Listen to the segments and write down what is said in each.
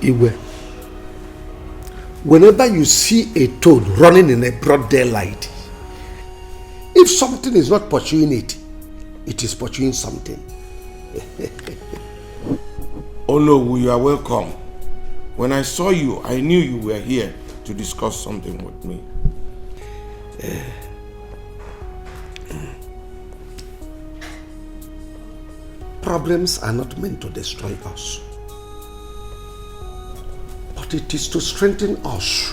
Iwe, whenever you see a toad running in a broad daylight, if something is not pursuing it, it is pursuing something. Oh no, you are welcome. When I saw you, I knew you were here to discuss something with me. Problems are not meant to destroy us, but it is to strengthen us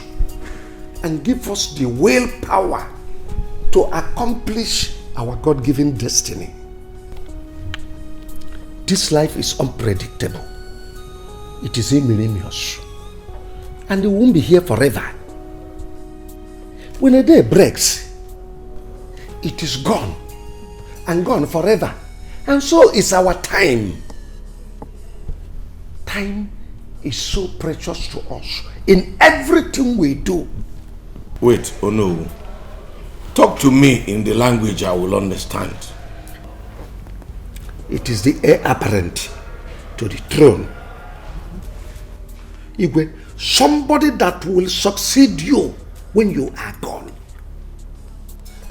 and give us the willpower to accomplish our God-given destiny. This life is unpredictable. It is ignominious, and it won't be here forever. When a day breaks, it is gone, and gone forever. And so is our time. Time is so precious to us in everything we do. Wait, oh no. Talk to me in the language I will understand. It is the heir apparent to the throne. Igwe, somebody that will succeed you when you are gone.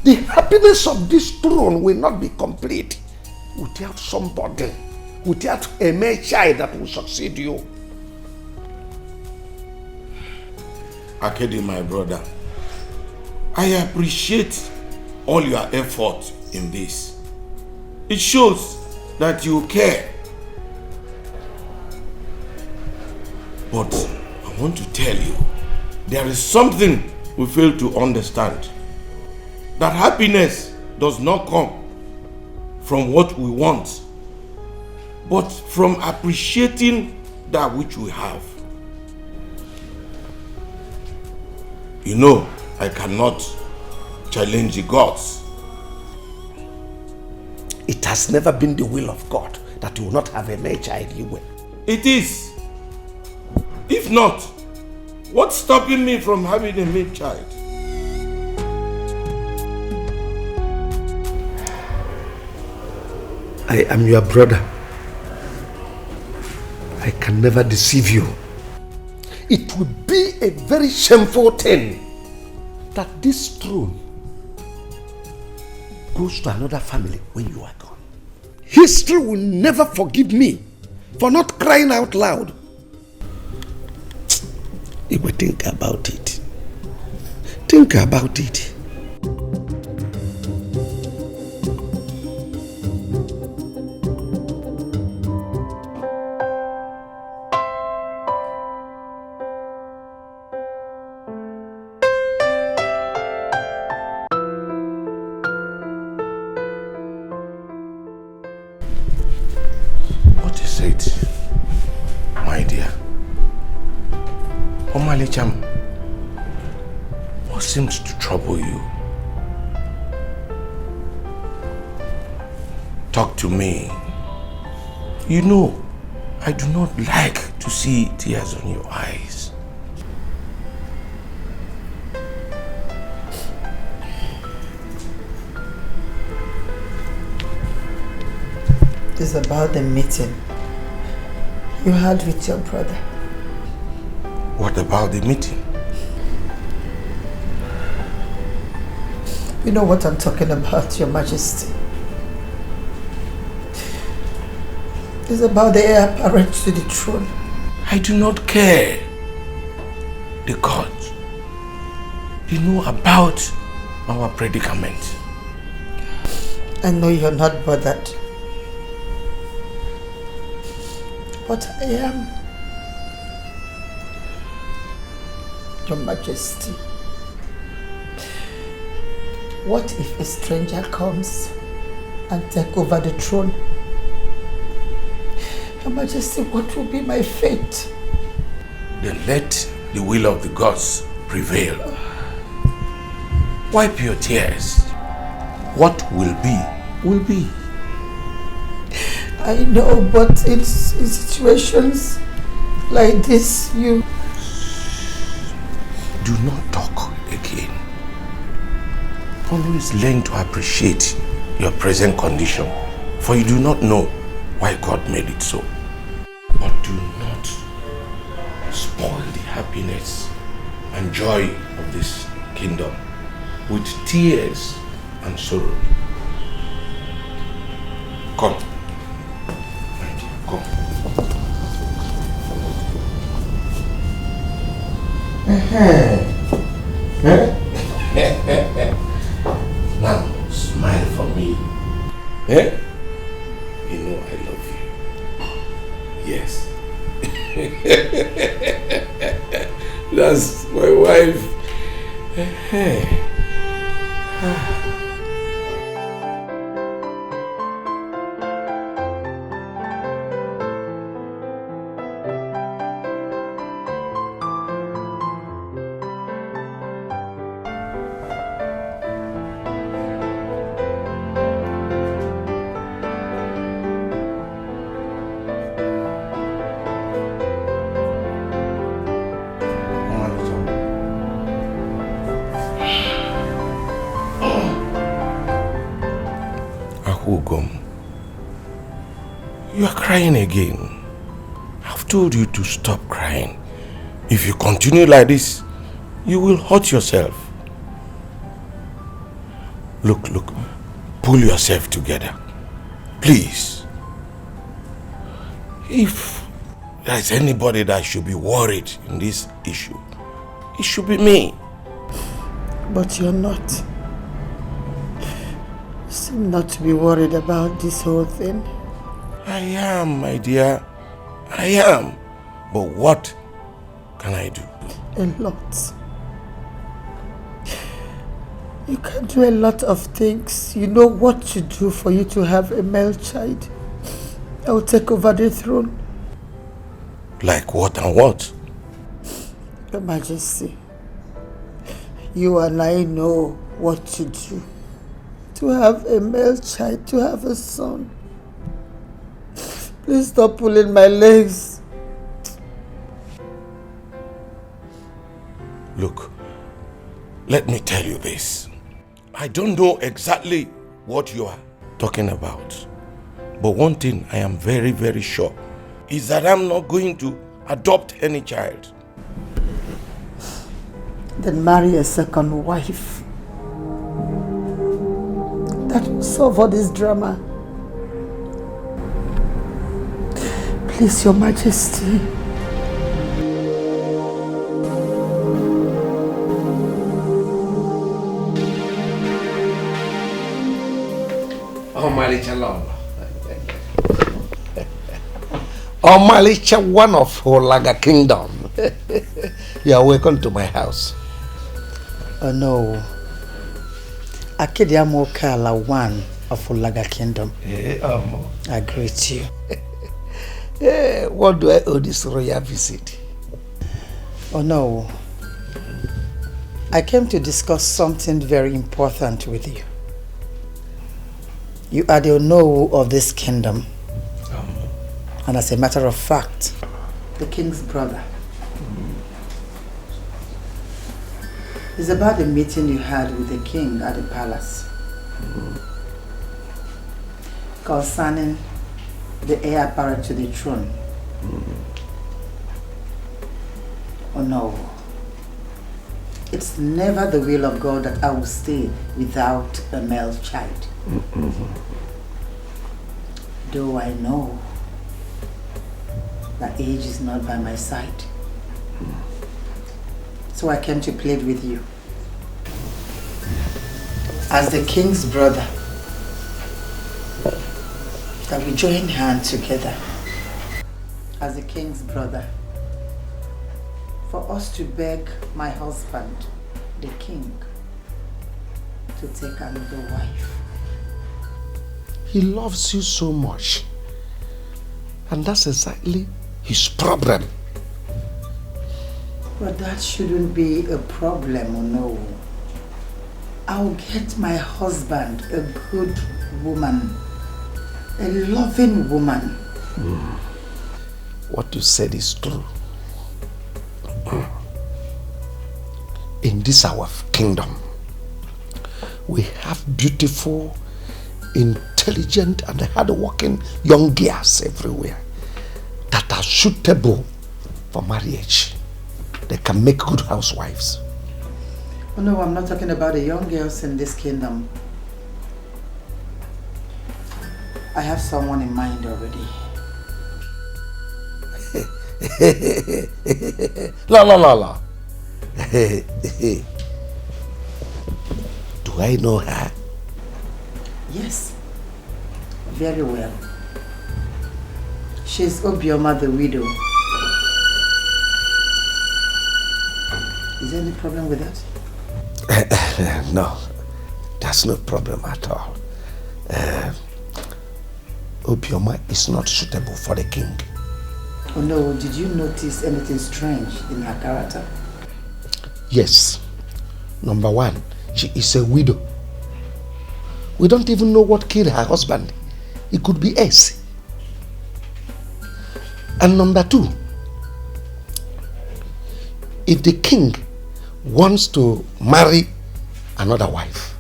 The happiness of this throne will not be complete without somebody, without a male child that will succeed you. Akedi, my brother, I appreciate all your effort in this. It shows that you care. But I want to tell you, there is something we fail to understand. That happiness does not come from what we want, but from appreciating that which we have. You know, I cannot challenge the gods. It has never been the will of God that you will not have a male child. It is. If not, what's stopping me from having a male child? I am your brother. I can never deceive you. It would be a very shameful thing that this throne goes to another family when you are gone. History will never forgive me for not crying out loud. If we think about it, think about it. What is it, my dear? Omalicham, what seems to trouble you? Talk to me. You know, I do not like to see tears on your eyes. It's about the meeting you had with your brother. What about the meeting? You know what I'm talking about, Your Majesty. It's about the heir apparent to the throne. I do not care. The gods, they know about our predicament. I know you're not bothered. But I am. Your Majesty. What if a stranger comes and takes over the throne? Your Majesty, what will be my fate? Then let the will of the gods prevail. Wipe your tears. What will be, will be. I know, but in situations like this, you... Do not talk again. Always learn to appreciate your present condition, for you do not know why God made it so. But do not spoil the happiness and joy of this kingdom with tears and sorrow. Come, my dear, come. Now, smile for me. Eh? You know I love you. Yes. That's my wife. You are crying again. I've told you to stop crying. If you continue like this, you will hurt yourself. Look, pull yourself together. Please. If there's anybody that should be worried in this issue, it should be me. But you're not. You seem not to be worried about this whole thing. I am, my dear. I am. But what can I do? A lot. You can do a lot of things. You know what to do for you to have a male child. I will take over the throne. Like what and what? Your Majesty, you and I know what to do. To have a male child, to have a son. Please stop pulling my legs. Look, let me tell you this. I don't know exactly what you are talking about. But one thing I am very, very sure is that I'm not going to adopt any child. Then marry a second wife. That will solve all this drama. Please, Your Majesty. Omalicha, one of Holaga Kingdom. You are welcome to my house. Oh no. Akediamo Kala, one of Holaga Kingdom. I greet you. What do I owe this royal visit? Oh no. I came to discuss something very important with you. You are the Onowu of this kingdom. And as a matter of fact, the king's brother. It's about the meeting you had with the king at the palace. Concerning the heir apparent to the throne. Oh no. It's never the will of God that I will stay without a male child. Though I know that age is not by my side. So I came to plead with you. As the king's brother, that we join hands together. As the king's brother, for us to beg my husband, the king, to take another wife. He loves you so much. And that's exactly his problem. But that shouldn't be a problem, or no. I'll get my husband a good woman, a loving woman. What you said is true. In this our kingdom, we have beautiful, intelligent and hard-working young girls everywhere that are suitable for marriage. they can make good housewives. Oh no, I'm not talking about the young girls in this kingdom. I have someone in mind already. La. Do I know her? Yes, very well. She's Obioma the widow. Is there any problem with that? No, there's no problem at all. Obioma is not suitable for the king. Oh no, did you notice anything strange in her character? Yes. Number one, she is a widow. We don't even know what killed her husband. It could be us. And number two, if the king wants to marry another wife,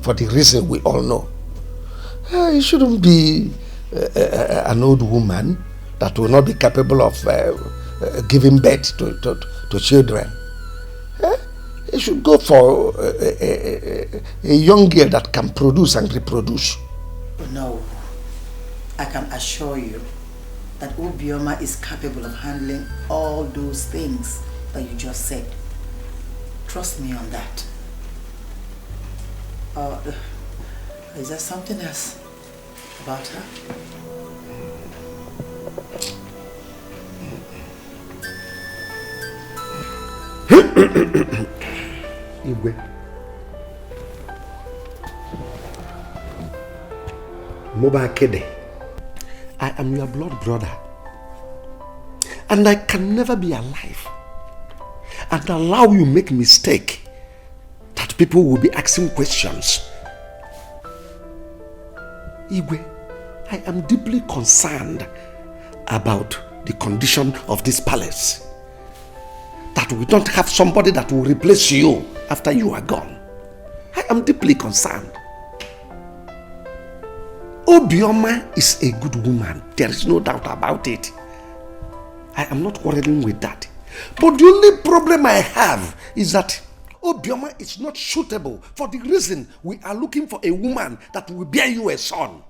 for the reason we all know, it shouldn't be an old woman that will not be capable of giving birth to children. It should go for a young girl that can produce and reproduce. No, I can assure you that Obioma is capable of handling all those things that you just said. Trust me on that. Is there something else about her? Igwe. Moba Kede, I am your blood brother, and I can never be alive and allow you make mistake that people will be asking questions. Igwe, I am deeply concerned about the condition of this palace. That we don't have somebody that will replace you after you are gone. I am deeply concerned. Obioma is a good woman. There is no doubt about it. I am not quarreling with that. But the only problem I have is that Obioma is not suitable for the reason we are looking for a woman that will bear you a son.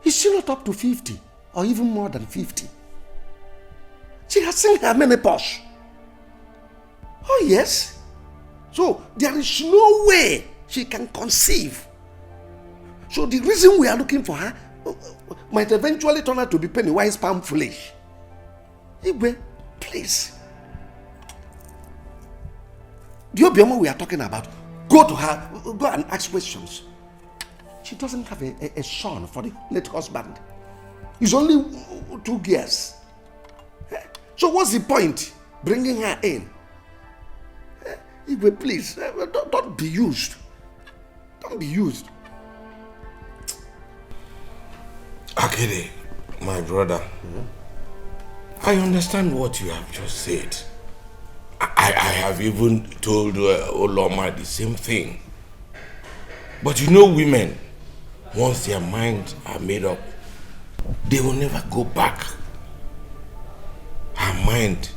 Is she not up to 50 or even more than 50? She has seen her menopause. Oh yes. So there is no way she can conceive. So the reason we are looking for her might eventually turn out to be penny-wise pound foolish. Igwe, please. The Obioma we are talking about, go to her, go and ask questions. She doesn't have a son for the late husband. He's only 2 years. So what's the point bringing her in? Igwe, please, don't be used. Don't be used. Akede, my brother, I understand what you have just said. I have even told Oloma the same thing. But you know women, once their minds are made up, they will never go back. Her mind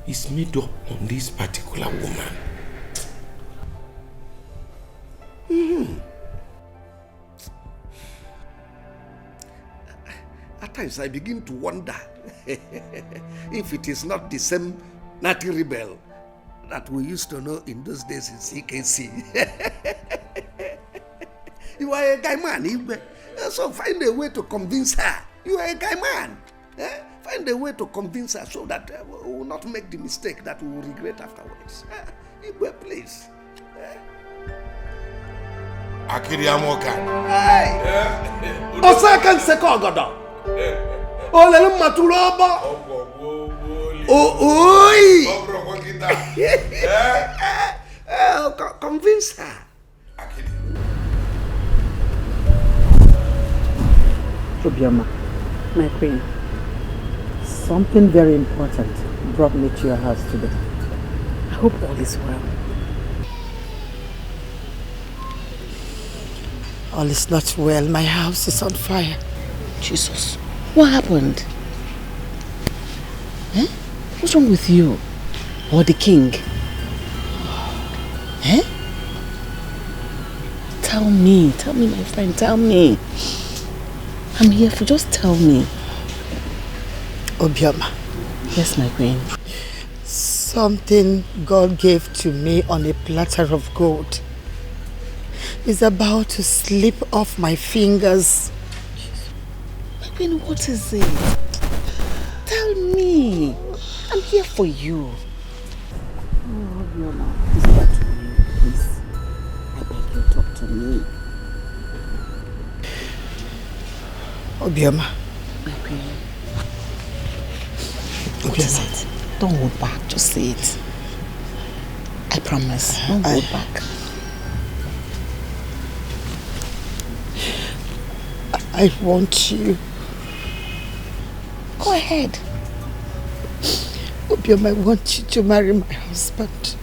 is made up on this particular woman. At times I begin to wonder if it is not the same Natty rebel that we used to know in those days in CKC. You are a guy man, so find a way to convince her. You are a guy man. Find a way to convince her so that we will not make the mistake that we will regret afterwards. Please. Akiri Amoka. Hey! Osakan Sekogodo. Olele Matuloba. Oi! Convince her. Obioma, my queen, something very important brought me to your house today. I hope all is well. All is not well. My house is on fire. Jesus, what happened? Eh? What's wrong with you? Or the king? Eh? Tell me, my friend, tell me. I'm here for, just tell me. Obioma. Yes, my queen. Something God gave to me on a platter of gold is about to slip off my fingers. My queen, what is it? Tell me. I'm here for you. Oh, Obioma, please talk to me, please. I beg you, talk to me. Obioma. My queen. What is it? Don't hold back, just say it. I promise, don't hold back. I want you. Go ahead. Obioma, I want you to marry my husband.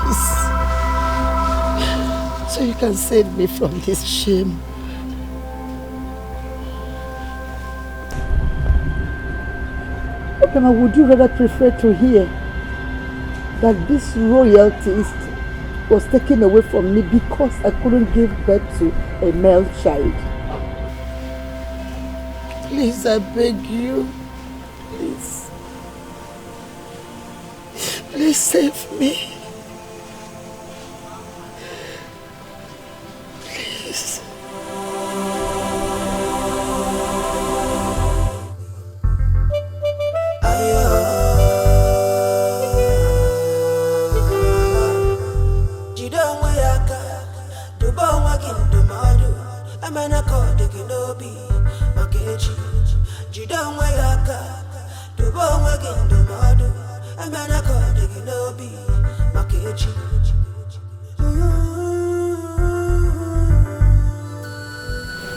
Please. So you can save me from this shame. Obioma, would you rather prefer to hear that this royalty was taken away from me because I couldn't give birth to a male child? Please, I beg you. Please. Please save me. Please.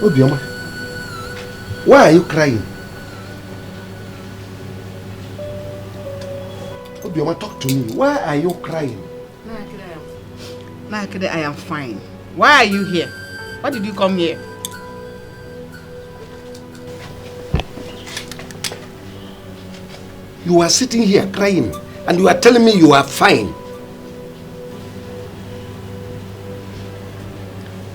Obioma, why are you crying? Obioma, talk to me. Why are you crying? Nakede, I am fine. Why are you here? Why did you come here? You are sitting here crying and you are telling me you are fine.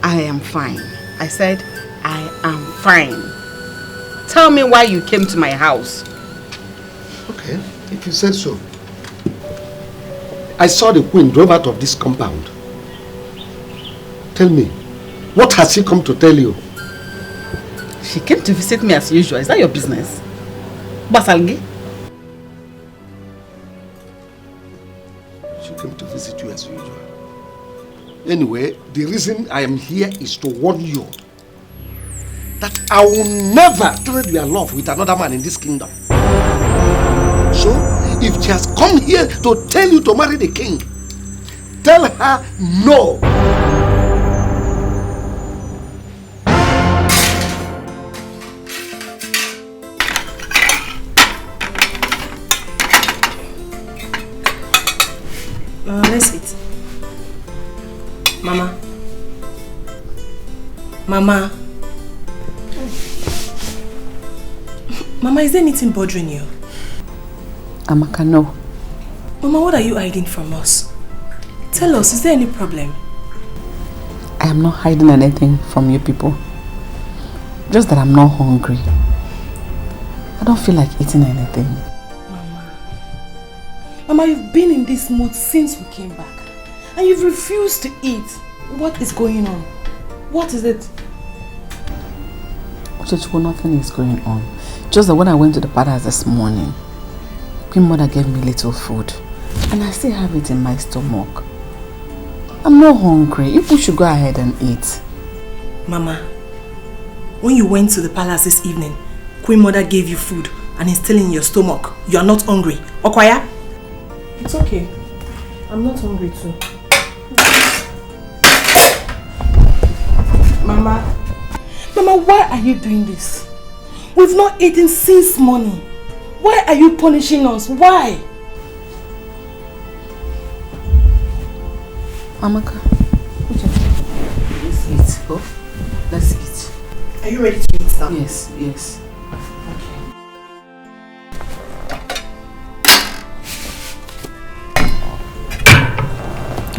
I am fine. I said, I am fine. Tell me why you came to my house. Okay, if you said so. I saw the queen drove out of this compound. Tell me, what has she come to tell you? She came to visit me as usual. Is that your business? Basalgi? She came to visit you as usual. Anyway, the reason I am here is to warn you that I will never trade your love with another man in this kingdom. So, if she has come here to tell you to marry the king, tell her no. Let's eat. Mama. Mama. Mama, is there anything bothering you? Amaka, no. Mama, what are you hiding from us? Tell us, is there any problem? I am not hiding anything from you people. Just that I'm not hungry. I don't feel like eating anything. Mama, you've been in this mood since we came back. And you've refused to eat. What is going on? What is it? Well, nothing is going on. Just that when I went to the palace this morning, Queen Mother gave me little food. And I still have it in my stomach. I'm not hungry. You people should go ahead and eat. Mama, when you went to the palace this evening, Queen Mother gave you food and it's still in your stomach. You are not hungry. Okwaya? It's okay. I'm not hungry too. Mama, why are you doing this? We've not eaten since morning. Why are you punishing us? Why? Amaka, let's eat. Oh, let's eat. Are you ready to eat now? Yes, yes. Okay.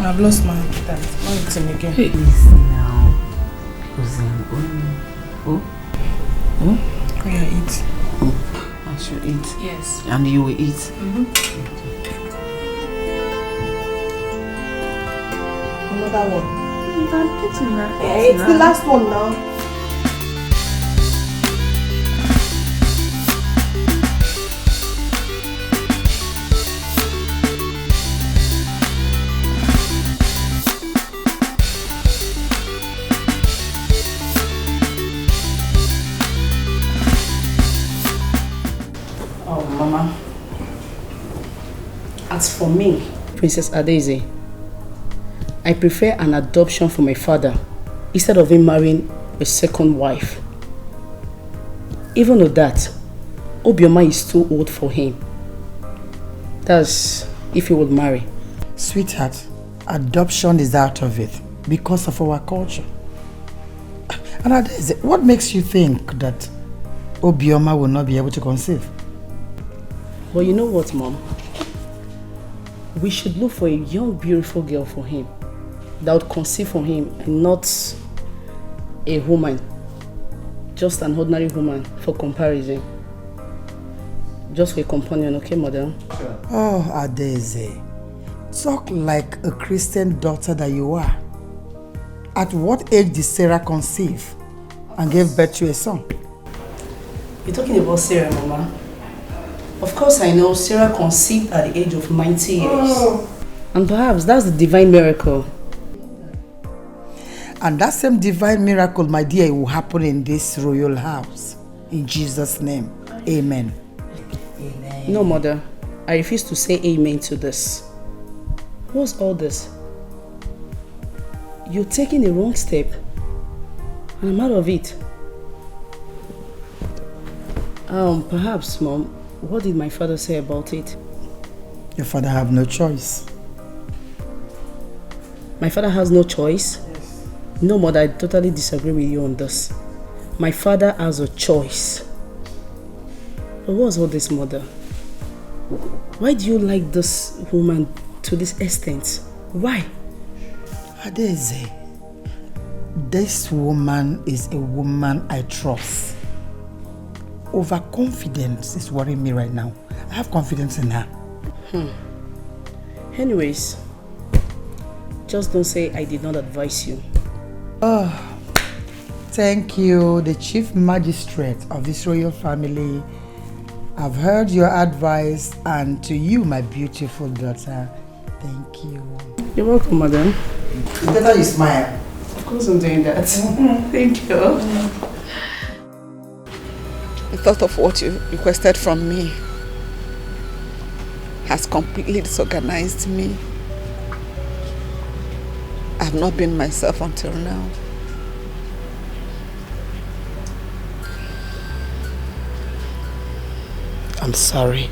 I've lost my appetite. Now it's in again. Please now. Because Oh yeah, eat. I should eat. Yes. And you will eat. Another one. I'm getting that. It's the last one now. Oh, Mama. As for me, Princess Adeze, I prefer an adoption for my father instead of him marrying a second wife. Even though that, Obioma is too old for him. That's if he would marry. Sweetheart, adoption is out of it because of our culture. And Adeze, what makes you think that Obioma will not be able to conceive? But you know what, Mom? We should look for a young, beautiful girl for him that would conceive for him and not a woman, just an ordinary woman for comparison. Just for a companion, okay, Mother? Oh, Adeze, talk like a Christian daughter that you are. At what age did Sarah conceive and gave birth to a son? You're talking about Sarah, Mama. Of course I know Sarah conceived at the age of 90 years. And perhaps that's the divine miracle. And that same divine miracle, my dear, will happen in this royal house. In Jesus' name, amen. Amen. No, Mother. I refuse to say amen to this. What's all this? You're taking a wrong step and I'm out of it. Perhaps, Mom, what did my father say about it? Your father have no choice. My father has no choice? Yes. No, Mother, I totally disagree with you on this. My father has a choice. But what's all this, Mother? Why do you like this woman to this extent? Why? Adeze, this woman is a woman I trust. Overconfidence is worrying me right now. I have confidence in her. Anyways, just don't say I did not advise you. Oh, thank you, the chief magistrate of this royal family. I've heard your advice, and to you, my beautiful daughter, thank you. You're welcome, Madam. It's better you smile. Of course I'm doing that. Thank you. The thought of what you requested from me has completely disorganized me. I have not been myself until now. I'm sorry.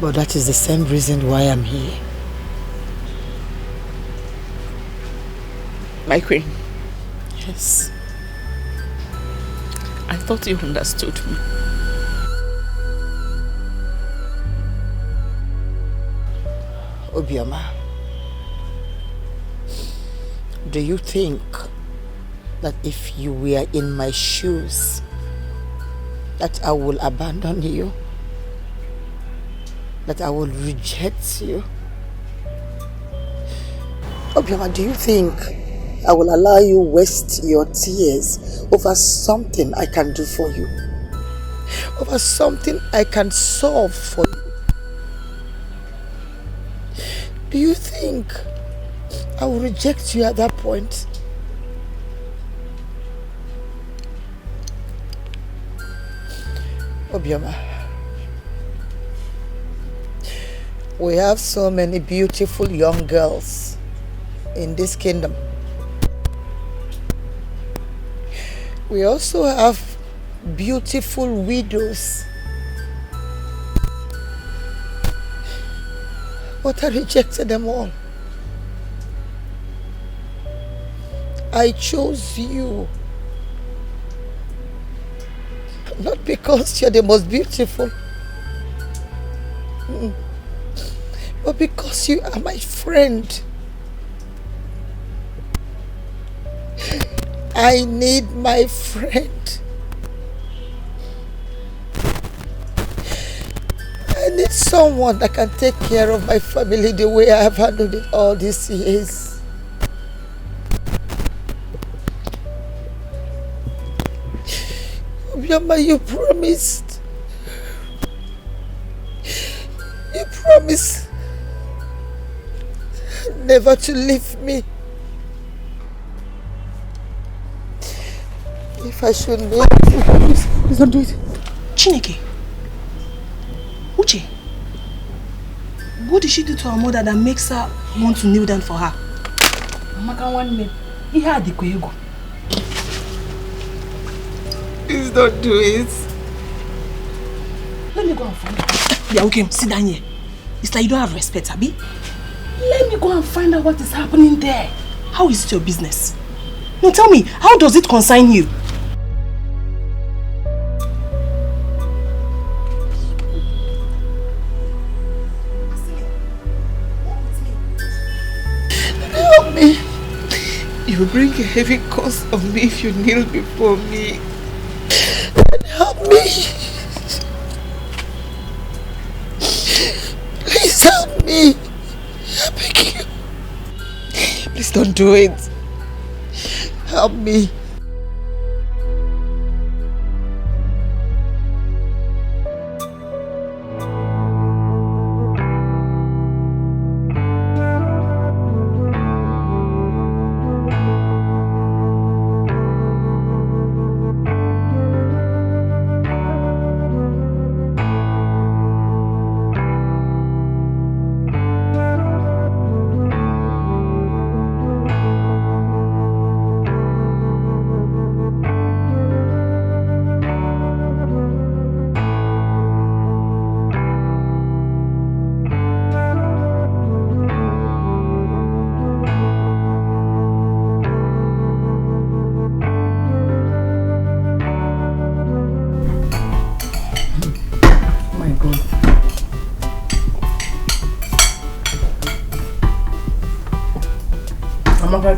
But that is the same reason why I'm here. My queen, Yes. I thought you understood me. Obioma, do you think that if you were in my shoes, that I will abandon you? That I will reject you? Obioma, do you think I will allow you waste your tears over something I can do for you? Over something I can solve for you? Do you think I will reject you at that point? Obioma, we have so many beautiful young girls in this kingdom. We also have beautiful widows. But I rejected them all. I chose you. Not because you're the most beautiful. but because you are my friend. I need my friend. I need someone that can take care of my family the way I have handled it all these years. Obioma, you promised. You promised never to leave me. If I should leave you, please don't do it. Chineke. Uche. What did she do to her mother that makes her want to kneel down for her? Please don't do it. Let me go and find out. Yeah, okay, sit down here. It's like you don't have respect, Abi. Let me go and find out what is happening there. How is it your business? No, tell me, how does it concern you? Help me. You will bring a heavy cost on me if you kneel before me. Help me. Please help me. I beg you. Please don't do it. Help me.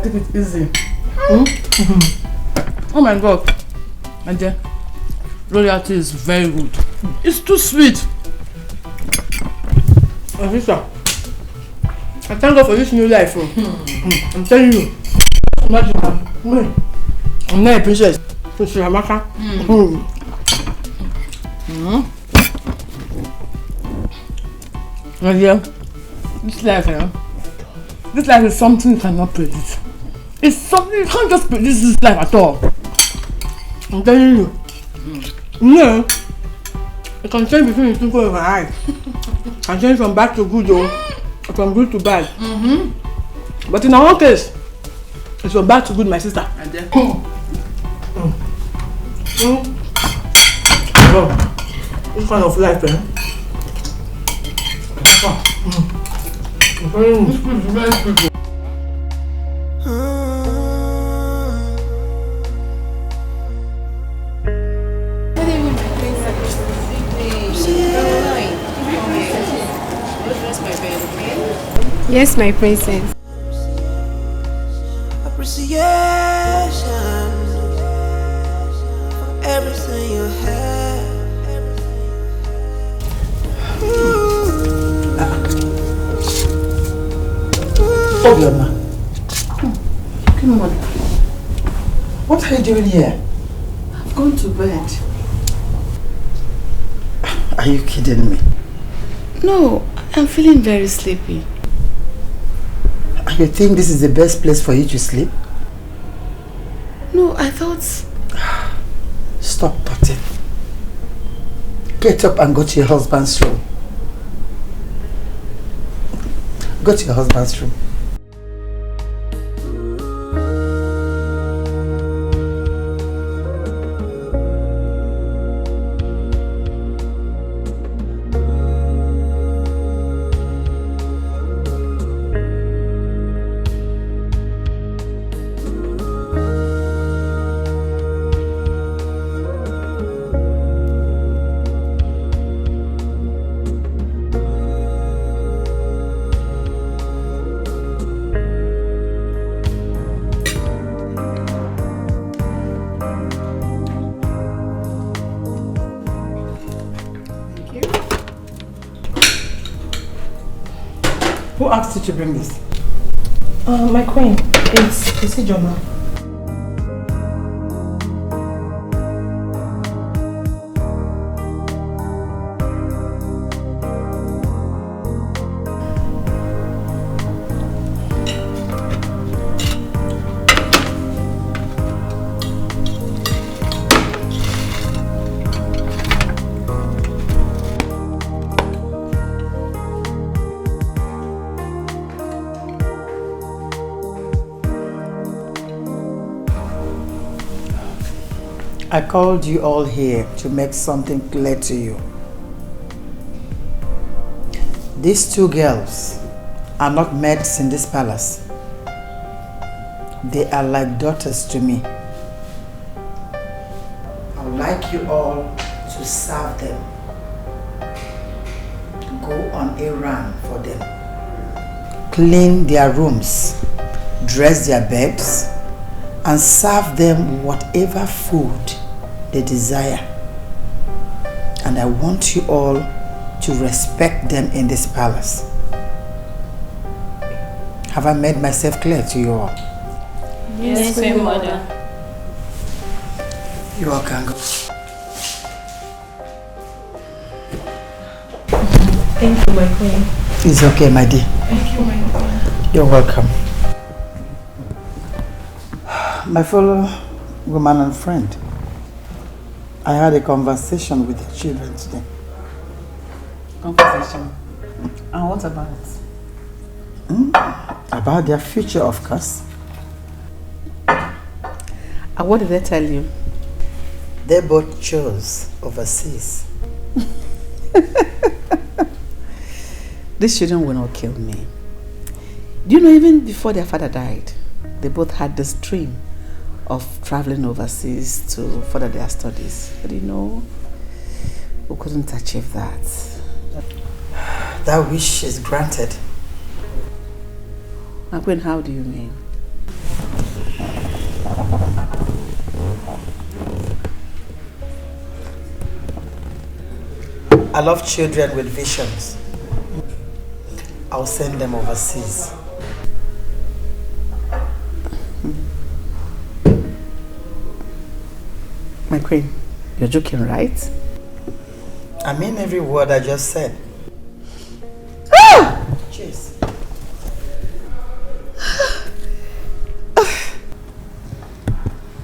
Take it easy. Oh my God. And then royalty is very good. It's too sweet. Sister, I thank God for this new life. I'm telling you. Imagine I'm not a princess. Princess Amaka. And yeah, this life is something you cannot predict. It's something you can't just predict this life at all. I'm telling you. No. It can change between the twinkle of my eye. It can change from bad to good or from good to bad. But in our case, it's from bad to good, my sister. And then this kind of life, eh? Very people. Yes, my princess. Appreciation for everything you have. Obioma. Come on. What are you doing here? I've gone to bed. Are you kidding me? No, I'm feeling very sleepy. You think this is the best place for you to sleep? No, I thought... Stop potting. Get up and go to your husband's room. Go to your husband's room. Who asked you to bring this? My queen, it's Ijoma. I called you all here to make something clear to you. These two girls are not maids in this palace. They are like daughters to me. I would like you all to serve them. Go on a run for them. Clean their rooms, dress their beds, and serve them whatever food they desire. And I want you all to respect them in this palace. Have I made myself clear to you all? Yes, Queen Mother. You all can go. Thank you, my queen. It's okay, my dear. Thank you, my queen. You're welcome. My fellow woman and friend, I had a conversation with the children today. Conversation? And what about? About their future, of course. And what did they tell you? They both chose overseas. These children will not kill me. Do you know, even before their father died, they both had this dream of traveling overseas to further their studies. But you know, we couldn't achieve that. That wish is granted. Queen, how do you mean? I love children with visions. I'll send them overseas. My queen, you're joking, right? I mean every word I just said. Cheers.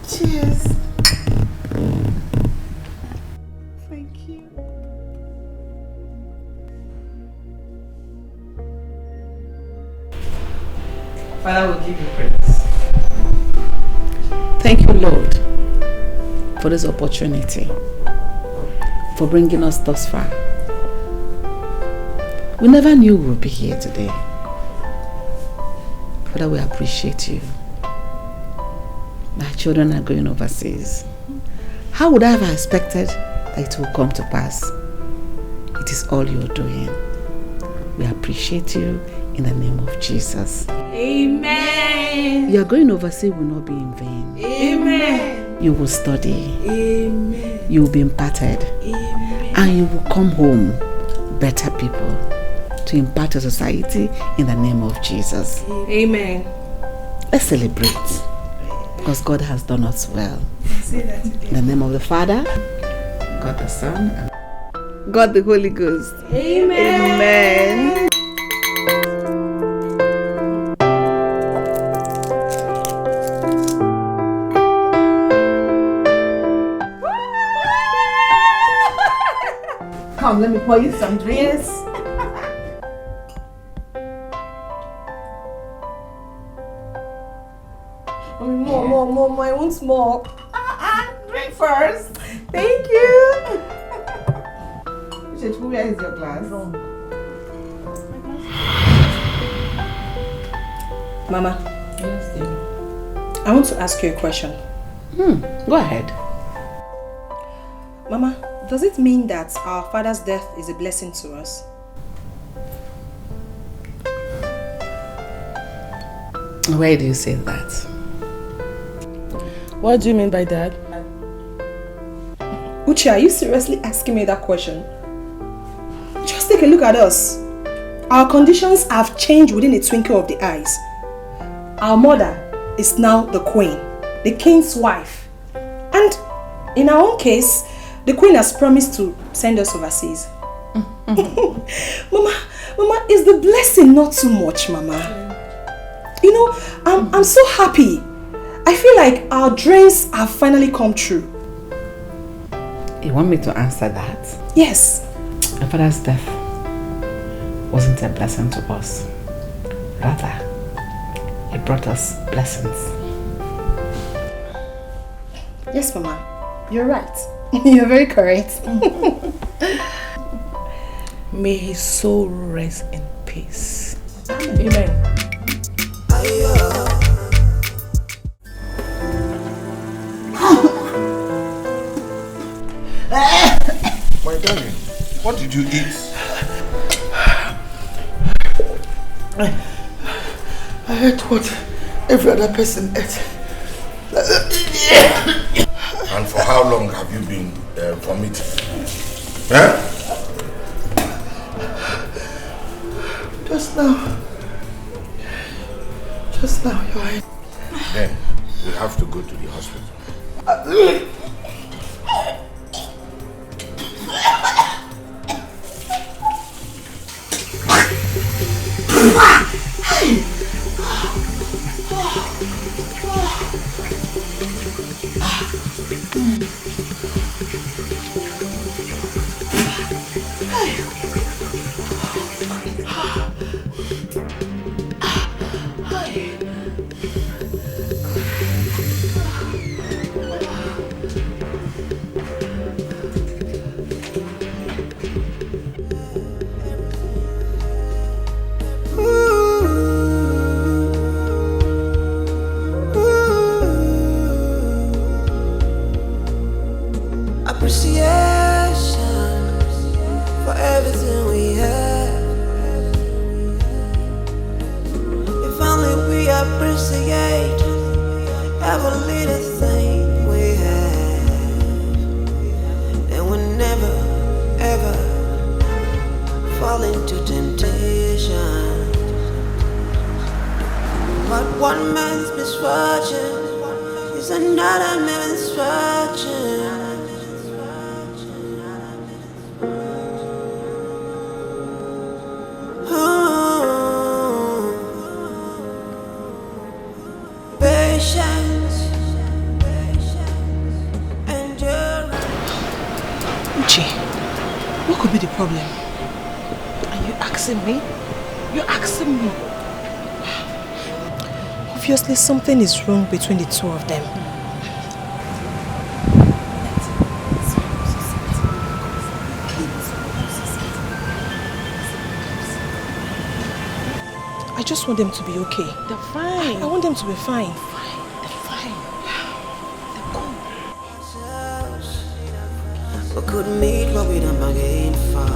Cheers. Thank you. Father will give you praise. Thank you, Lord, for this opportunity, for bringing us thus far. We never knew we would be here today. Father, we appreciate you. My children are going overseas. How would I have expected that it will come to pass? It is all you're doing. We appreciate you in the name of Jesus. Amen. Your going overseas will not be in vain. Amen. You will study. Amen. You will be imparted. Amen. And you will come home better people to impart to society in the name of Jesus. Amen. Let's celebrate because God has done us well. In the name of the Father, God the Son, and God the Holy Ghost. Amen. Amen. Come, let me pour you some drinks. Yes. More, I want more. Drink first. Thank you. Where is your glass? Mama, Yes, dear. I want to ask you a question. Go ahead. Mama, does it mean that our father's death is a blessing to us? Why do you say that? What do you mean by that? Uche, are you seriously asking me that question? Just take a look at us. Our conditions have changed within a twinkle of the eyes. Our mother is now the queen, the king's wife. And in our own case, the queen has promised to send us overseas. Mama, is the blessing not too much, Mama? You know, I'm so happy. I feel like our dreams have finally come true. You want me to answer that? Yes. My father's death wasn't a blessing to us. Rather, it brought us blessings. Yes, Mama. You're right. You're very correct. May his soul rest in peace. Amen. My darling, what did you eat? I ate what every other person ate. And for how long have you been vomiting? Huh? Just now. Just now, you're right. Then we have to go to the hospital. What could be the problem? Are you asking me? You're asking me? Obviously something is wrong between the two of them. I just want them to be okay. They're fine. I want them to be fine. We could meet what we don't bargain for,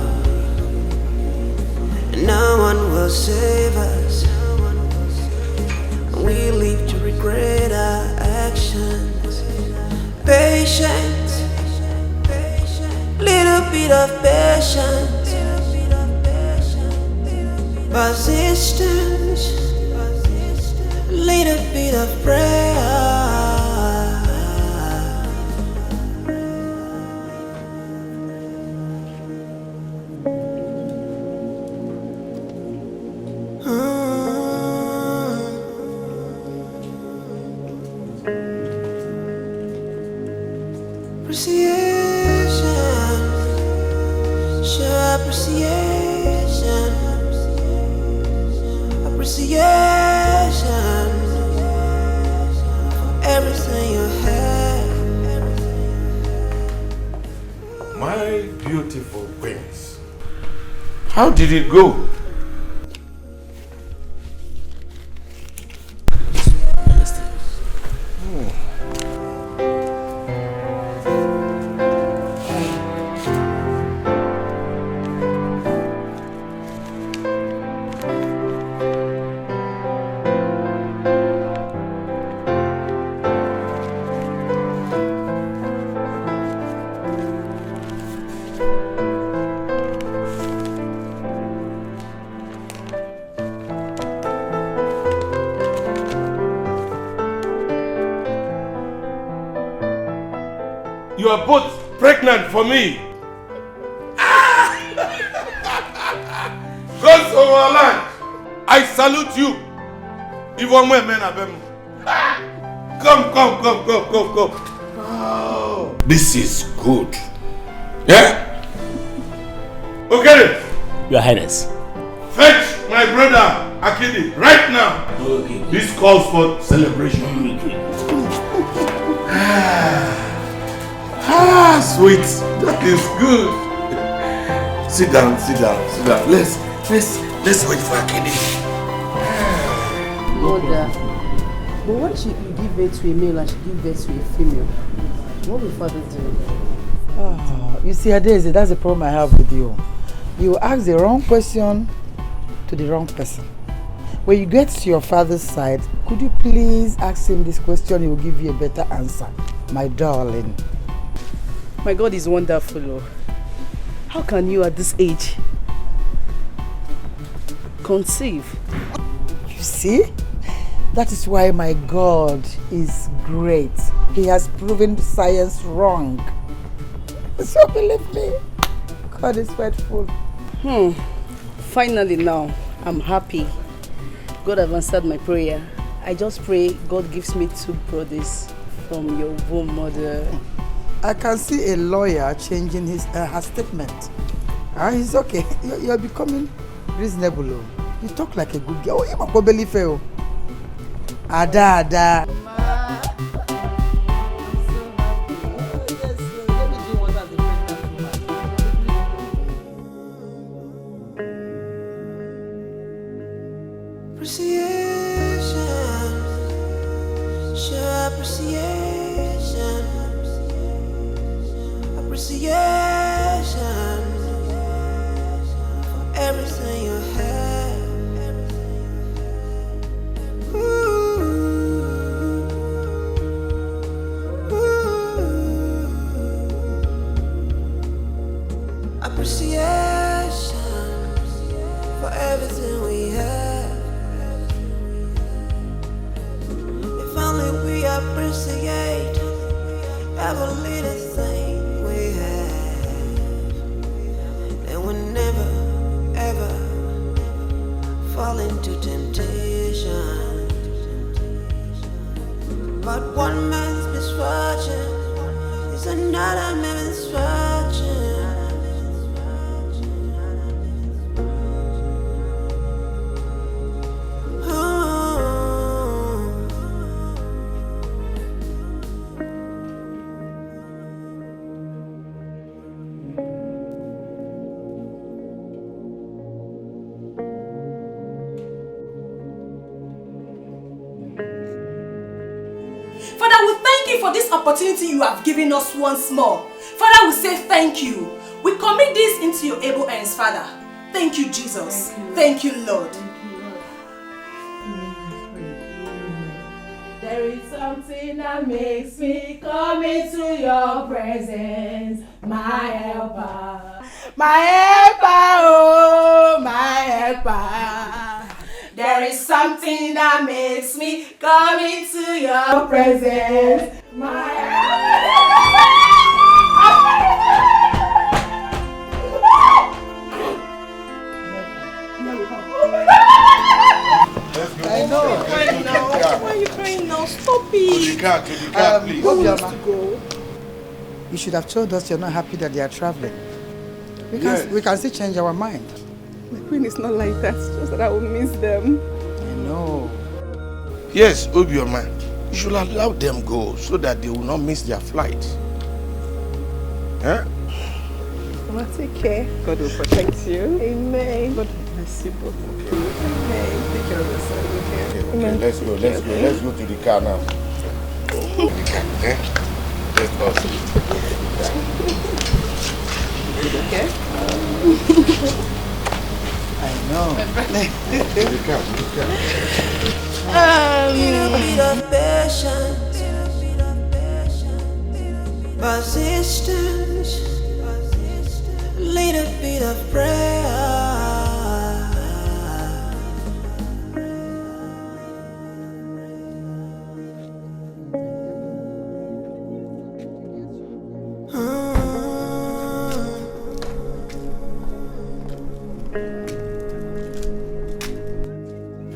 and no one will save us. We live to regret our actions. Patience, little bit of patience, persistence, little bit of prayer. How did it go? You are both pregnant for me. Gods of our land, I salute you. Even when men are them. Come. Oh, this is good. Yeah? Okay. Your Highness. Fetch my brother Akidi right now. Okay. This calls for celebration. Okay. Sweet. That is good. Sit down. Let's wait for Akidi. Mother, but what if you give birth to a male and she give birth to a female? What will father do? You see, Adeze, that's the problem I have with you. You ask the wrong question to the wrong person. When you get to your father's side, could you please ask him this question? He will give you a better answer, my darling. My God is wonderful. Oh. How can you at this age conceive? You see? That is why my God is great. He has proven science wrong. So believe me, God is faithful. Finally now, I'm happy. God has answered my prayer. I just pray God gives me 2 brothers from your womb, Mother. I can see a lawyer changing her statement. He's okay. You're becoming reasonable. You talk like a good girl. You might believe fail. Ada. Appreciation for everything you have. Appreciation for everything we have. If only we appreciate every little thing we have, then we'll never ever fall into temptation. But one man's misfortune is another man's misfortune. For this opportunity you have given us once more. Father, we say thank you. We commit this into your able hands, Father. Thank you, Jesus. Thank you, Lord. There is something that makes me come into your presence, my helper. My helper, oh, my helper. There is something that makes me come into your presence, my I know. Why are you crying now? Stop it. To the car, please. Go. You should have told us you're not happy that they are traveling. We can still change our mind. My queen is not like that. It's just that I will miss them. I know. Yes, Obioma, you should allow them go so that they will not miss their flight. Huh? Mama, take care. God will protect you. Amen. God will bless you both. Okay. Amen. Take care of yourself. Okay. Okay. Let's go to the car now. Okay? Let's go. Okay? I know. Little bit of patience, persistence, little bit of prayer.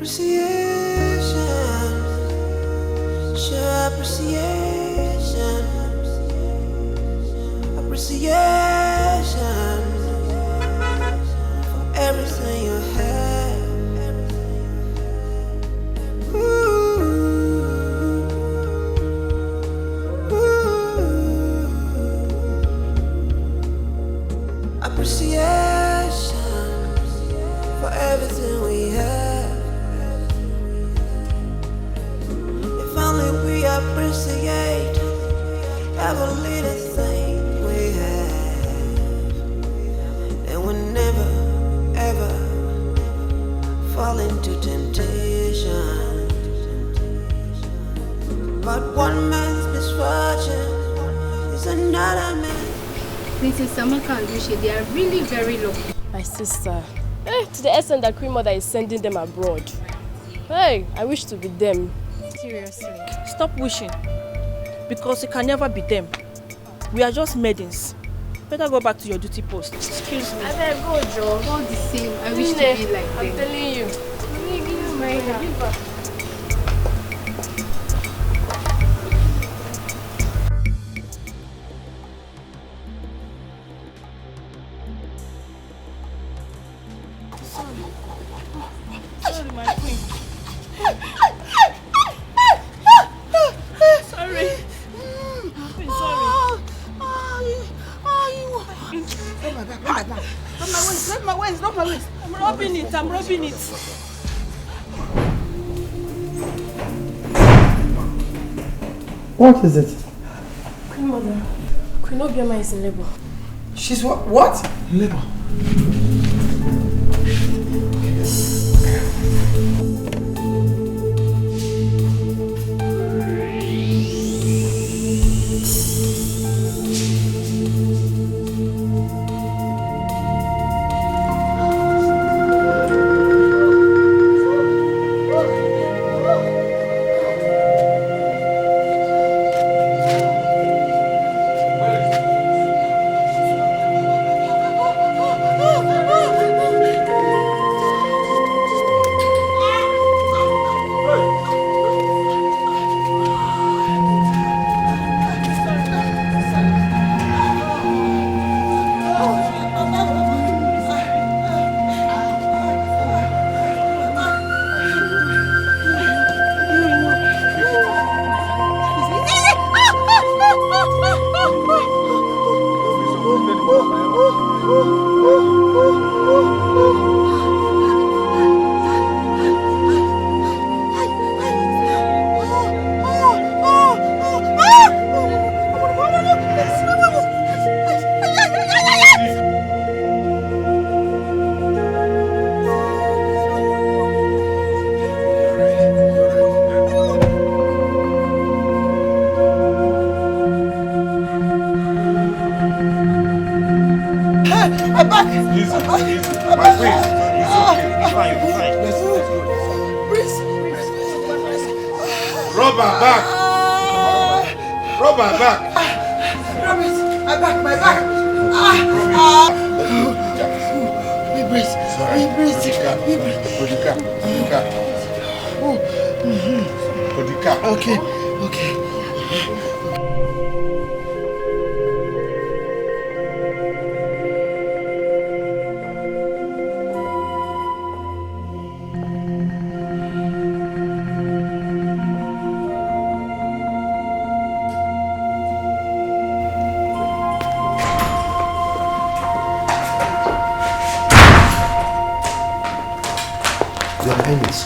Appreciation for everything you have. Appreciation for everything we have. If only we appreciate every little thing we have, then we'll never ever fall into temptation. But one man's misfortune is another man's. Mrs. Samaka and Rishi, they are really very lucky. My sister. To the extent that Queen Mother is sending them abroad. Hey, I wish to be them. Seriously. Stop wishing. Because you can never be them. We are just maidens. Better go back to your duty post. Excuse me. I better go, Joe. All the same, I wish to be like them. I'm telling you. Let me give you my hand. Sorry, my queen. Sorry. Queen, sorry. Not my waist. I'm rubbing it. What is it? Queen Mother. Queen Obioma is in labor. She's what? Labor.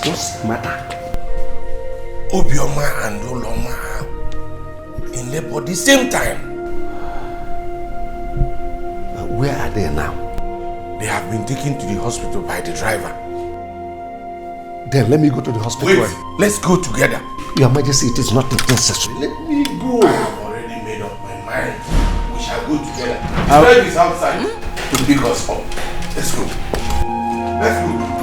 What's the matter? Obioma and Oloma are in labor the same time. Where are they now? They have been taken to the hospital by the driver. Then let me go to the hospital. Wait, let's go together. Your Majesty, it is not necessary. Let me go. I have already made up my mind. We shall go together. The driver is outside to pick us up. Let's go. Let's go.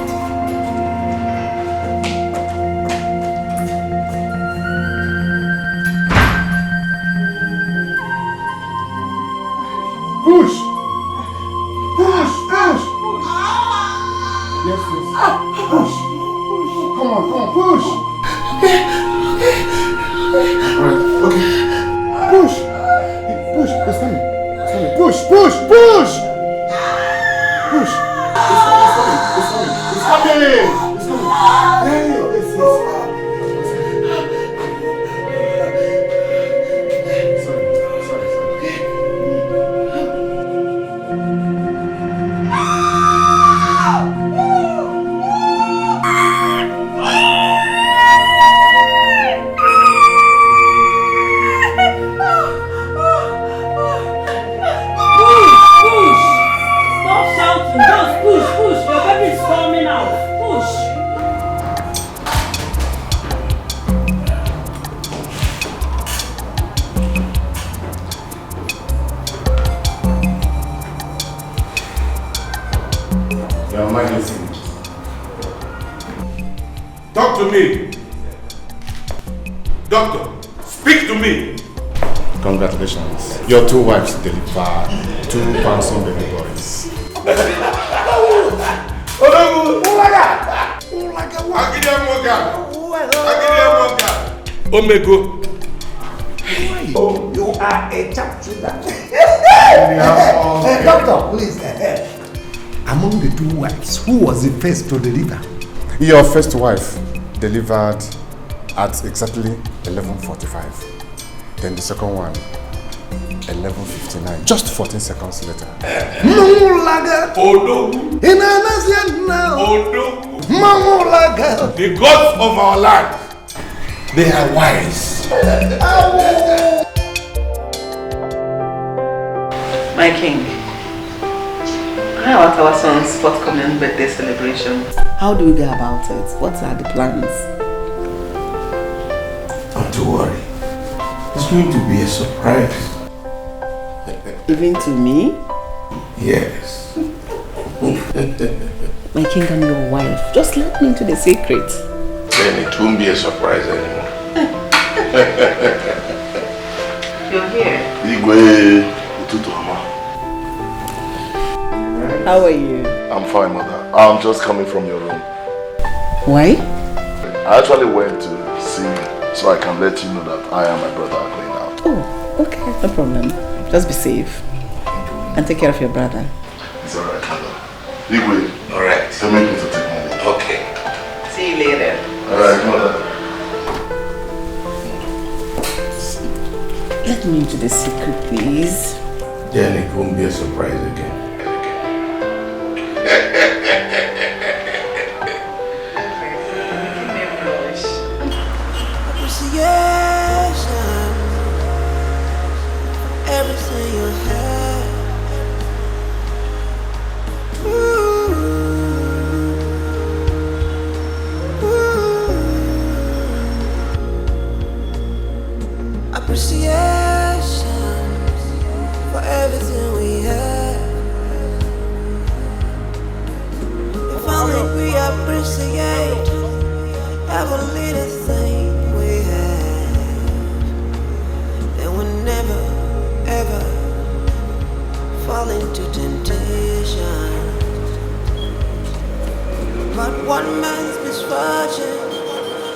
Push! Push! Push! Yes, yes. Push! push. Alright, okay. Push. Push. It's coming. It's coming. Push. Push. Push. Push. It's coming. It's coming. It's coming. Hey, it's Your Majesty. Talk to me. Doctor, speak to me. Congratulations. Your two wives delivered two handsome baby boys. Omego. Oh, you are a chap Doctor, please. Among the two wives, who was the first to deliver? Your first wife delivered at exactly 11:45. Then the second one, 11:59. Just 14 seconds later. The gods of our land, they are wise. My king, how about our son's forthcoming birthday celebration? How do we go about it? What are the plans? Not to worry. It's going to be a surprise. Even to me? Yes. My king, I'm your wife. Just let me into the secret. Then it won't be a surprise anymore. You're here. Igwe, Ututu Mama. How are you? I'm fine, mother. I'm just coming from your room. Why? I actually went to see you so I can let you know that I and my brother are going out. Oh, okay, no problem. Just be safe. And take care of your brother. It's alright, mother. Igwe. Alright. Tell me to take my leave. Okay. See you later. Alright, mother. Let me into the secret, please. Then it won't be a surprise again. Appreciation for everything you have. Appreciation for everything we have. If only we appreciate every little thing we have, then we'll never ever fall into temptation. But one man's misfortune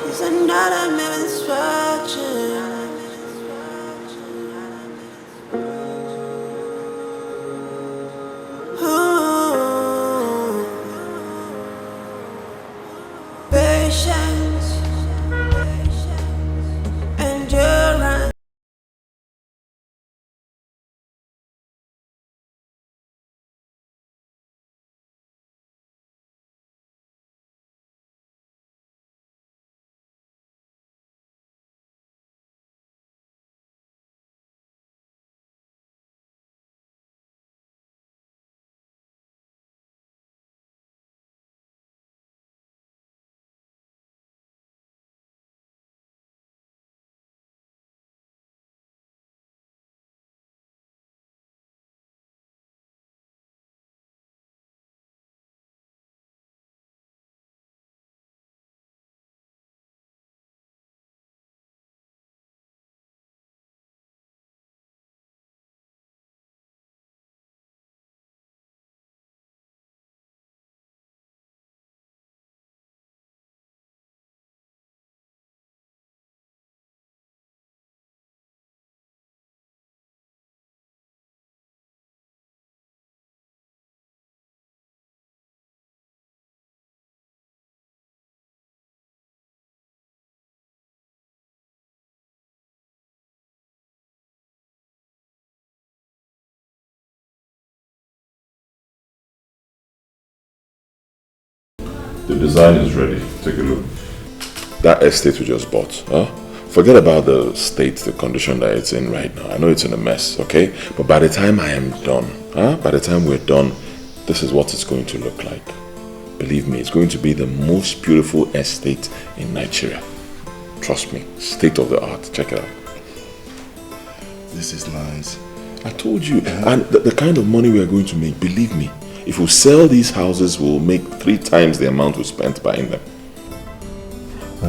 is another man's misfortune. The design is ready. Take a look. That estate we just bought, huh? Forget about the state, the condition that it's in right now. I know it's in a mess, okay? But by the time I am done, by the time we're done, this is what it's going to look like. Believe me, it's going to be the most beautiful estate in Nigeria. Trust me, state of the art. Check it out. This is nice. I told you, and the kind of money we are going to make, believe me, if we sell these houses, we'll make 3 times the amount we spent buying them.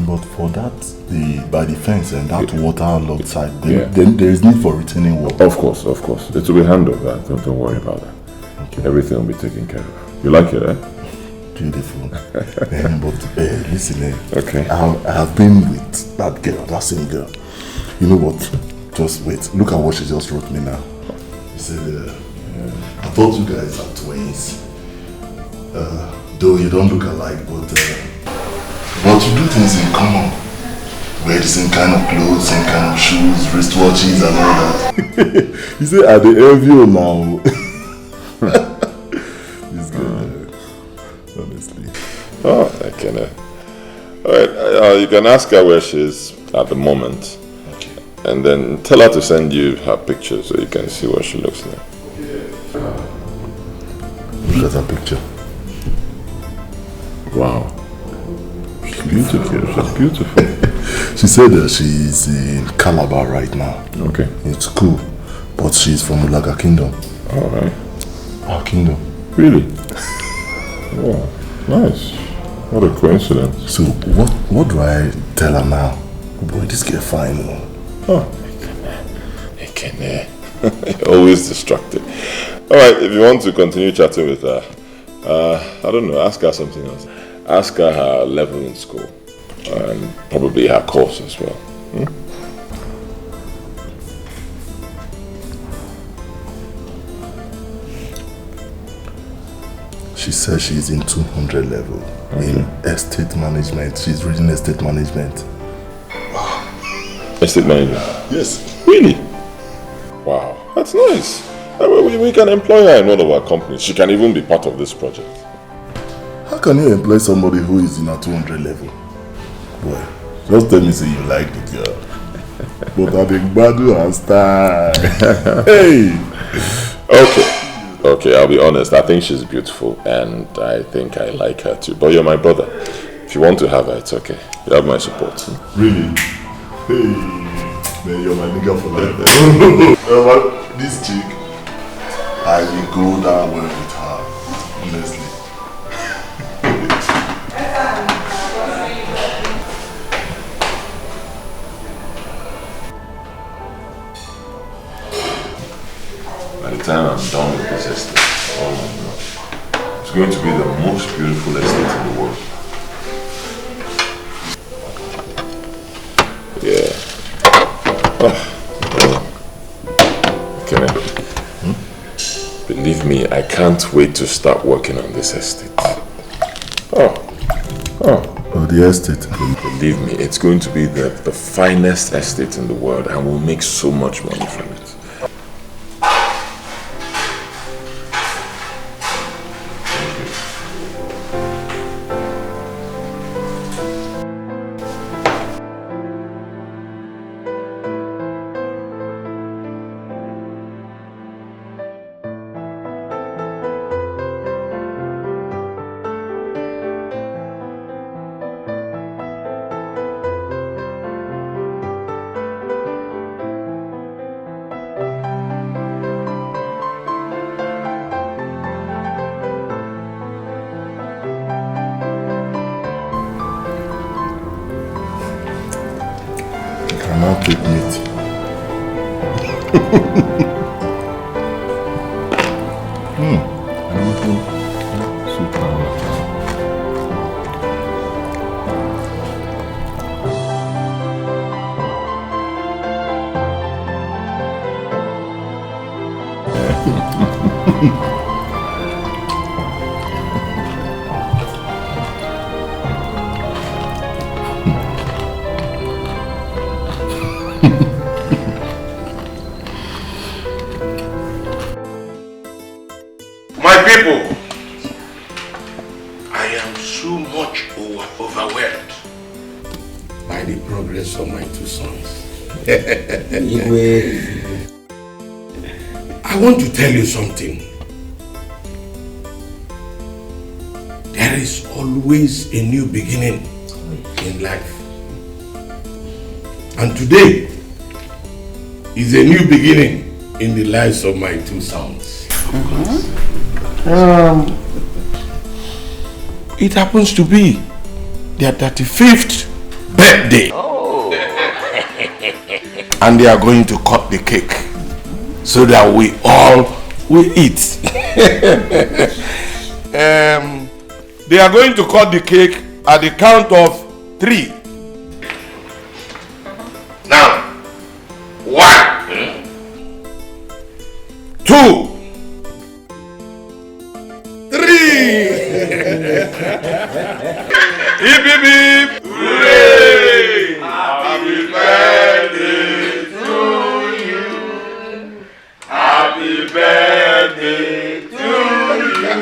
But for that, by the fence and that waterlogged side, then there is need for retaining wall. Of course. It will be handled. Don't worry about that. Okay. Everything will be taken care of. You like it, eh? Beautiful. But listen, okay. I have been with that girl, that same girl. You know what? Just wait. Look at what she just wrote me now. She said, I thought you guys are twins. Though you don't look alike, but you do things in common. Wear the same kind of clothes, same kind of shoes, wristwatches and all that. You say, are they envy you now? This girl, honestly. Oh, I can. Alright, you can ask her where she is at the moment. Okay. And then tell her to send you her picture so you can see what she looks like. Look at her picture. Wow. She's beautiful. She's beautiful. She said that she's in Calabar right now. Okay. It's cool. But she's from Ulaga Kingdom. Alright. Our kingdom. Really? Oh, nice. What a coincidence. So what do I tell her now? Boy, this girl fine. Oh. Always distracted. Alright, if you want to continue chatting with her, I don't know, ask her something else. Ask her her level in school. And probably her course as well. She says she's in 200 level in estate management. She's reading estate management. Wow. Estate management? Yes. Really? Wow, that's nice. We can employ her in one of our companies. She can even be part of this project. How can you employ somebody who is in a 200 level? Boy, just tell me say you like the girl. But I think Badu and style. Hey! Okay, I'll be honest. I think she's beautiful and I think I like her too. But you're my brother. If you want to have her, it's okay. You have my support. Really? Hey, man, you're my nigga for life. This chick, I will go down well with her, honestly. By the time I'm done with this estate, oh my God, it's going to be the most beautiful estate in the world. Yeah. Okay. Believe me, I can't wait to start working on this estate. Oh, the estate. Believe me, it's going to be the finest estate in the world and we'll make so much money from it. Take meat. am so much overwhelmed by the progress of my two sons. I want to tell you something. There is always a new beginning in life. And today is a new beginning in the lives of my two sons. It happens to be their 35th birthday. Oh. And they are going to cut the cake so that we all will eat. They are going to cut the cake at the count of 3. Now, 1, 2, 3. Hip hip hip! Hooray! Happy birthday to you. Happy birthday to you.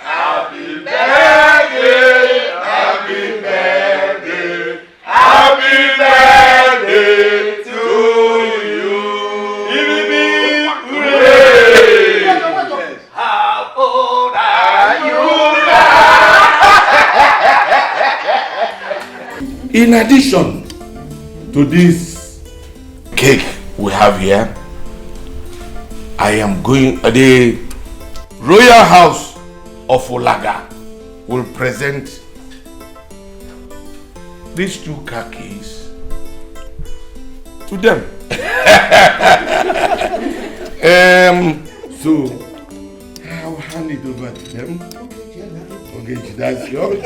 Happy birthday! Happy birthday! Happy birthday to you. Hip hip hip! Hooray! How old are you now? In addition to this cake we have here, I am going, the Royal House of Olaga will present these 2 car keys to them. So I'll hand it over to them. Okay, that's yours.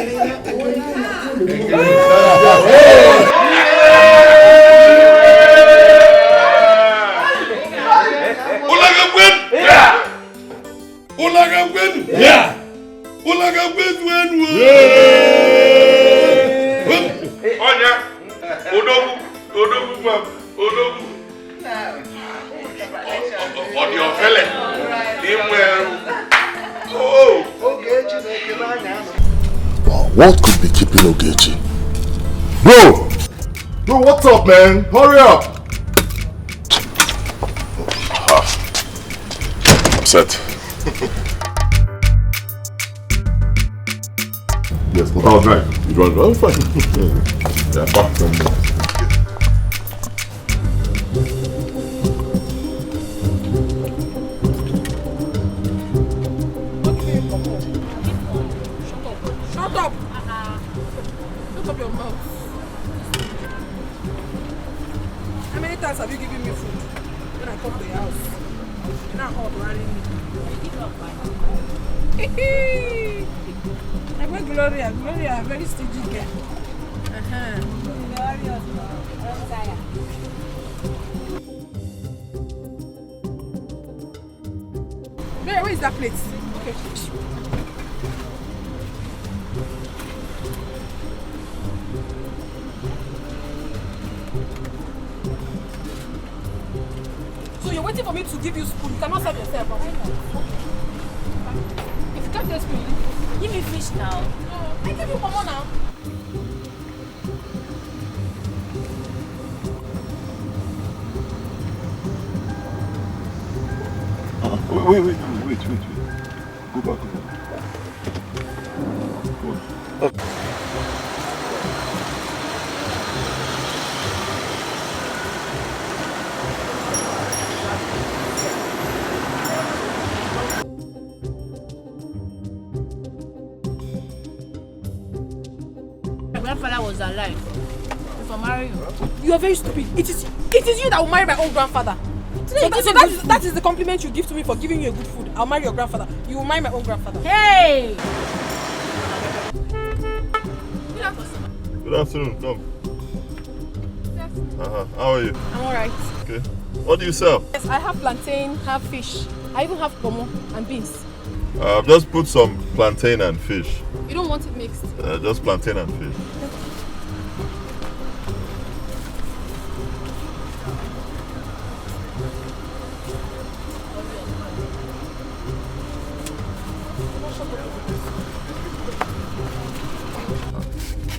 What could be keeping Ogechi? Bro! Bro, what's up, man? Hurry up! I'm set. Yes, but I was right. You don't know? Fine. Yeah, back from me. Shut up! Shut up your mouth. How many times have you given me food when I come to your house? You're not hot running me. I went Gloria. Gloria, very stingy girl. Where is that plate? Okay. So you're waiting for me to give you spoon? You cannot serve yourself. If you can't get spoon, give me fish now. I give you more now. Wait. Go back. My grandfather was alive. If I marry you. You are very stupid. It is you that will marry my own grandfather. So that is the compliment you give to me for giving you a good food. I'll marry your grandfather. You will marry my own grandfather. Hey! Good afternoon. Come. How are you? I'm alright. Okay. What do you sell? Yes, I have plantain, have fish. I even have pomo and beans. I've just put some plantain and fish. You don't want it mixed? Just plantain and fish.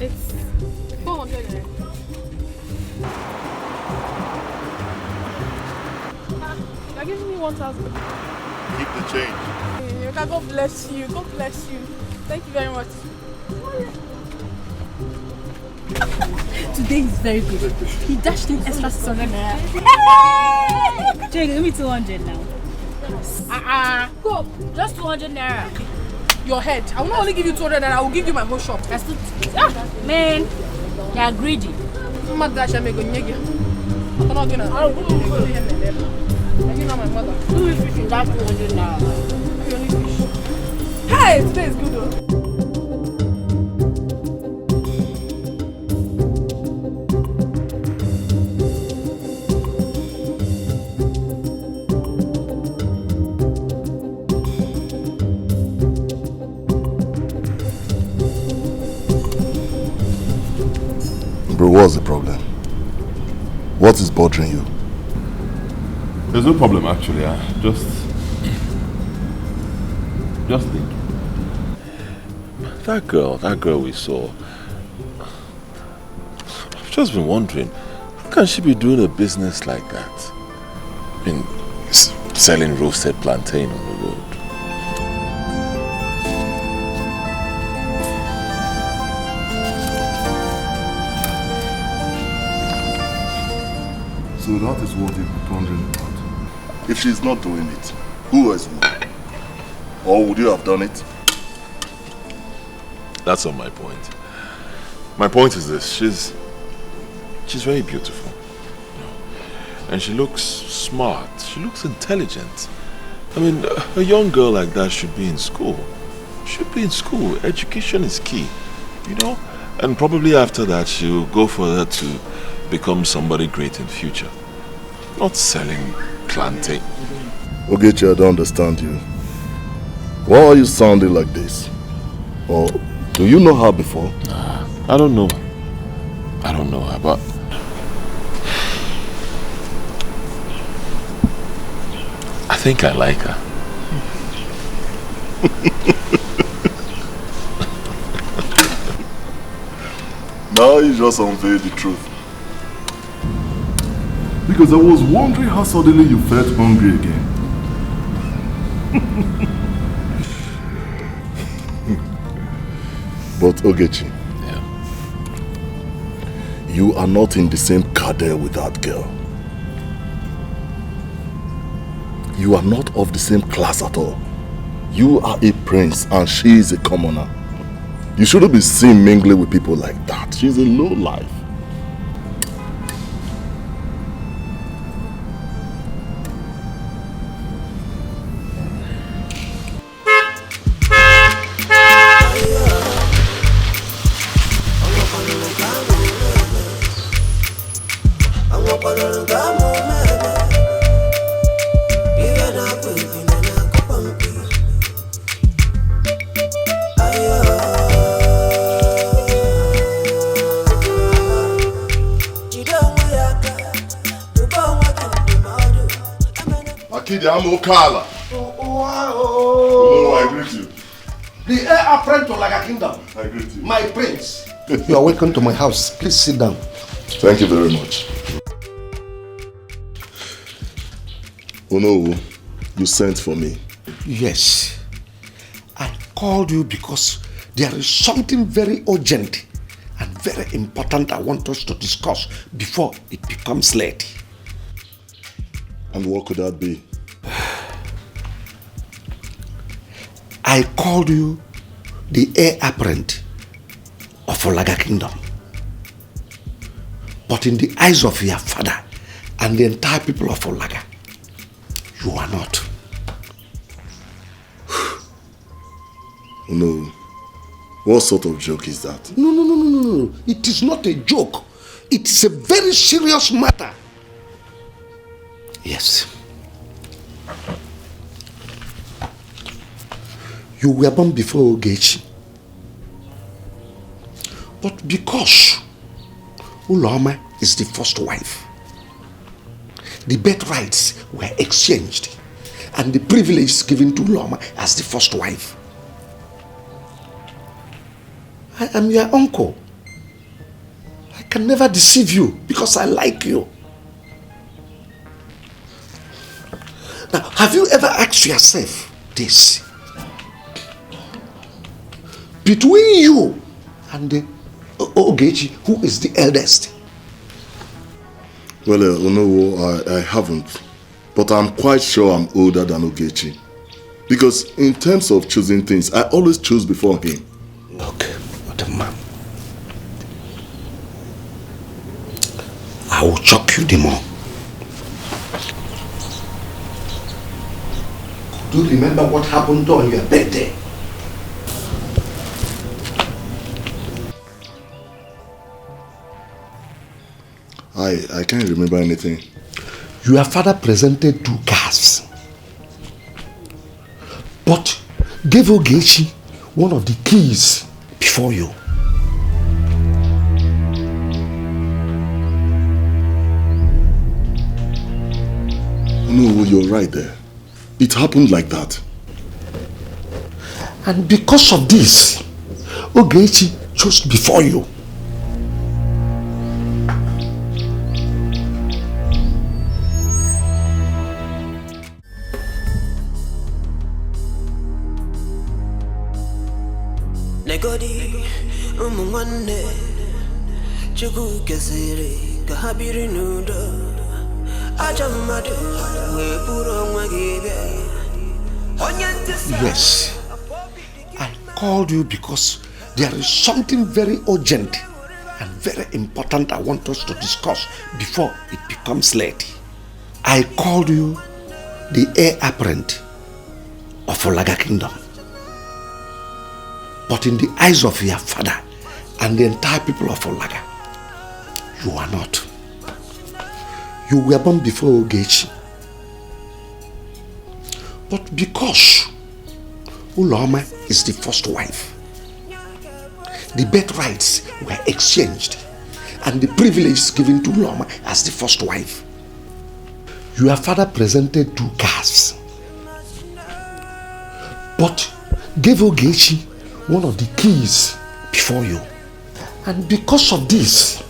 It's 400 naira. You're giving me 1,000. Keep the change. God bless you. God bless you. Thank you very much. Today is very good. He dashed in extra 600 naira. Jay, give me 200 now. Go. Just 200 naira. Your head. I will not only give you 200 naira, I will give you my whole shop. That's too... Man, you're greedy. I'm not going to make a nigga. I'm not going to... You're not my mother. Who is fishing that 200 naira? You only fish. Hey, today is good though. Bro, what's the problem? What is bothering you? There's no problem actually. Just think. That girl we saw. I've just been wondering, how can she be doing a business like that? I mean, selling roasted plantain on the road. So that is what you're wondering about. If she's not doing it, who else would? Or would you have done it? That's not my point. My point is this: she's very beautiful, and she looks smart. She looks intelligent. I mean, a young girl like that should be in school. Should be in school. Education is key, And probably after that, she'll go further to become somebody great in future. Not selling plantain. Ogechi, I don't understand you. Why are you sounding like this? Or do you know her before? I don't know. I don't know her, but I think I like her. Now you just unveil the truth. Because I was wondering how suddenly you felt hungry again. But Ogechi, you are not in the same cadre with that girl. You are not of the same class at all. You are a prince and she is a commoner. You shouldn't be seen mingling with people like that. She's a low life. Kala. Oh, I greet you. The heir apparent to like a kingdom. I greet you. My prince. You are welcome to my house. Please sit down. Thank you very much. Oh no, you sent for me. Yes. I called you because there is something very urgent and very important I want us to discuss before it becomes late. And what could that be? I called you the heir apparent of Olaga Kingdom. But in the eyes of your father and the entire people of Olaga, you are not. No. What sort of joke is that? No. It is not a joke. It is a very serious matter. Yes. You were born before Ogechi. But because Uloma is the first wife, the birthrights were exchanged and the privilege given to Uloma as the first wife. I am your uncle. can never deceive you because I like you. Now, have you ever asked yourself this? Between you and the Ogechi, who is the eldest? Well, no, I haven't. But I'm quite sure I'm older than Ogechi. Because in terms of choosing things, I always choose before him. Look, what a man. I will choke you the more. Do you remember what happened on your birthday? I can't remember anything. Your father presented 2 cars, but gave Ogechi one of the keys before you. No, you're right there. It happened like that. And because of this, Ogechi chose before you. Negodi umwane chuku kesere kahabiri nudo ajamadu we puro ngwagibe. Yes, I called you because there is something very urgent and very important I want us to discuss before it becomes late. I called you the heir apparent of Olaga Kingdom. But in the eyes of your father and the entire people of Olaga, you are not. You were born before Ogechi. But because Uloma is the first wife, the birthrights were exchanged and the privileges given to Uloma as the first wife. Your father presented 2 cars, but gave Ogechi one of the keys before you. And because of this,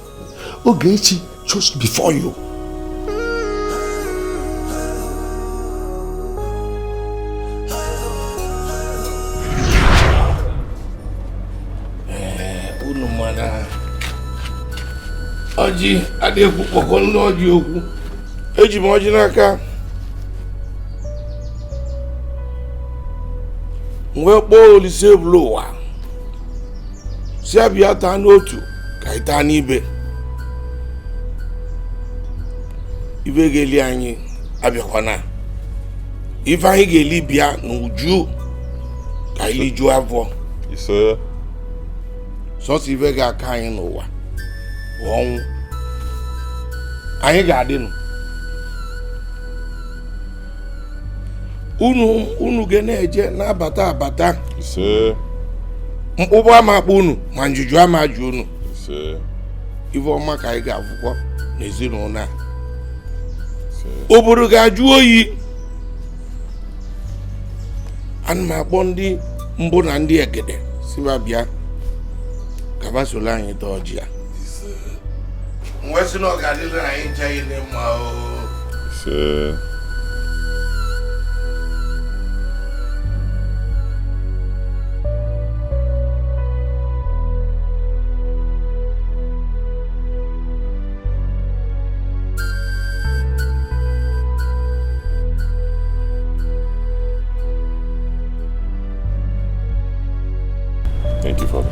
Ogechi chose before you. Oji adekwu kpọkọ n'ọjị okwu. Eji m ọjị n'aka. Mgbe kpọọ Olise ebulu ụwa. Si abịa taa n'otu ka ịta n'ibe. Ibe ga-eli anyị abịakwana. Ife anyị ga-eli bịa n'uju ka ili ju afọ. Ise. Sọsọ ife ga-aka anyị n'ụwa. Ọnwụ. Anyị ga-adịnụ. Unu ga na-eje na-abata abata. Ise. Mkpụbụ ama akpụ unu ma njuju ama ajụ unu. Ise. Ife ọma ka anyị ga-afụkwa n'ezinụlọ a. Obodo ga-ajụ oyi. Ana m akpọ ndị mbụ na ndị egede siba bịa ka basola anyị taa ọjị ya. Mgbe si na ọ ga-adịrị anyị ncha ile mma o. Ise. Thank you, Father.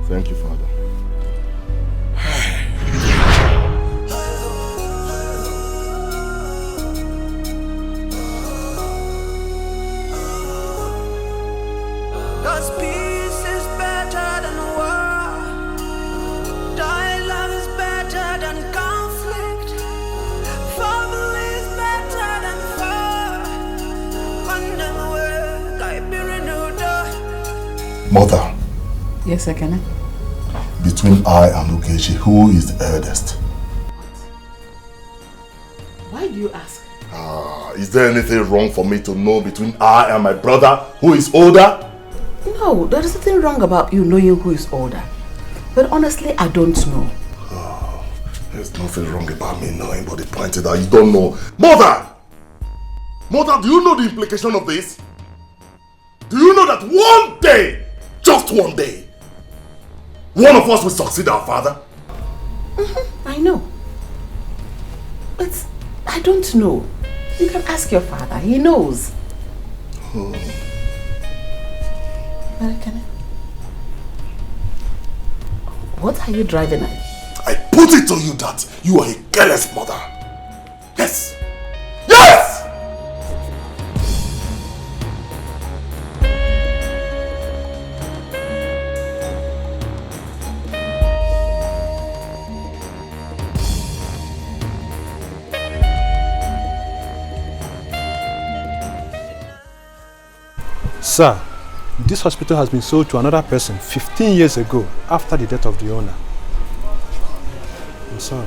Thank you, Father. Cause peace is better than war. Dialogue is better than conflict. Family is better than war. Mother. Yes, Ekene. Between I and Ogechi, who is the eldest? Why do you ask? Is there anything wrong for me to know between I and my brother, who is older? No, there is nothing wrong about you knowing who is older. But honestly, I don't know. Oh, there's nothing wrong about me knowing, but the point is that you don't know. Mother! Mother, do you know the implication of this? Do you know that one day, just one day, one of us will succeed our father? I know. But I don't know. You can ask your father. He knows. Oh. What are you driving at? I put it to you that you are a careless mother. Yes! Yes! Sir, this hospital has been sold to another person 15 years ago after the death of the owner. I'm sorry.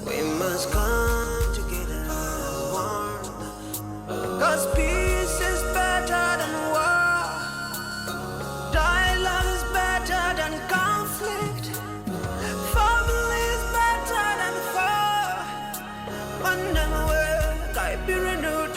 We must come together as one. 'Cause peace is better than war. Dialogue is better than conflict. Family is better than foe. One never work, I be renewed.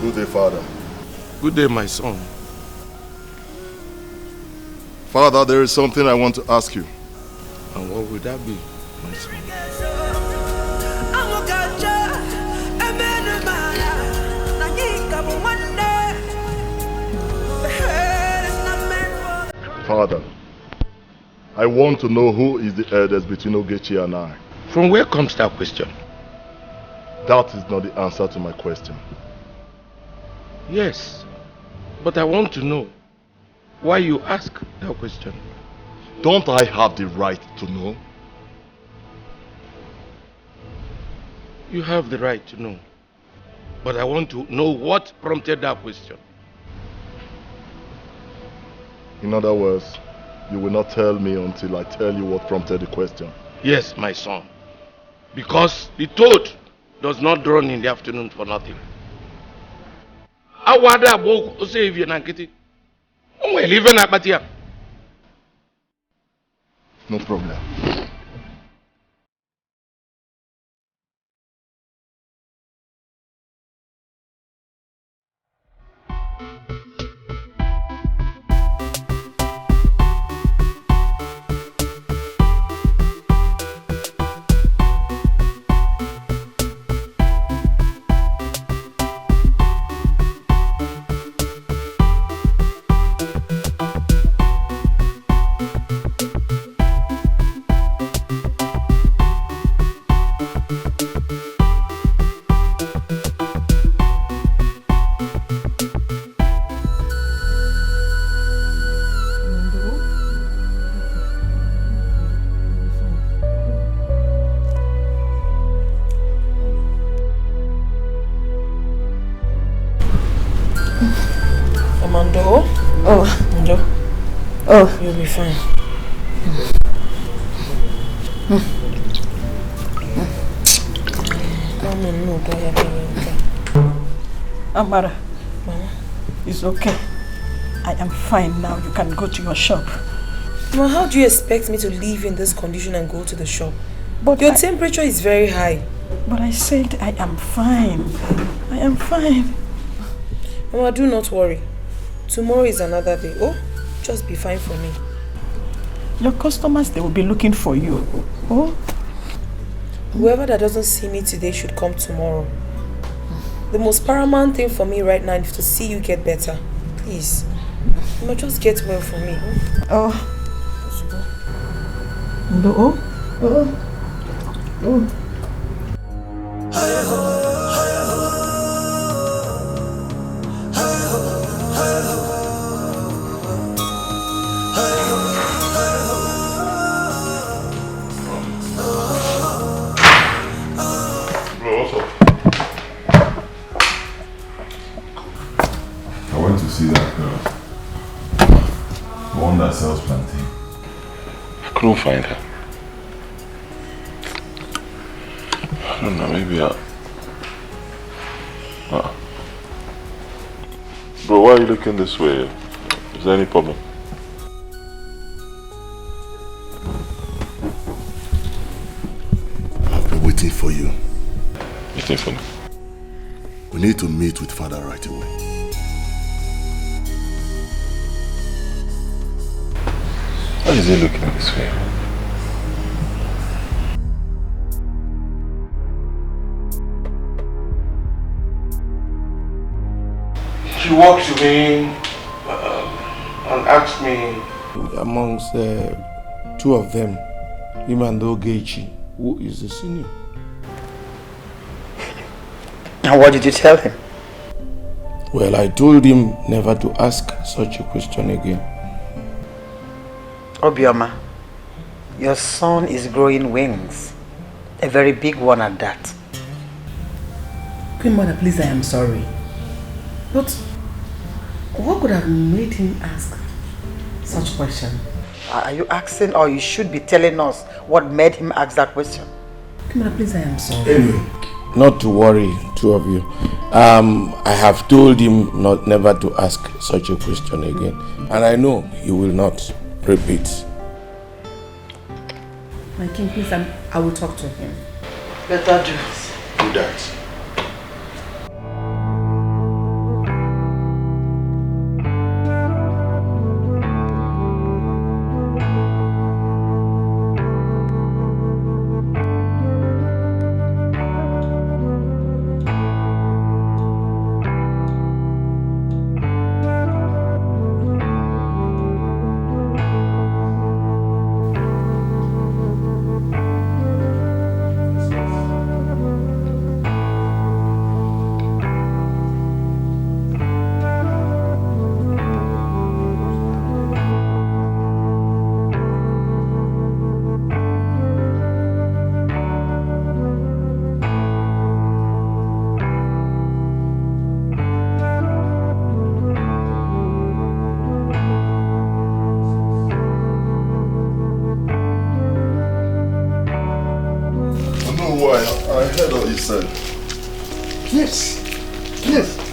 Good day, Father. Good day, my son. Father, there is something I want to ask you. And what would that be, my son? Father, I want to know who is the eldest between Ogechi and I. From where comes that question? That is not the answer to my question. Yes, but I want to know why you ask that question. Don't I have the right to know? You have the right to know, but I want to know what prompted that question. In other words, you will not tell me until I tell you what prompted the question. Yes, my son, because the toad does not drone in the afternoon for nothing. Awada boku save you nankiti. We live in Abatia. No problem. Oh, you'll be fine. Amara, it's okay. I am fine now. You can go to your shop. Mama, how do you expect me to leave in this condition and go to the shop? But your temperature is very high. But I said I am fine. I am fine. Mama, do not worry. Tomorrow is another day. Oh, just be fine for me. Your customers, they will be looking for you. Oh. Whoever that doesn't see me today should come tomorrow. The most paramount thing for me right now is to see you get better. Please. Mama, just get well for me. Oh. No. Oh. Oh. couldn't find her. I don't know, maybe Bro, why are you looking this way? Is there any problem? I've been waiting for you. Waiting for me? We need to meet with Father right away. Why is he looking this way? She walked to me and asked me, amongst two of them, him and Ogechi, who is the senior? And what did you tell him? Well, I told him never to ask such a question again. Obioma, your son is growing wings. A very big one at that. Queen Mother, please, I am sorry. But what could have made him ask such a question? Are you asking, or you should be telling us what made him ask that question? Queen Mother, please, I am sorry. Anyway, not to worry, two of you. I have told him never to ask such a question again. And I know he will not repeat. My king, please, I will talk to him. Better do. Do that.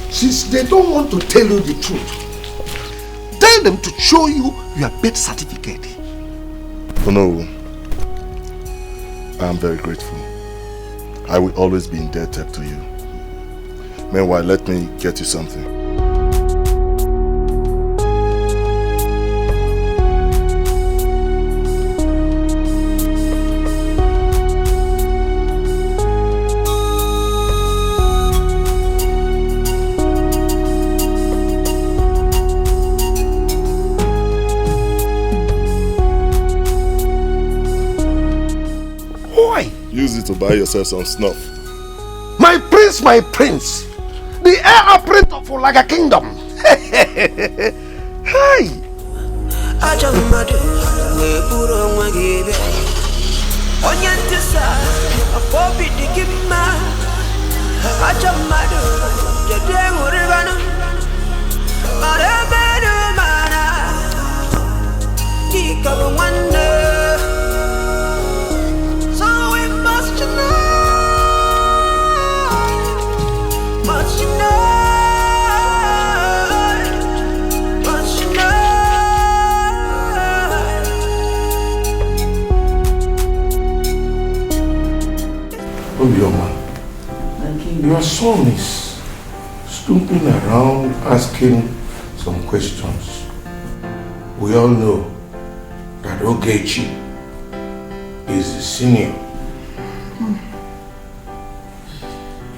Since they don't want to tell you the truth, tell them to show you your birth certificate. Oh no, I am very grateful. I will always be indebted to you. Meanwhile, let me get you something. Use it to buy yourself some snuff. My prince, the heir apparent of like a kingdom. Hey! Your son is stooping around asking some questions. We all know that Ogechi is the senior.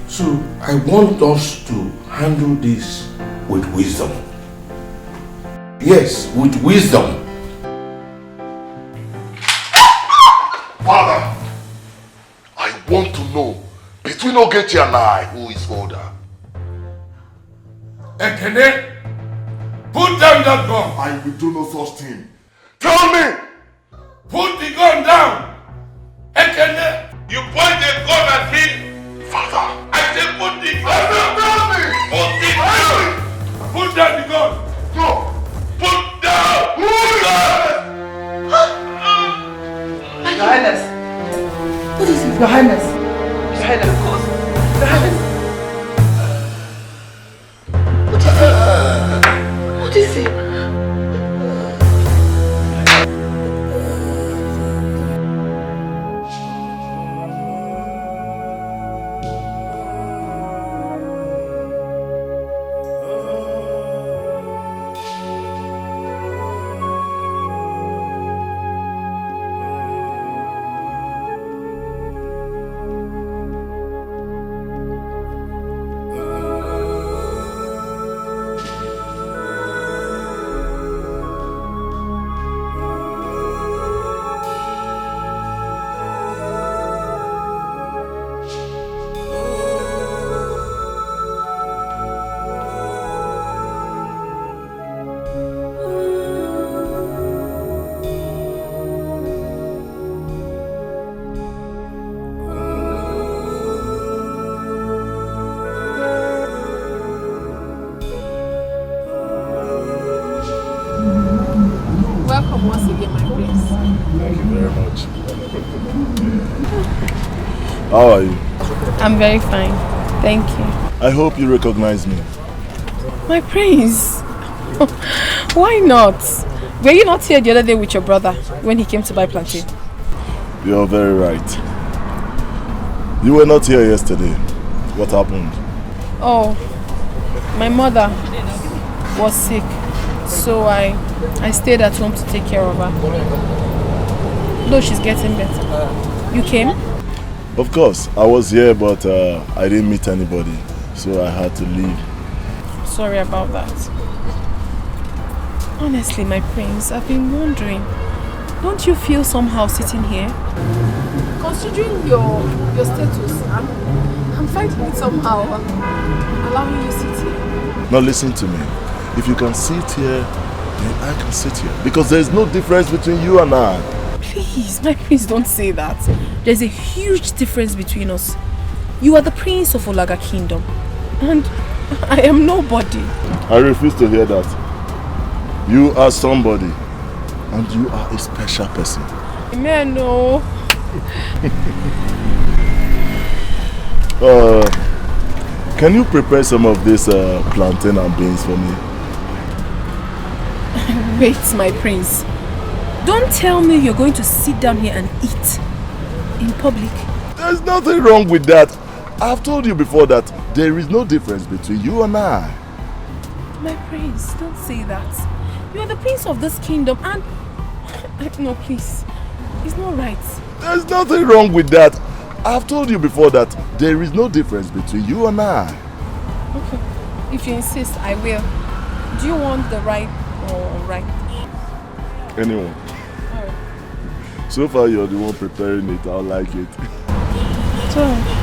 So I want us to handle this with wisdom. Yes, with wisdom. Father, I want to know, between Ogechi and I, who is older? Ekene, put down that gun. I will do no such thing. Tell me! Put the gun down. Ekene, you point a gun at me. Father. I said put the gun down. Put it down. Put down the gun. No. Put down the gun. Highness. What is it? Your Highness. Your Highness, of course. Your Highness. What is it? Welcome once again, my prince. Thank you very much. How are you? I'm very fine. Thank you. I hope you recognize me. My prince. Why not? Were you not here the other day with your brother when he came to buy plantain? You're very right. You were not here yesterday. What happened? Oh, my mother was sick, so I stayed at home to take care of her. Though she's getting better. You came? Of course, I was here, but I didn't meet anybody, so I had to leave. Sorry about that. Honestly, my prince, I've been wondering, don't you feel somehow sitting here? Considering your status, I'm finding it somehow allowing you to sit here. Now listen to me. If you can sit here, then I can sit here. Because there is no difference between you and I. Please, my prince, don't say that. There's a huge difference between us. You are the prince of Olaga Kingdom, and I am nobody. I refuse to hear that. You are somebody, and you are a special person. Man, no. Can you prepare some of this plantain and beans for me? Wait, my prince. Don't tell me you're going to sit down here and eat in public. There's nothing wrong with that. I've told you before that there is no difference between you and I. My prince, don't say that. You are the prince of this kingdom and... No, please. It's not right. There's nothing wrong with that. I've told you before that there is no difference between you and I. Okay. If you insist, I will. Do you want the right or right? Anyone. Alright. So far you're the one preparing it. I'll like it. So.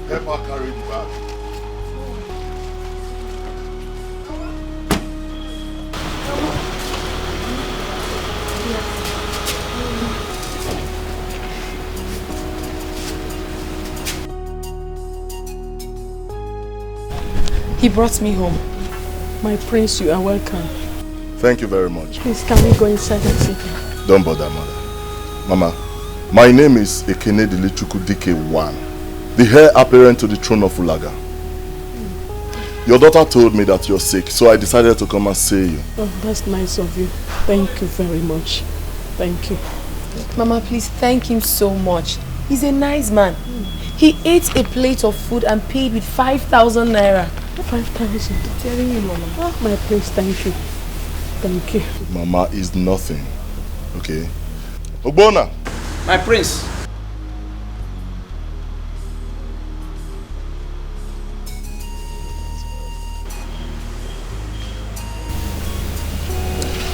Help her carry the bag. He brought me home. My prince, you are welcome. Thank you very much. Please, can we go inside and sit down? Don't bother, mother. Mama, my name is Ekene Dilichuku DK1, the heir apparent to the throne of Ulaga. Your daughter told me that you're sick, so I decided to come and see you. Oh, that's nice of you. Thank you very much. Thank you. Mama, please thank him so much. He's a nice man. He ate a plate of food and paid with 5,000 naira. 5,000? Telling you, Mama. Oh, my prince, thank you. Thank you. Mama is nothing, okay? Ogbonna. My prince.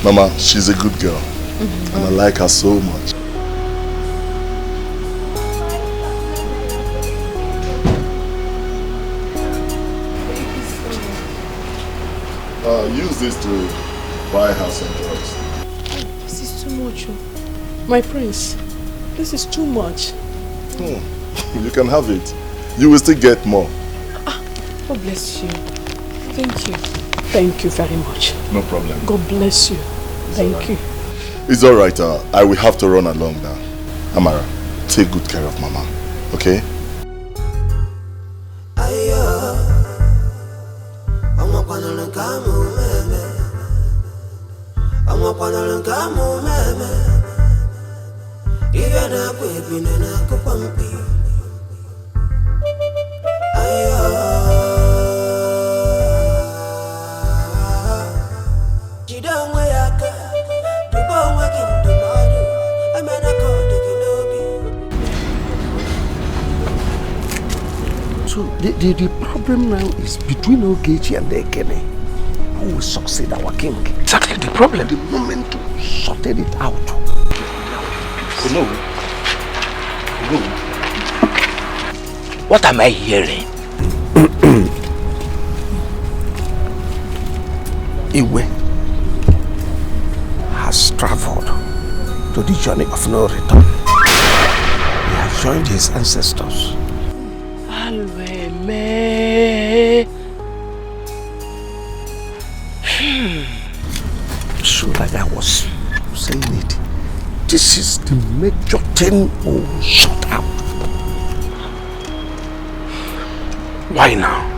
Mama, she's a good girl. And I like her so much. Use this to buy her some drugs. This is too much. My prince, this is too much. You can have it. You will still get more. God bless you. Thank you. Thank you very much. No problem. God bless you. Thank you. It's alright. I will have to run along now. Amara, take good care of Mama. Okay? So the problem now is between Ogechi and Ekene. Who will succeed our king? Exactly the problem. The moment we sorted it out. Hello. What am I hearing? Iwe has traveled to the journey of no return. He has joined his ancestors. So like I was saying it, this is the major thing we will sort out. Why now?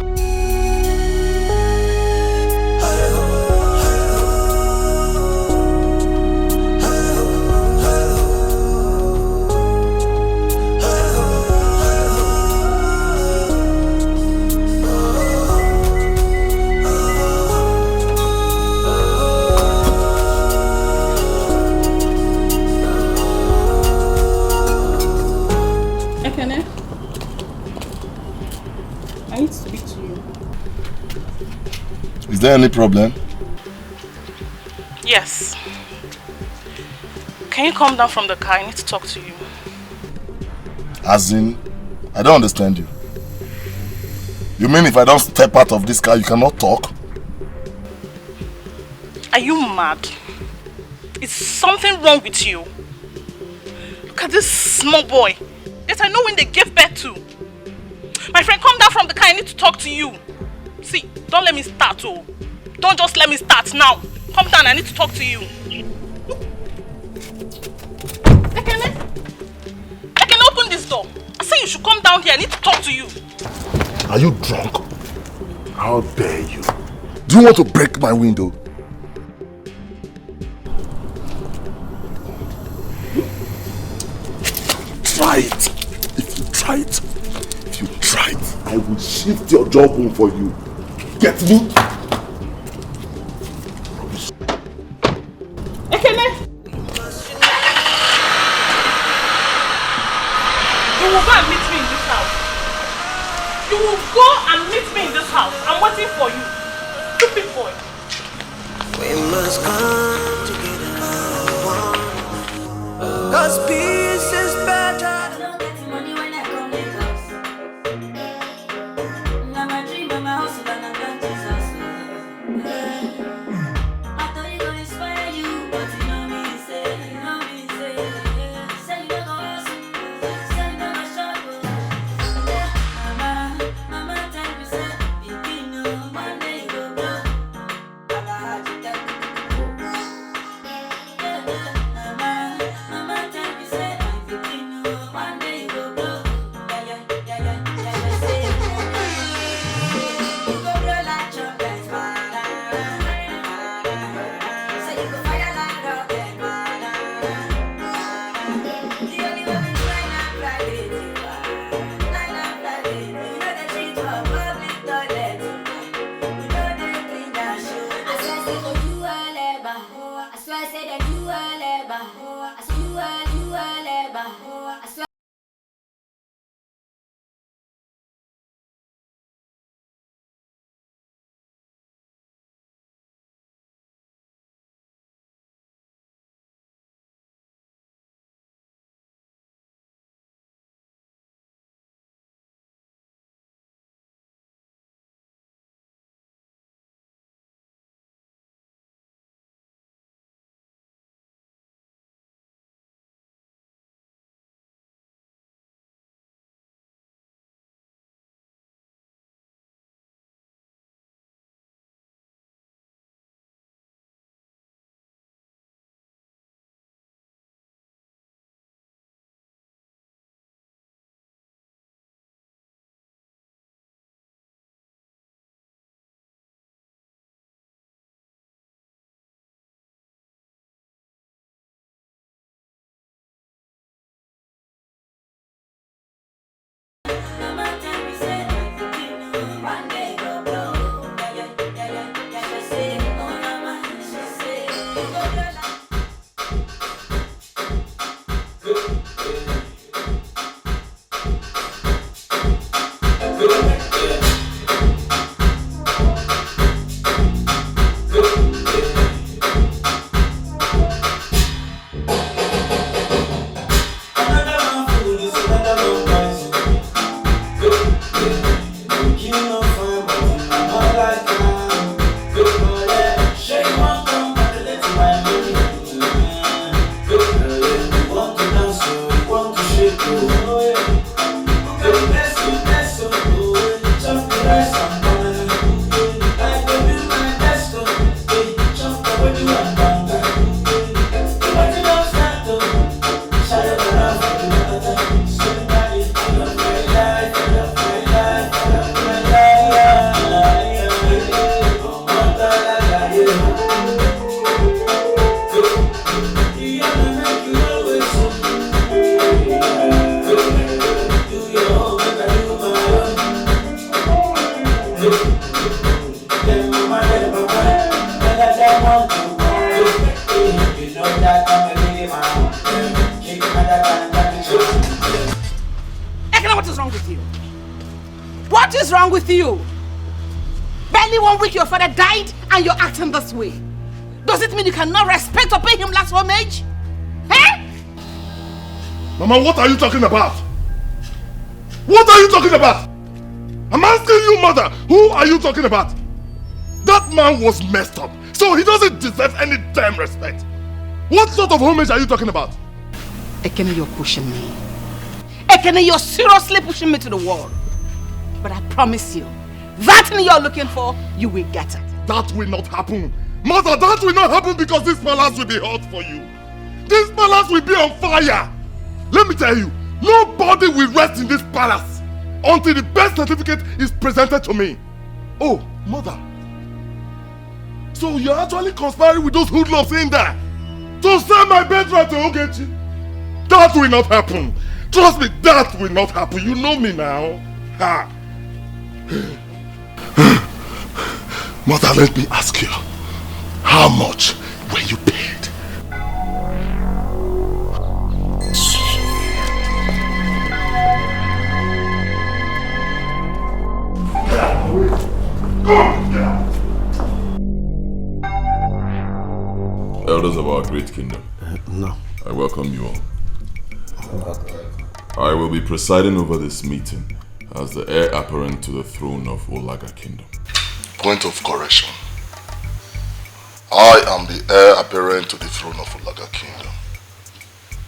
Is there any problem? Yes. Can you come down from the car? I need to talk to you. As in, I don't understand you. You mean if I don't step out of this car, you cannot talk? Are you mad? Is something wrong with you? Look at this small boy. Yes, I know when they gave birth to. My friend, come down from the car. I need to talk to you. See, don't let me start, oh. Don't just let me start now. Come down, I need to talk to you. I can open this door. I say you should come down here. I need to talk to you. Are you drunk? How dare you? Do you want to break my window? Try it. If you try it, I will shift your jawbone for you. Get me? You will go and meet me in this house. You will go and meet me in this house. I'm waiting for you. Stupid boy. We must come together as one. 'Cause peace is better. I don't get the money when I come to house. Now my dream of my house and I'm going to Jesus. I thought it would inspire you, but you know me, say. Say you don't go hustle, say you don't go struggle. Mama, tell me, say, you know, one day you go blow. Mama, tell me, say, Ekene, what is wrong with you? What is wrong with you? Barely 1 week your father died and you're acting this way. Does it mean you cannot respect or pay him last homage? Eh? Mama, what are you talking about? What are you talking about? I'm asking you, mother, who are you talking about? That man was messed up, so he doesn't deserve any damn respect. What sort of homage are you talking about? Ekene, you're pushing me. Ekene, you're seriously pushing me to the wall. But I promise you, that thing you're looking for, you will get it. That will not happen. Mother, that will not happen because this palace will be hot for you. This palace will be on fire. Let me tell you, nobody will rest in this palace until the birth certificate is presented to me. Oh, mother. So you're actually conspiring with those hoodlums in there to sell my birthright to Ogechi? That will not happen. Trust me, that will not happen. You know me now. Ha. Mother, let me ask you, how much were you paid? Elders of our great kingdom, no. I welcome you all. I will be presiding over this meeting as the heir apparent to the throne of Olaga Kingdom. Point of correction. I am the heir apparent to the throne of Olaga Kingdom.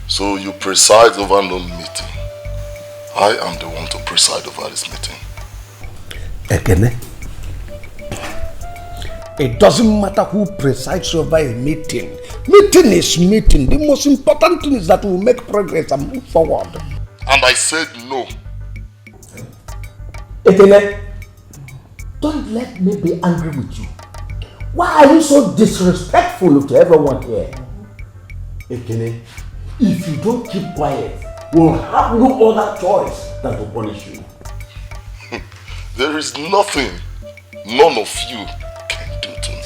So you preside over no meeting. I am the one to preside over this meeting. Ekene, it doesn't matter who presides over a meeting. Meeting is meeting. The most important thing is that we make progress and move forward. And I said no. Ekene, don't let me be angry with you. Why are you so disrespectful to everyone here? Ekene, if you don't keep quiet, we'll have no other choice than to punish you. There is nothing none of you can do to me.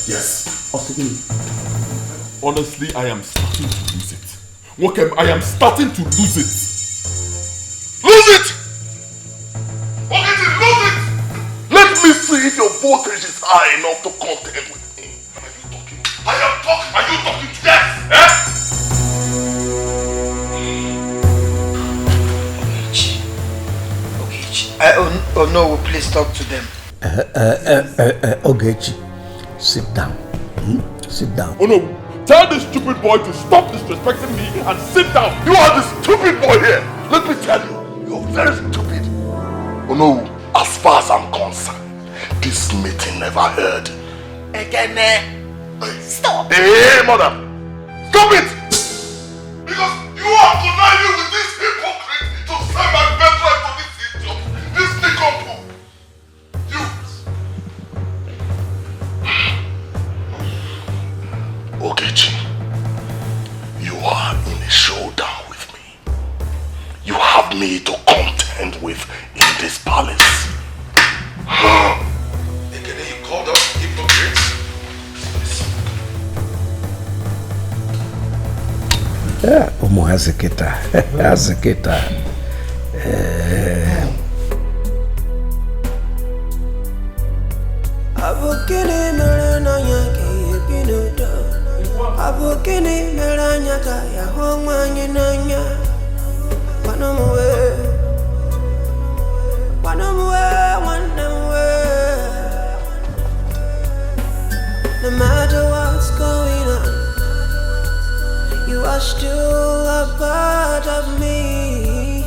Yes. Honestly, I am starting to lose it. Wokem, I am starting to lose it. Lose it! Okay, lose it! Let me see if your voltage is high enough to contend with me. Are you talking? I am talking. Are you talking? Yes! Oh no, please talk to them. Ogechi, sit down. Sit down. Oh no, tell this stupid boy to stop disrespecting me and sit down. You are the stupid boy here. Let me tell you, you're very stupid. Oh no, as far as I'm concerned, this meeting never heard. Ekene, stop. Hey, mother, stop it! Because you are conniving with this hypocrite to send my birthright to this idiot, this nincompoop. Ogechi, you are in a showdown with me. You have me to contend with in this palace. Ekene, you called us hypocrites? Yeah, Omo Hazeketa. Hazeketa. Abukini merenanya kiyepinoda. Abukini meranya kaya hongwanyi nanya. Wanamuwe, wanamuwe, wanamuwe. No matter what's going on, you are still a part of me.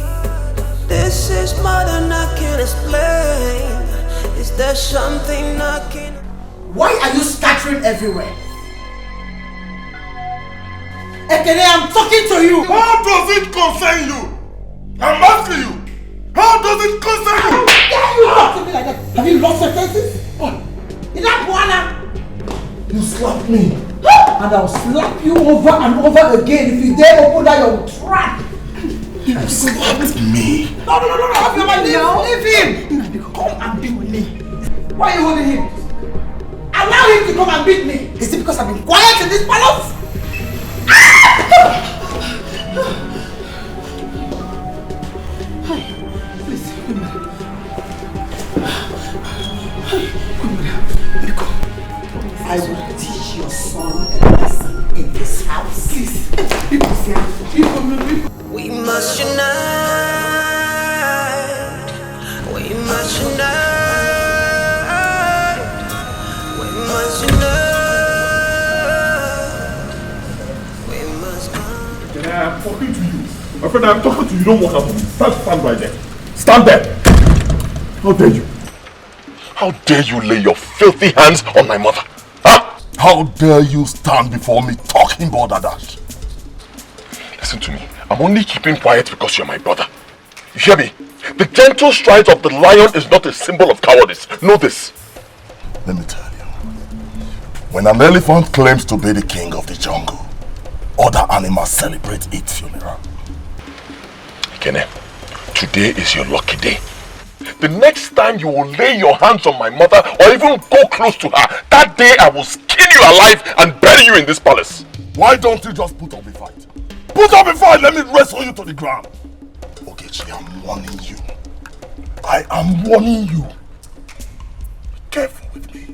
This is more than I can explain. Is there something I can... Why are you scattering everywhere? Ekene, I'm talking to you. How does it concern you? I'm asking you. How does it concern you? How dare you talk to me like that? Have you lost your senses? Is that Buana? You slapped me. And I'll slap you over and over again if you dare open that your trap. You slapped me. No. Have your mind. Leave him. Come and beat me. Why are you holding him? Allow him to come and beat me. Is it because I've been quiet in this palace? I'm talking to you. My friend, I'm talking to you. Don't walk out of me. Stand right there. Stand there. How dare you? How dare you lay your filthy hands on my mother? Huh? How dare you stand before me talking about that? Listen to me. I'm only keeping quiet because you're my brother. You hear me? The gentle strides of the lion is not a symbol of cowardice. Know this. Let me tell you. When an elephant claims to be the king of the jungle, other animals celebrate its funeral. Kene, today is your lucky day. The next time you will lay your hands on my mother or even go close to her, that day I will skin you alive and bury you in this palace. Why don't you just put up a fight? Put up a fight, let me wrestle you to the ground. Ogechi, I'm warning you. I am warning you. Be careful with me.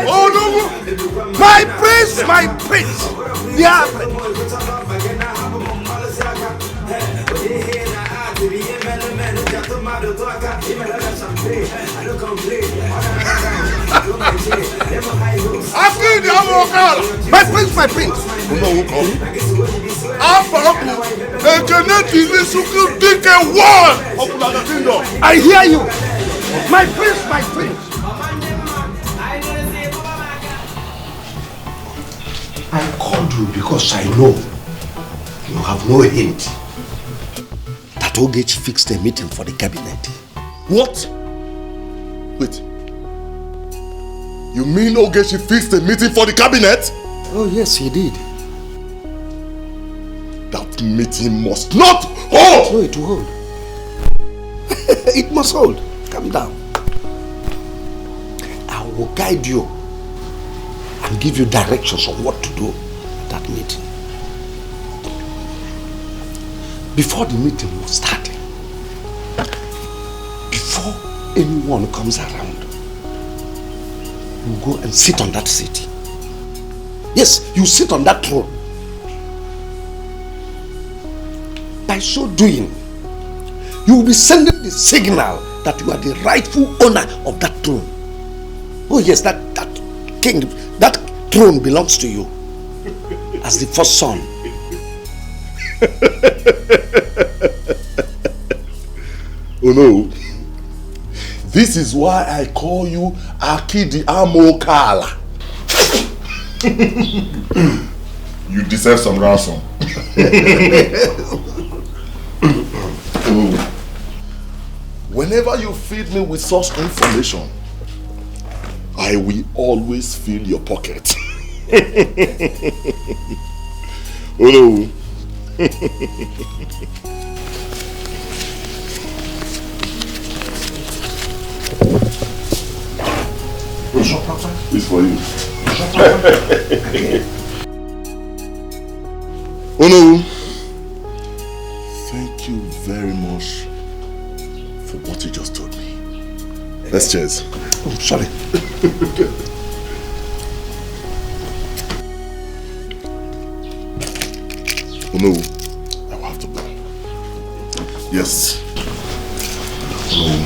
Oh no! My prince! Yeah. My prince! I hear you! My prince! I called you because I know you have no hint that Ogechi fixed a meeting for the cabinet. What? Wait. You mean Ogechi fixed a meeting for the cabinet? Oh yes, he did. That meeting must not hold! No, it will hold. It must hold. Calm down. I will guide you and give you directions on what to do at that meeting. Before the meeting will start, before anyone comes around, you go and sit on that seat. Yes, you sit on that throne. By so doing, you will be sending the signal that you are the rightful owner of that throne. Oh yes, that king, that throne belongs to you as the first son. Oh no. This is why I call you Akidi Amokala. You deserve some ransom. Whenever you feed me with such information, I will always fill your pocket. Oh no. It's for you. Oh no. Thank you very much for what you just told me. Let's cheers. Oh, sorry. Oh no, I will have to go. Yes. Oh,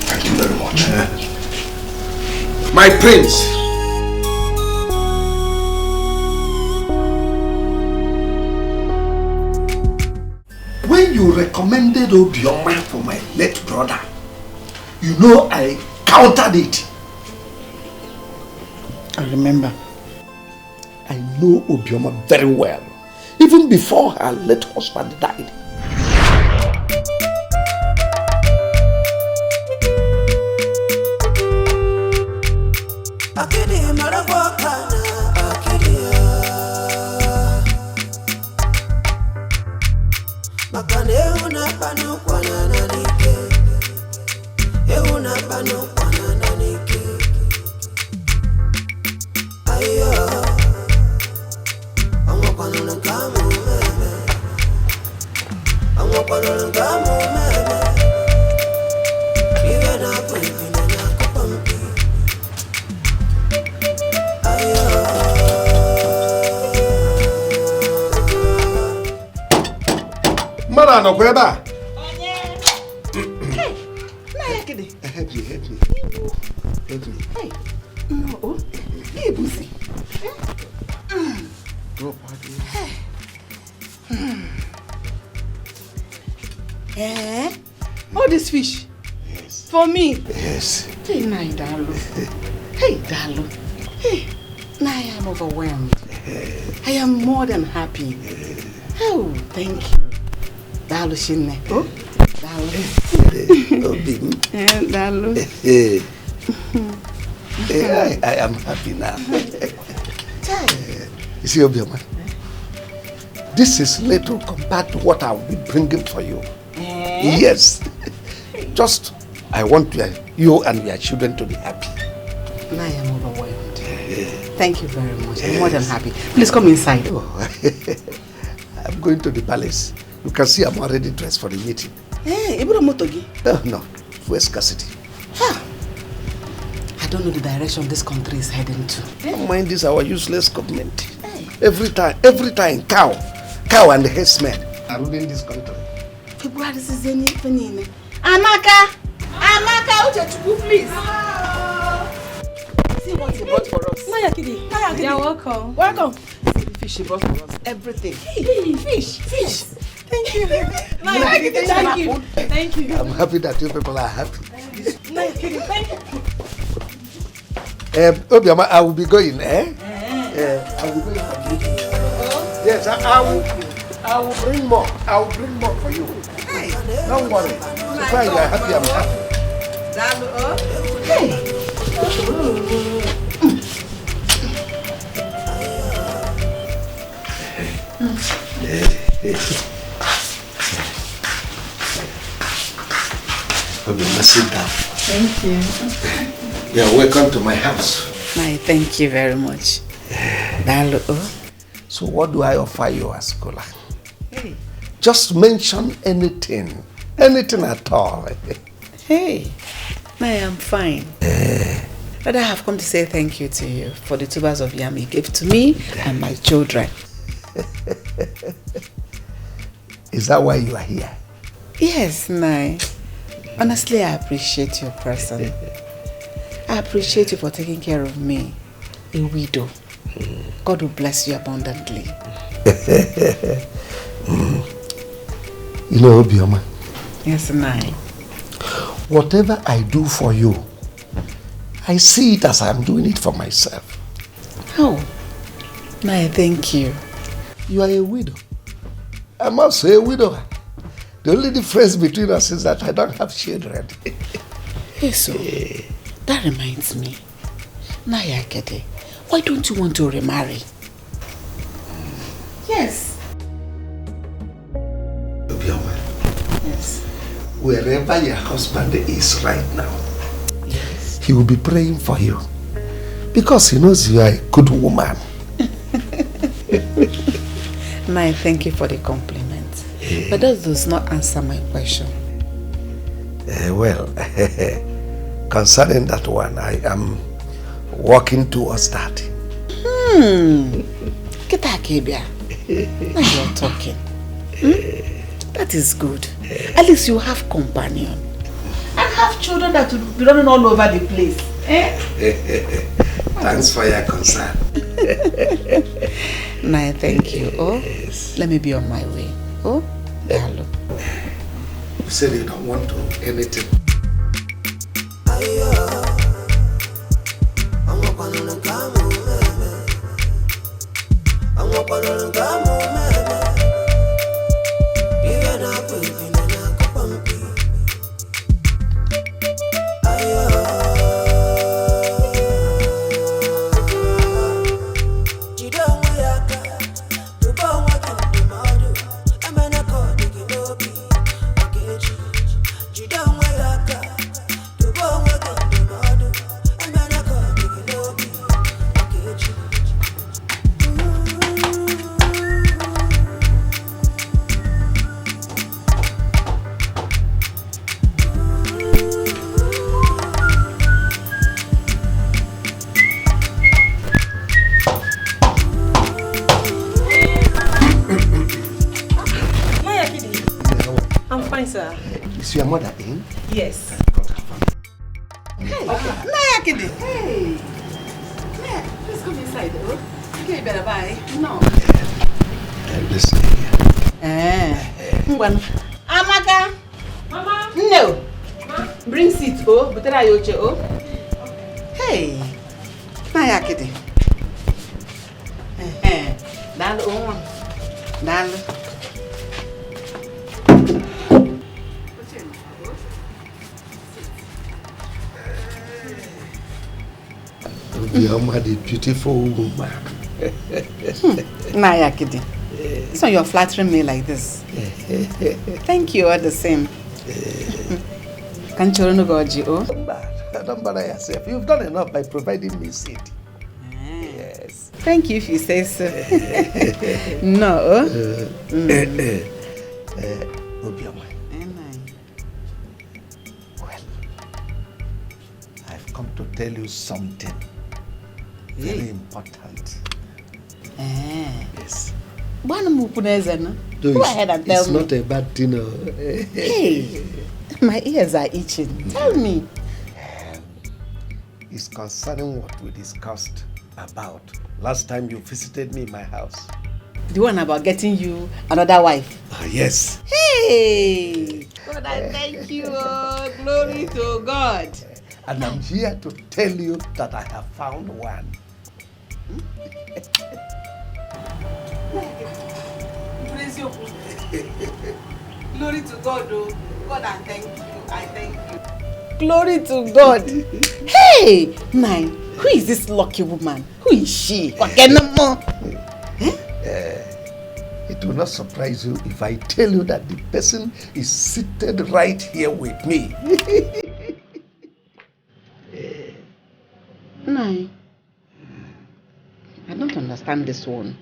thank you very much. My prince. When you recommended Obioma for my late brother, you know I countered it. I remember. I know Obioma very well, even before her late husband died. I get him out of Mara no kweba. Hey, na yakede. Help me. Help me. Hey. No. Hey, Busi. Drop Hey. Eh? All this fish? Yes. For me? Yes. Hey, Nai Dalu. Hey, Dalu. Hey, Nai, I'm overwhelmed. I am more than happy. Oh, thank you. Dalu Shinne. Oh, Dalu. Dalu. I am happy now. You see, Obioma, this is little compared to what I'll be bringing for you. Yes. Just, I want you and your children to be happy. I am overwhelmed. Thank you very much. I'm more than happy. Please come inside. Oh. I'm going to the palace. You can see I'm already dressed for the meeting. Hey, Motogi. No, for Escalating. I don't know the direction this country is heading to. Don't mind this, our useless government. Every time, cow and the headsmen are ruling this country. February is any Amaka, please. See what he brought for us. Naya Kidi. You're welcome. Welcome. See the fish he brought for us. Everything. Hey, fish. Thank you. Thank you. I'm happy that you people are happy. Naya Kidi, thank you. Obioma, I will be going, I will be going for you. Yes, I will bring more. I will bring more for you. Hey, don't worry. So far you are happy, I'm happy. Hey. Obioma, sit down. Thank you. You're welcome to my house. Thank you very much. So what do I offer you as Kola? Hey. Just mention anything at all. Hey, I am fine. But I have come to say thank you to you for the tubers of yam you gave to me and my children. Is that why you are here? Yes, Nai. Honestly, I appreciate your person. I appreciate you for taking care of me, a widow. God will bless you abundantly. You know, Obioma. Yes, Nai. Whatever I do for you, I see it as I'm doing it for myself. Oh, Nai, thank you. You are a widow. I'm also a widower. The only difference between us is that I don't have children. Hey, so that reminds me. Naya Kede, why don't you want to remarry? Yes. Obioma. Yes. Wherever your husband is right now, yes, he will be praying for you. Because he knows you are a good woman. Naya, thank you for the compliment. But that does not answer my question. Well, concerning that one, I am working towards that. Get that, Kebia. Now you're talking. That is good. At least you have companion. And have children that will be running all over the place. Thanks for your concern. Naya, thank you. Oh, yes. Let me be on my way. Oh, hello. You said you don't want to anything. sir. Is your mother in? Yes. Hey, Naya Kidi. Hey. Naya, please come inside, oh. Okay, you better buy. No. Listen here. Amaka. Mama. No. Ma. Bring seat, oh. Butera yoche, oh. Hey. Naya Kidi. Dalo, oh. Dalo. Obioma, the beautiful woman. Naya Kidi. So you're flattering me like this. Thank you all the same. Can't you go, oh? Don't bother yourself. You've done enough by providing me seat. Yes. Thank you if you say so. No. Obioma. Well, I've come to tell you something very important. Yes. Go ahead and tell it's me. not a bad thing. Hey, my ears are itching. Tell me. It's concerning what we discussed about last time you visited me in my house. The one about getting you another wife. Yes. Hey! God, I thank you. Glory to God. And I'm here to tell you that I have found one. Glory to God, oh. God, I thank you. I thank you. Glory to God. Hey! Nine, who is this lucky woman? Who is she? It will not surprise you if I tell you that the person is seated right here with me. Nine, I don't understand this one.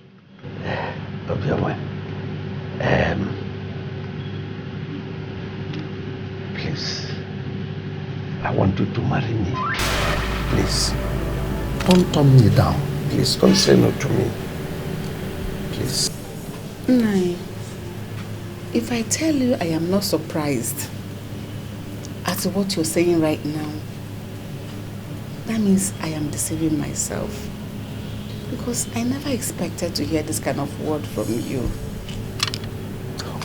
Please, I want you to marry me. Please, don't turn me down. Please, don't say no to me. Please. Nine, if I tell you I am not surprised at what you're saying right now, that means I am deceiving myself. Because I never expected to hear this kind of word from you.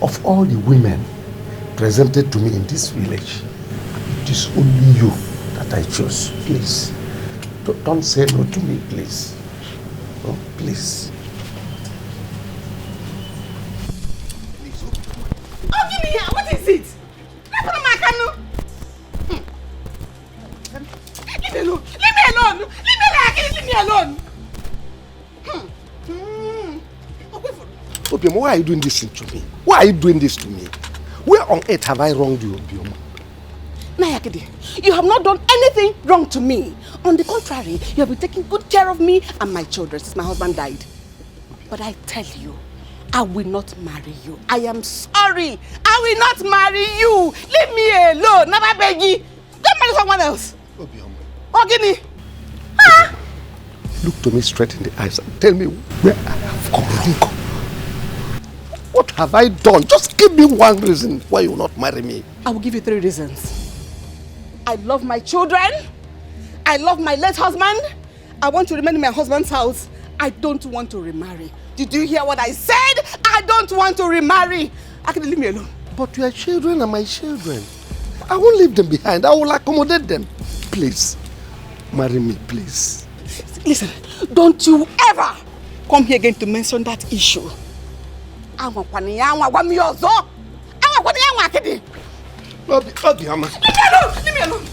Of all the women presented to me in this village, it is only you that I chose. Please, don't say no to me, please. Oh, please. Oh, give me here. What is it? Leave me alone. Leave me alone. Leave me alone. Obioma, why are you doing this to me? Why are you doing this to me? Where on earth have I wronged you, Obioma? Nayakide, you have not done anything wrong to me. On the contrary, you have been taking good care of me and my children since my husband died. But I tell you, I will not marry you. I am sorry. I will not marry you. Leave me alone. Never beg you. Go marry someone else. Obioma. Ogini. Look to me straight in the eyes and tell me where I have gone wrong. What have I done? Just give me one reason why you will not marry me. I will give you 3 reasons. I love my children. I love my late husband. I want to remain in my husband's house. I don't want to remarry. Did you hear what I said? I don't want to remarry. Actually, leave me alone. But your children are my children. I won't leave them behind. I will accommodate them. Please, marry me, please. Listen, don't you ever come here again to mention that issue. Obioma. Leave me alone! Leave me alone!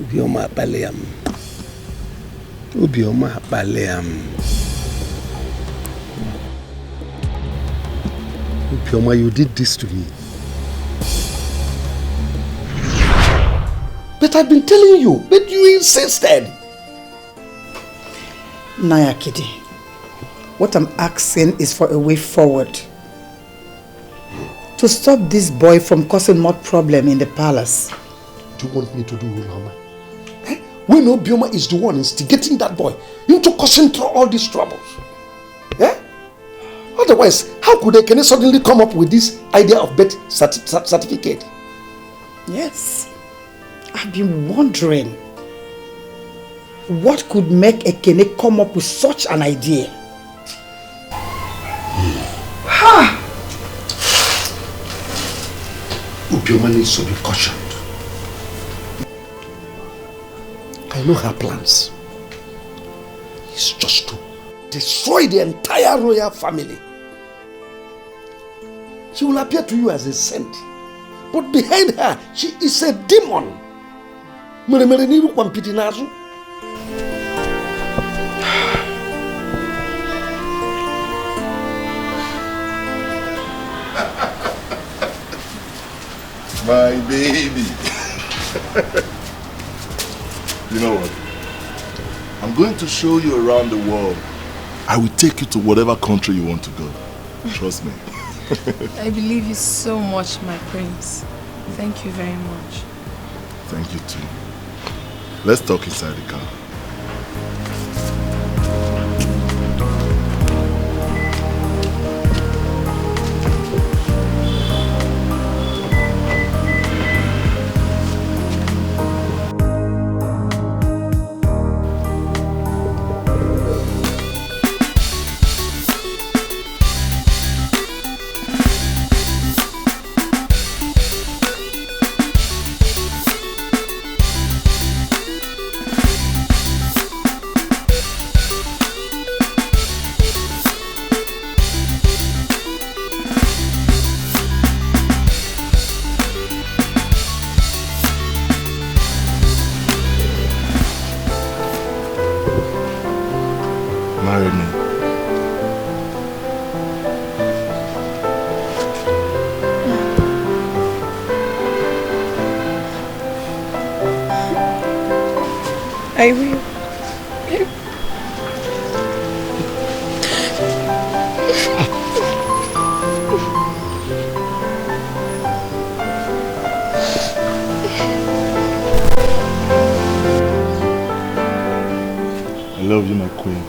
Obioma Baleam. Obioma Baleam. Obioma, you did this to me. But I've been telling you, but you insisted. Nayakide, What I'm asking is for a way forward. To stop this boy from causing more problem in the palace. Do you want me to do Ulama? When Obioma is the one instigating that boy into causing all these troubles. Yeah? Otherwise, how could Ekene suddenly come up with this idea of birth certificate? Yes. I've been wondering what could make Ekene come up with such an idea. Ha! Obioma needs to be cautioned. I know her plans. It's just to destroy the entire royal family. She will appear to you as a saint, but behind her, she is a demon. My baby. You know what? I'm going to show you around the world. I will take you to whatever country you want to go. Trust me. I believe you so much, my prince. Thank you very much. Thank you too. Let's talk inside the car. Marry me. I will. I love you, my queen.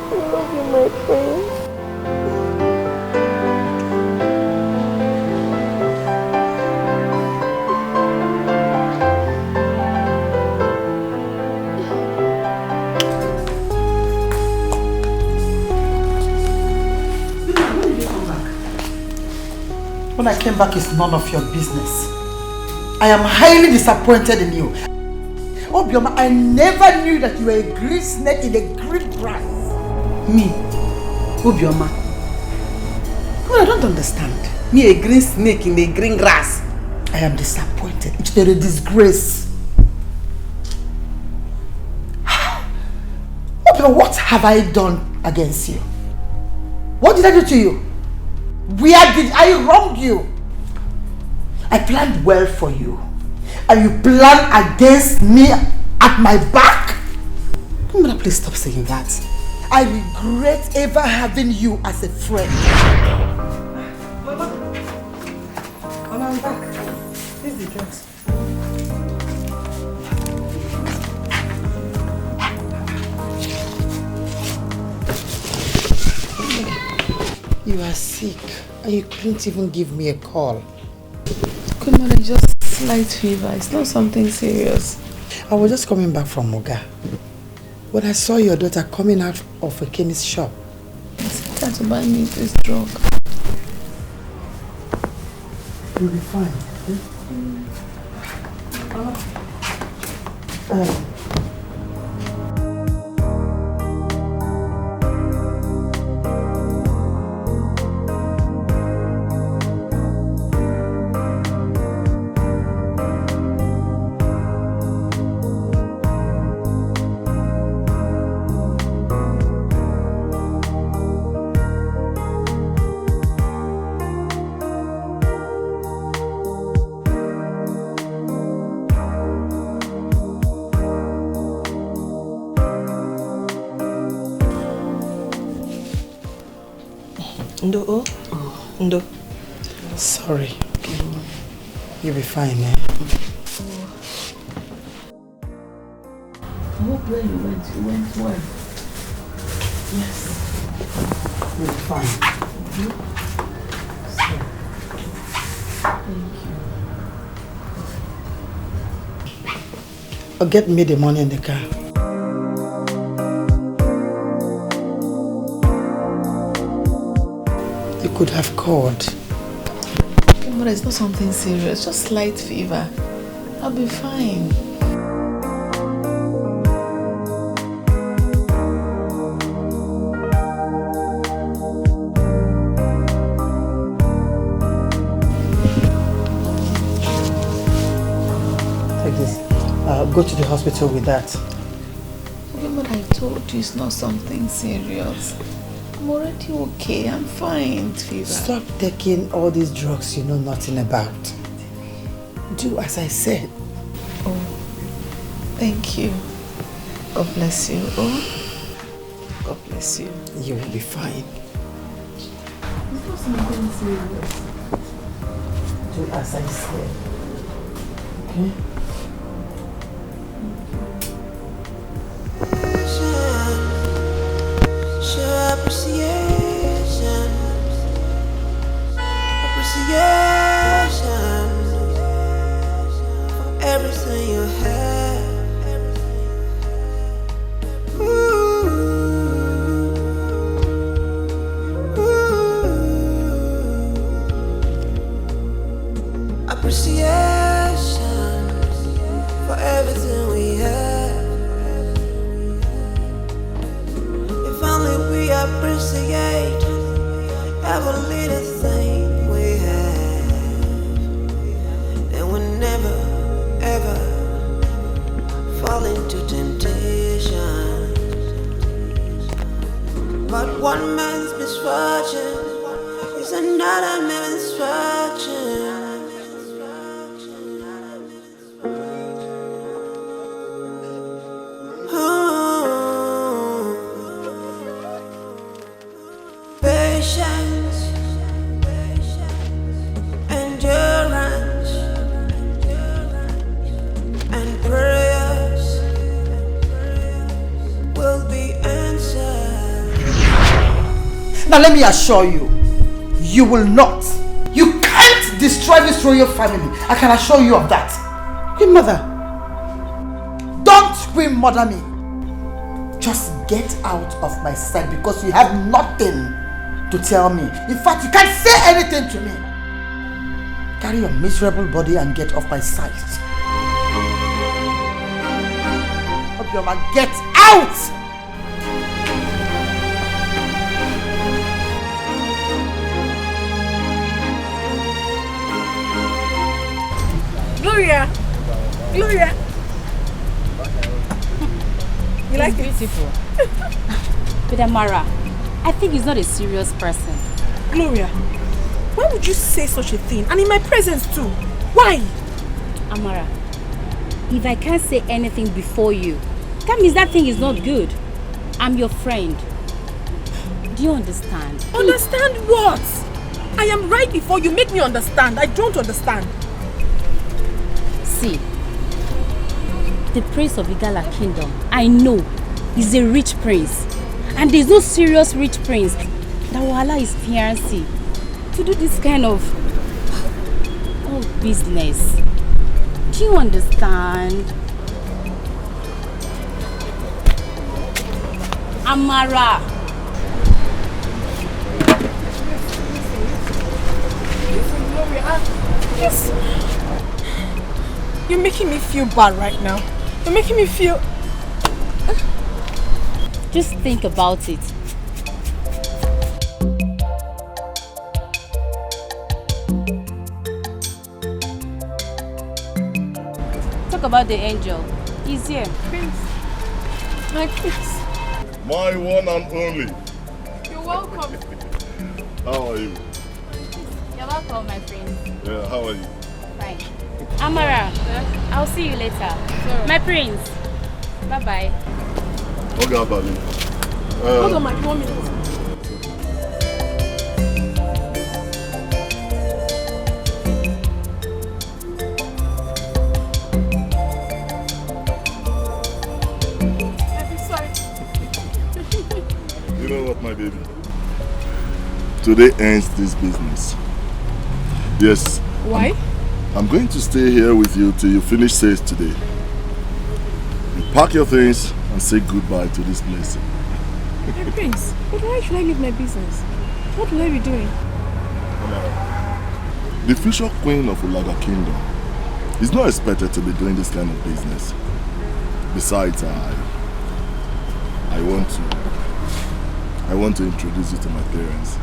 I love you, my prince. When I came back, it's none of your business. I am highly disappointed in you. Obioma, I never knew that you were a green snake in a green grass. Me, Obioma. Well, I don't understand. Me, a green snake in a green grass. I am disappointed. It's a disgrace. Obioma, what have I done against you? What did I do to you? Where did I wrong you? I planned well for you. And you plan against me at my back? Mama, please stop saying that. I regret ever having you as a friend. Mama, I'm back. Here's the drugs. You are sick and you couldn't even give me a call. Good mother, just slight fever. It's not something serious. I was just coming back from Moga when I saw your daughter coming out of a chemist shop. I said that to buy me this drug. You'll be fine. Ndo, Ndo. Sorry. You'll be fine, man. I hope where you went well. Yes. You'll be fine. Thank you. Or get me the money in the car. You could have called. But it's not something serious, just slight fever. I'll be fine. Take this. Go to the hospital with that. Okay, but I told you it's not something serious. I'm already okay. I'm fine, fever. Stop taking all these drugs you know nothing about. Do as I said. Oh, thank you. God bless you. Oh, God bless you. You will be fine. It's not something serious. Do as I said. Okay? Appreciation for everything you have. Appreciation for everything we have. If only we appreciate every little thing we have, then we never ever fall into temptation. But one man's misfortune is another man's misfortune. Patience, endurance, and prayers will be answered. Now let me assure you, you will not. You can't destroy this royal family. I can assure you of that. Queen Mother, don't Queen Mother me. Just get out of my sight because you have nothing to tell me. In fact, you can't say anything to me. Carry your miserable body and get off my sight. Obioma, get out! Gloria! Gloria! You like it? Beautiful. But Amara, I think he's not a serious person. Gloria, why would you say such a thing? And in my presence too. Why? Amara, if I can't say anything before you, that means that thing is not good. I'm your friend. Do you understand? Understand what? I am right before you. Make me understand. I don't understand. See, the prince of Igala kingdom, I know, is a rich prince. And there's no serious rich prince that will allow his fiancé to do this kind of business. Do you understand? Amara! Listen, Gloria, yes. You're making me feel bad right now. You're making me feel... Just think about it. Talk about the angel. He's here. Prince. My prince. My one and only. You're welcome. How are you? You're welcome, my friend. Yeah, how are you? Fine. Amara, I'll see you later. Sure. My prince. Bye-bye. Okay, Abali. Hold on, Mike. 1 minute. my baby. Today ends this business. Yes. Why? I'm going to stay here with you till you finish sales today. You pack your things and say goodbye to this place. Hey, Prince, but why should I leave my business? What will I be doing? The future queen of Ulaga Kingdom is not expected to be doing this kind of business. Besides, I want to introduce you to my parents.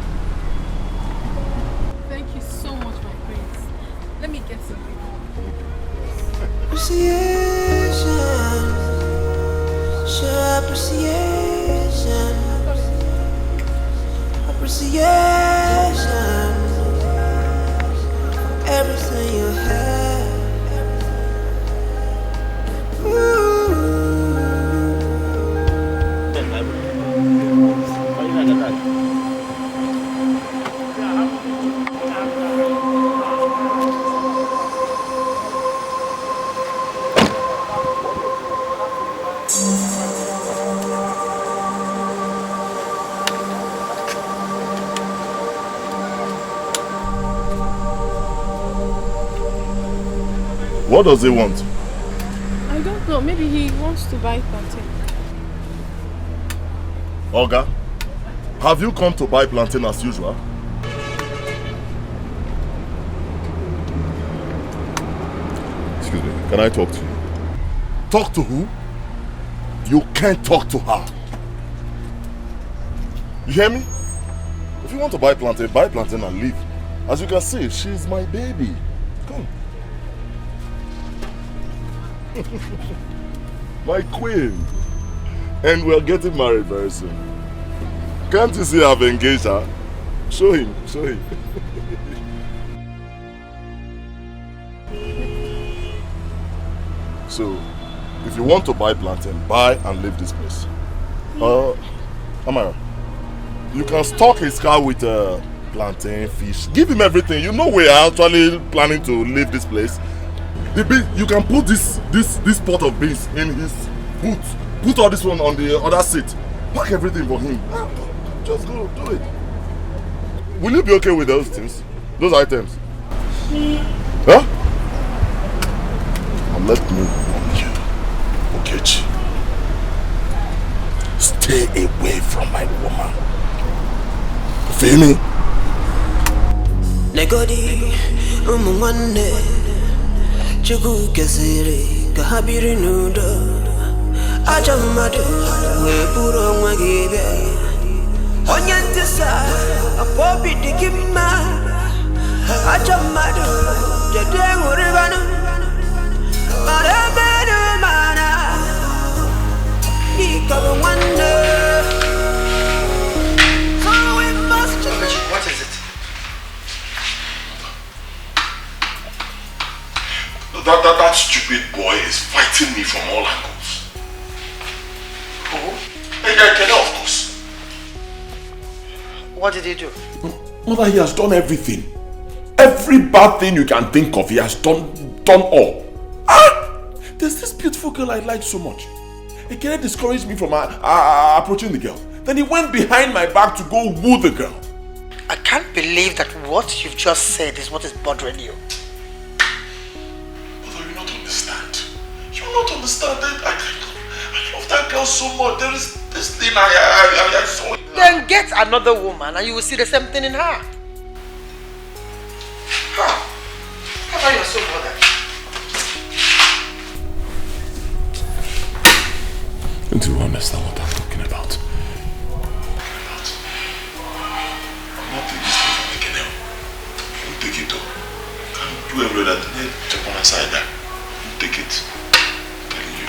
Thank you so much, my prince. Let me get something. Appreciation, show appreciation, appreciation, everything you have. What does he want? I don't know. Maybe he wants to buy plantain. Olga, have you come to buy plantain as usual? Excuse me, can I talk to you? Talk to who? You can't talk to her. You hear me? If you want to buy plantain and leave. As you can see, she's my baby. Come. My queen. And we're getting married very soon. Can't you see I've engaged her? Show him, show him. So, if you want to buy plantain, buy and leave this place. Amara, you can stock his car with plantain, fish. Give him everything. You know we are actually planning to leave this place. The bean, you can put this pot of beans in his boot. Put all this one on the other seat. Pack everything for him. Just go do it. Will you be okay with those things? Those items? Huh? And let me warn you, Okechi. Stay away from my woman. Feel me? Negodi, umwane, chugu kesiri, kahabiri nudo. Ajamadu, we puro mwagibe. Onyantisa, apobi dikima. Ajamadu, jade uribanu. Marabenu mana, ikabu wande. So we must change. What is it? That stupid boy is fighting me from all angles. Who? Ekene, of course. What did he do? Mother, he has done everything. Every bad thing you can think of, he has done all. There's this beautiful girl I like so much. Ekene discouraged me from approaching the girl. Then he went behind my back to go woo the girl. I can't believe that what you've just said is what is bothering you. Mother, you don't understand. You don't understand that I love that girl so much. There is this thing I saw. Then get another woman and you will see the same thing in her. How are you so bothered? Don't you understand what I'm talking about? I'm not taking this thing from Ekene. You take it though. Can't do every other thing. Check on my side there. You take it. I'm telling you.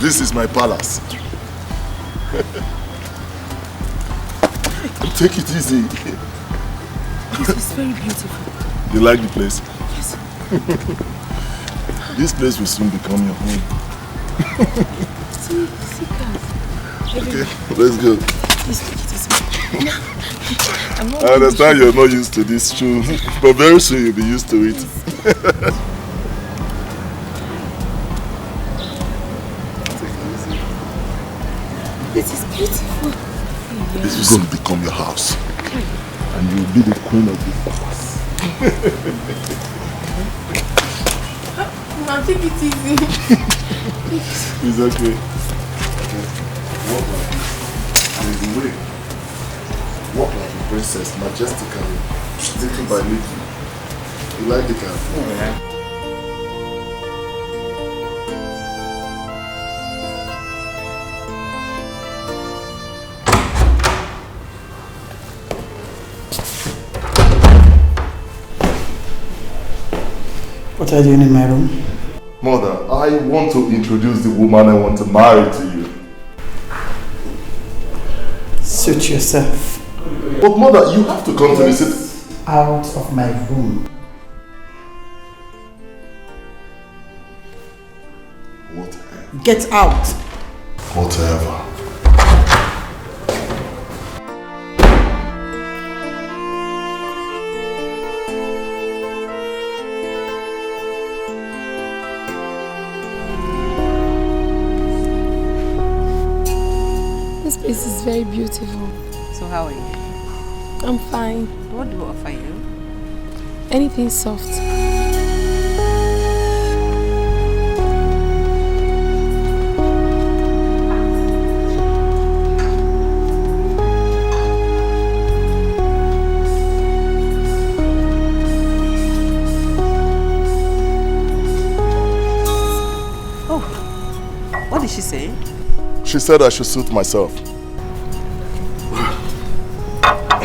This is my palace. Take it easy. This is very beautiful. You like the place? Yes. This place will soon become your home. See cars. Okay, let's go. I'm I understand you're not used to this too, but very soon you'll be used to it. This is beautiful. This is going to become your house. And you'll be the queen of this palace. Now take it easy. It's okay. Walk like a princess, majestically, little by little. You like the car? Yeah. What are you doing in my room? Mother, I want to introduce the woman I want to marry to you. Suit yourself. But mother, you have to come to visit. Out of my room. Whatever. Get out. Whatever. This place is very beautiful. So how are you? I'm fine. What do I offer you? Anything soft. Oh, what did she say? She said I should suit myself.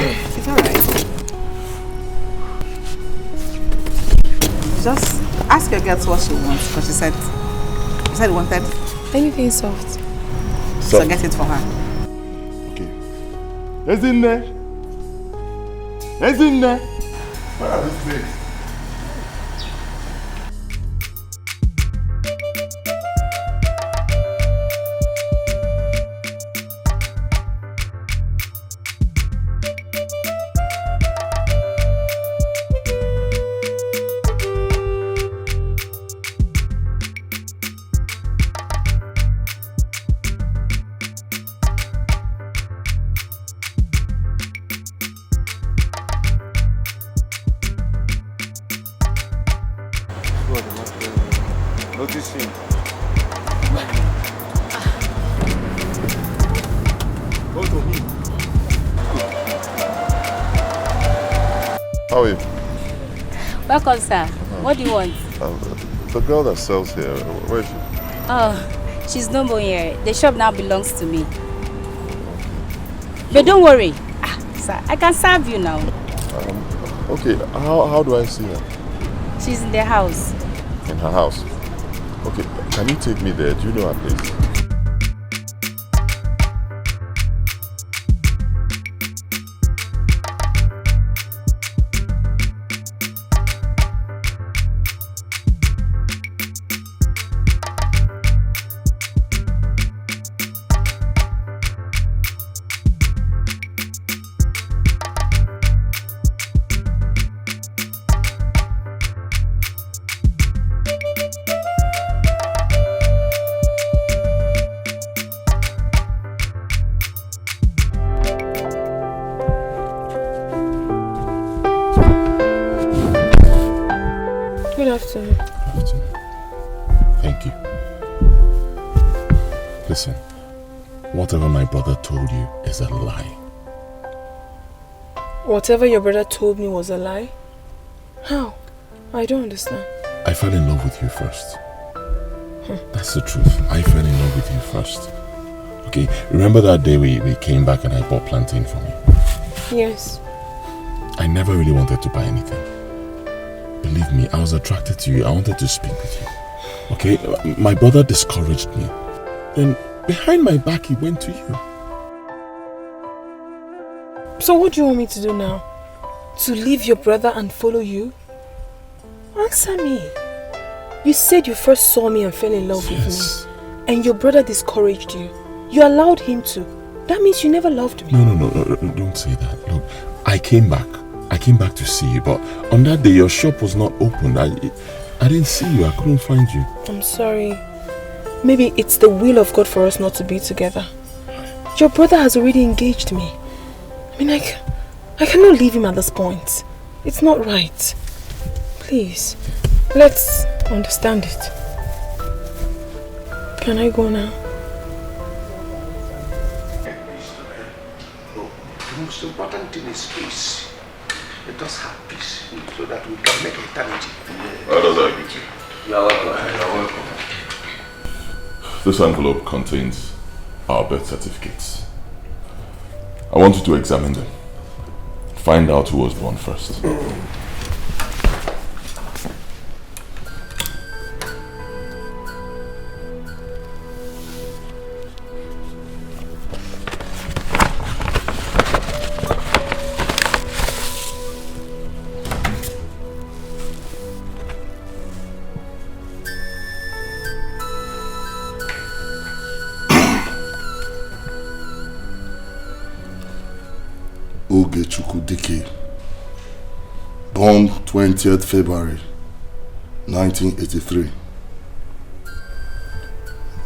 It's alright. Just ask your girl what she wants, because she said you wanted anything soft. So get it for her. Okay. Isn't there? Isn't there? Where are these things? Noticing. Go to him. How are you? Welcome, sir. What do you want? The girl that sells here, where is she? Oh, she's no more here. The shop now belongs to me. But don't worry. Sir, I can serve you now. Okay, how do I see her? She's in the house. In her house? Okay, can you take me there? Do you know her place? Good afternoon. Thank you. Listen, whatever my brother told you is a lie. Whatever your brother told me was a lie? How? I don't understand. I fell in love with you first. That's the truth. I fell in love with you first. Okay, remember that day we came back and I bought plantain for me? Yes. I never really wanted to buy anything. Believe me, I was attracted to you. I wanted to speak with you. Okay? My brother discouraged me. Then behind my back he went to you. So what do you want me to do now? To leave your brother and follow you? Answer me. You said you first saw me and fell in love with me. And your brother discouraged you. You allowed him to. That means you never loved me. No, don't say that. Look, I came back to see you, but on that day your shop was not open. I didn't see you. I couldn't find you. I'm sorry. Maybe it's the will of God for us not to be together. Your brother has already engaged me. I mean, I cannot leave him at this point. It's not right. Please, let's understand it. Can I go now? The most important thing is peace. Let us have peace so that we can make eternity. How does that agree to you? You're welcome. You're welcome. This envelope contains our birth certificates. I want you to examine them. Find out who was born first. Born 20th February 1983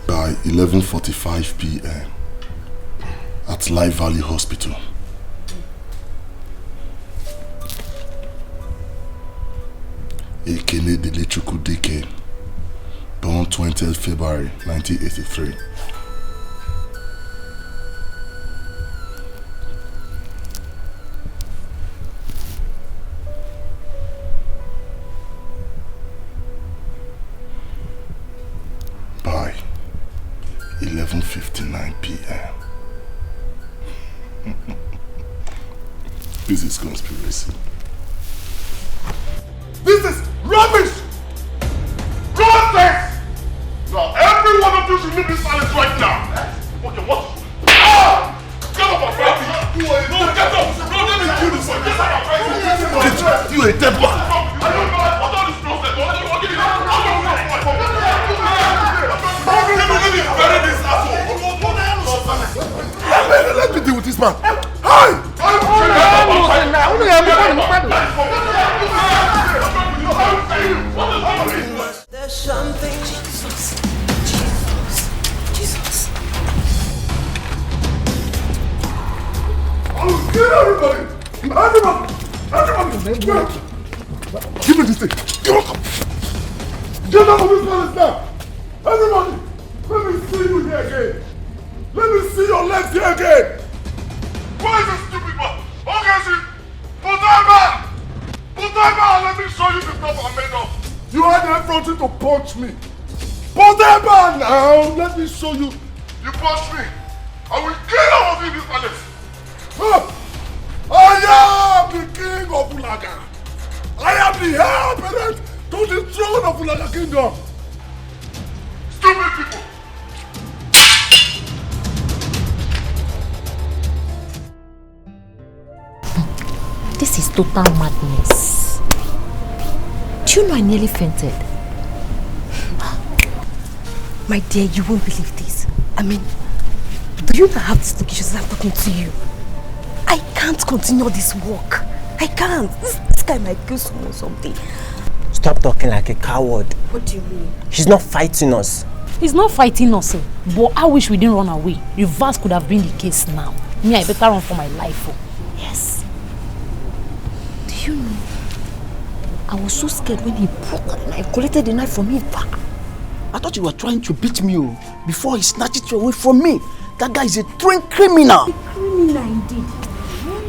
by 11:45 p.m. at Life Valley Hospital. Ekene Delechukwu Dike, born 20th February 1983. By 11:59 p.m. This is conspiracy. This is rubbish! Nonsense! Now every one of you should leave this palace right now! Okay, what? Ah! Get up and fight me! No, get up! No, let me kill this one! Get up and fight me! You a dead man! I don't know what all this nonsense! Let me bury this asshole! Let me deal with this man! Hi! There's something. Jesus. I'll kill everybody! Everybody! Give me this thing! Get out of this palace now! Everybody! Let me see you here again! Let me see your legs here again! Why is this stupid man? Okay, see? Put that man! Let me show you the stuff I'm made of! You had the effrontery to punch me! Put that man now! Let me show you! You punch me! I will kill all of you in this palace! I am the king of Ulaga! I am the heir apparent to the throne of Ulaga Kingdom! Stupid people! This is total madness. Do you know I nearly fainted? My dear, you won't believe this. I mean, do you not have this location as I'm talking to you? I can't continue this work. I can't. This guy might kill someone or something. Stop talking like a coward. What do you mean? He's not fighting us. He's not fighting us, but I wish we didn't run away. Reverse could have been the case now. Me, I better run for my life. Yes. Do you know? I was so scared when he brought that knife, collected the knife from me back. I thought you were trying to beat me before he snatched it away from me. That guy is a trained criminal. A criminal indeed.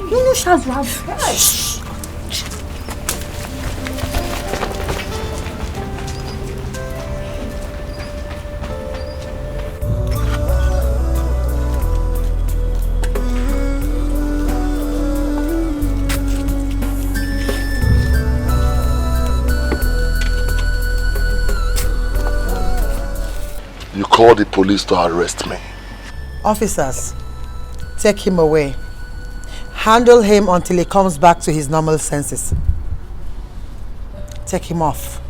You know, Shaz, you have... Shh. You called the police to arrest me. Officers, take him away. Handle him until he comes back to his normal senses. Take him off.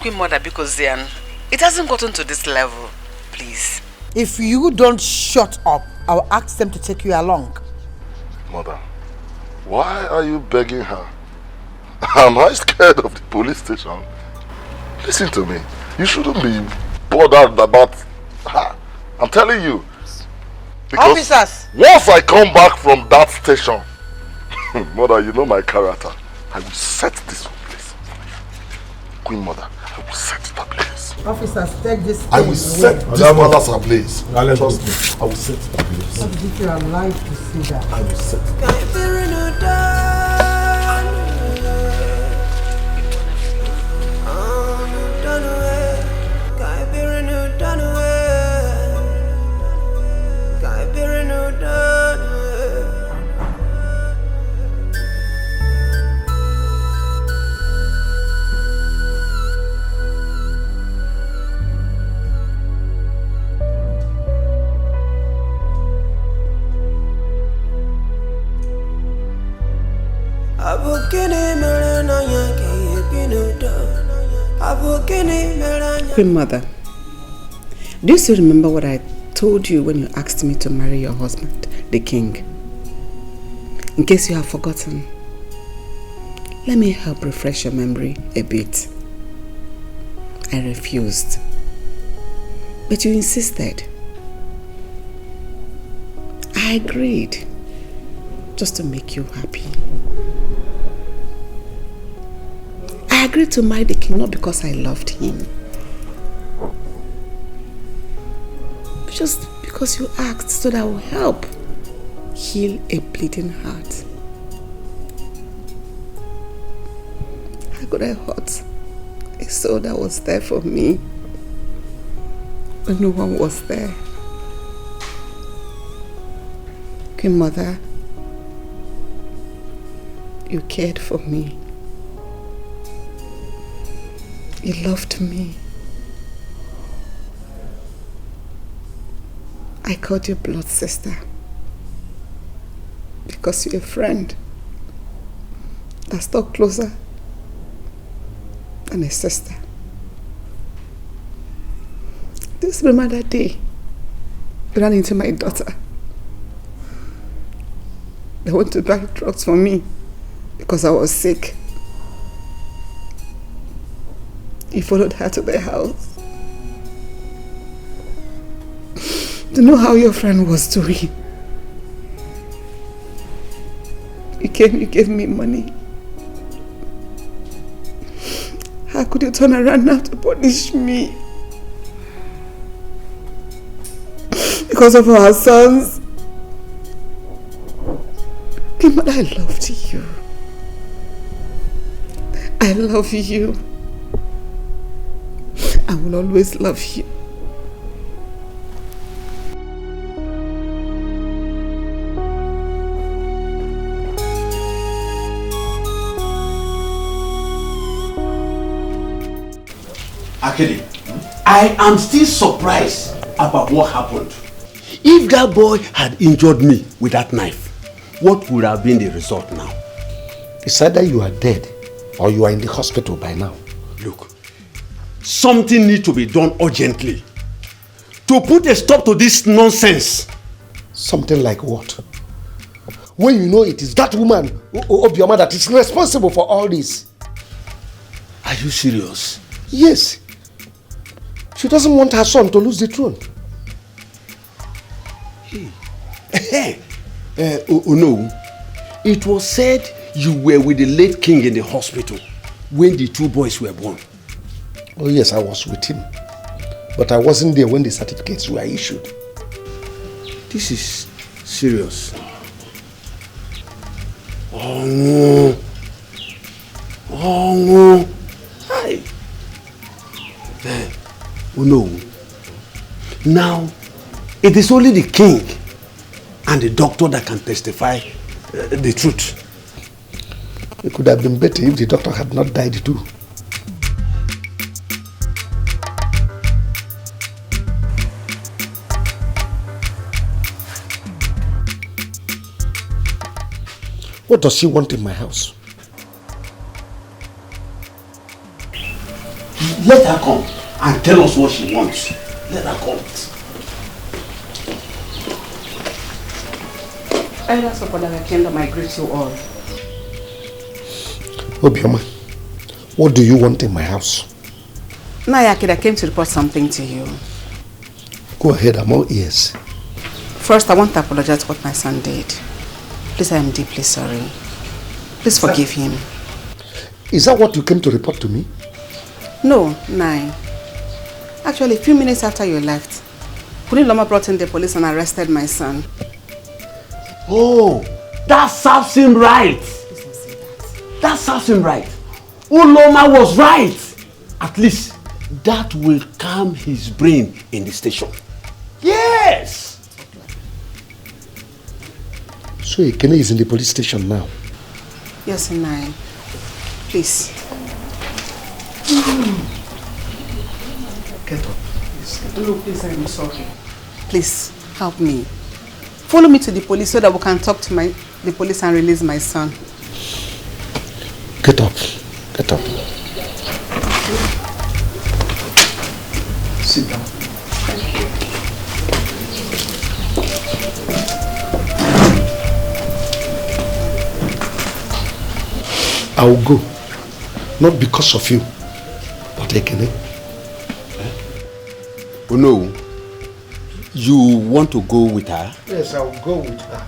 Queen Mother, because it hasn't gotten to this level, please. If you don't shut up, I'll ask them to take you along. Mother, why are you begging her? Am I scared of the police station? Listen to me. You shouldn't be bothered about her. I'm telling you. Because Officers! Once I come back from that station, Mother, you know my character. I will set this place. Queen Mother, I will set it ablaze. Officers, take this I will set this palace ablaze. Trust me. I will set it ablaze. What if you are alive to see that? I will set it. Queen Mother, do you still remember what I told you when you asked me to marry your husband, the king? In case you have forgotten, let me help refresh your memory a bit. I refused, but you insisted. I agreed, just to make you happy. I agreed to marry the king not because I loved him, just because you asked, so that I will help heal a bleeding heart. How could I hurt a soul that was there for me when no one was there? Queen Mother, you cared for me. You loved me. I called you blood sister because you're a friend that stuck closer than a sister. Just remember that day you ran into my daughter. They went to buy drugs for me because I was sick. You followed her to the house to know how your friend was doing. You came, you gave me money. How could you turn around now to punish me? Because of our sons? But I loved you. I love you. I will always love you. Actually, I am still surprised about what happened. If that boy had injured me with that knife, what would have been the result now? It's either you are dead or you are in the hospital by now. Look, something needs to be done urgently to put a stop to this nonsense. Something like what? When you know it is that woman, Obioma, that is responsible for all this. Are you serious? Yes. She doesn't want her son to lose the throne. No. It was said you were with the late king in the hospital when the two boys were born. Oh yes, I was with him. But I wasn't there when the certificates were issued. This is serious. Oh no. Oh no. Hi. Oh no. Now, it is only the king and the doctor that can testify the truth. It could have been better if the doctor had not died too. What does she want in my house? Let her come and tell us what she wants. Let her come. Elders of the kingdom, I greet you all. Obioma, what do you want in my house? Nayakid, I came to report something to you. Go ahead, I'm all ears. First, I want to apologize for what my son did. Please, I am deeply sorry. Please forgive him. Is that what you came to report to me? No, Nai. Actually, a few minutes after you left, Loma brought in the police and arrested my son. Oh, that serves him right. That serves him right. Uloma was right. At least that will calm his brain in the station. Yes. So Ekene is in the police station now? Yes, Nai. Please. Get up. No, please, I'm sorry. Please, help me. Follow me to the police so that we can talk to the police and release my son. Get up. Get up. Sit down. Thank you. I will go. Not because of you, but Ekene. Oh no. You want to go with her? Yes, I will go with her.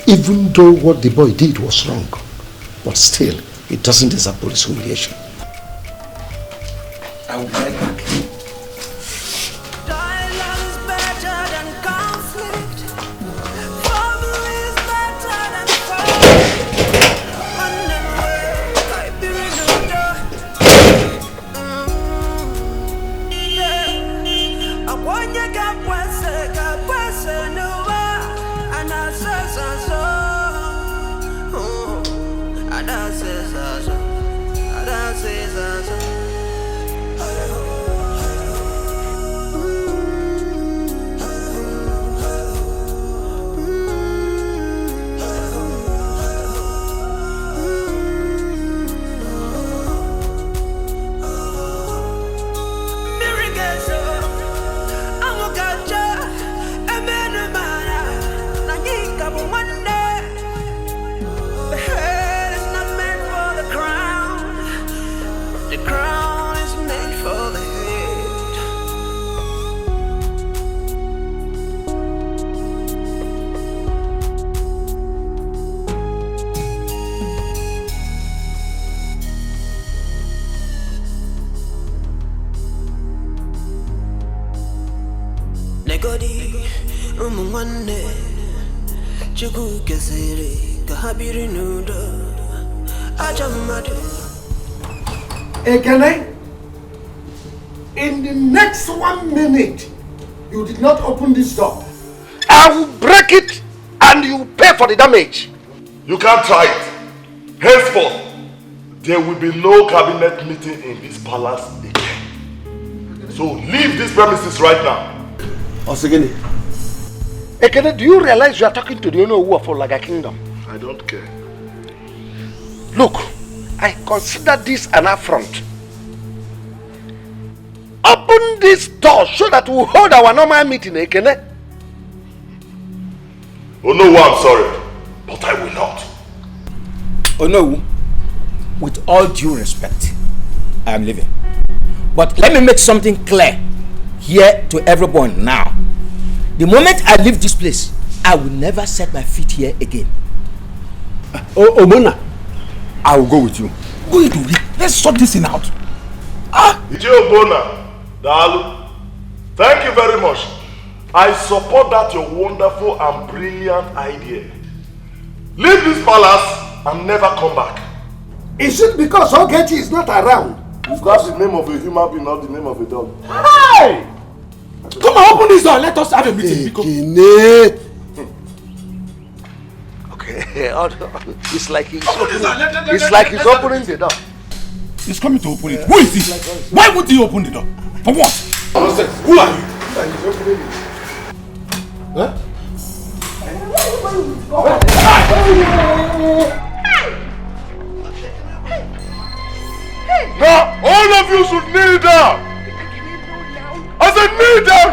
Even though what the boy did was wrong, but still, it doesn't deserve police humiliation. I will be right back. Ekene, in the next 1 minute, you did not open this door. I will break it and you pay for the damage. You can't try it. Henceforth, there will be no cabinet meeting in this palace again. So leave this premises right now. Osegene. Ekene, do you realize you are talking to the owner of Olaga Kingdom? I don't care. Look, I consider this an affront. Open this door so that we'll hold our normal meeting, Ekene. Oh no, I'm sorry, but I will not. Oh no, with all due respect, I am leaving. But let me make something clear here to everyone now. The moment I leave this place, I will never set my feet here again. Oh, Mona, I will go with you. Go into it. Let's sort this thing out. Bona, Dalu, thank you very much. I support that your wonderful and brilliant idea. Leave this palace and never come back. Is it because Ogechi is not around? That's the name of a human being, not the name of a dog. Hey! Come on, open this door. Let us have a meeting. Okay, it's like he's opening. It's like he's opening the door. He's coming to open it. Who is he? Why would he open the door? For what? Who are you? He's opening it. Huh? Now, all of you should kneel down. I said kneel down.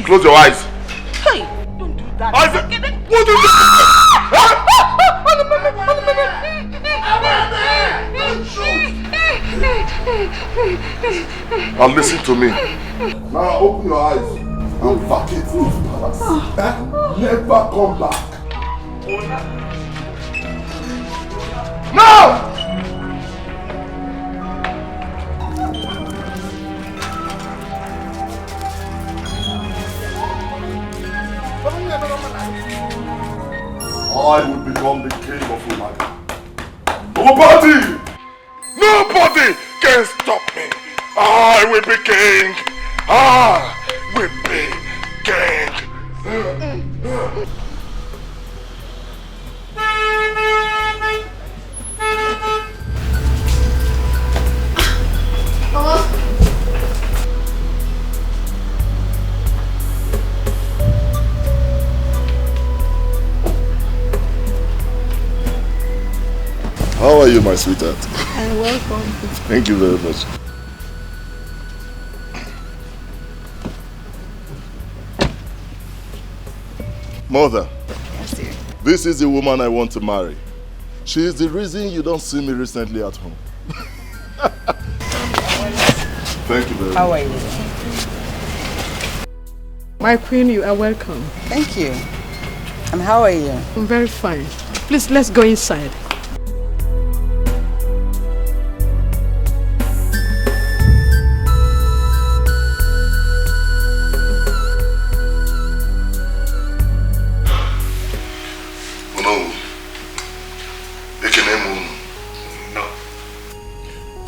Close your eyes. Hey, don't do that. I said, what is it? Now listen to me. Now open your eyes and vacate this palace. Never come back. Now! I will become the king of Umaga. Nobody can stop me. I will be king. I will be king. How are you, my sweetheart? I'm welcome. Thank you very much. Mother, Yes, dear. this is the woman I want to marry. She is the reason you don't see me recently at home. Thank you very much. How are you? My queen, you are welcome. Thank you. And how are you? I'm very fine. Please, let's go inside.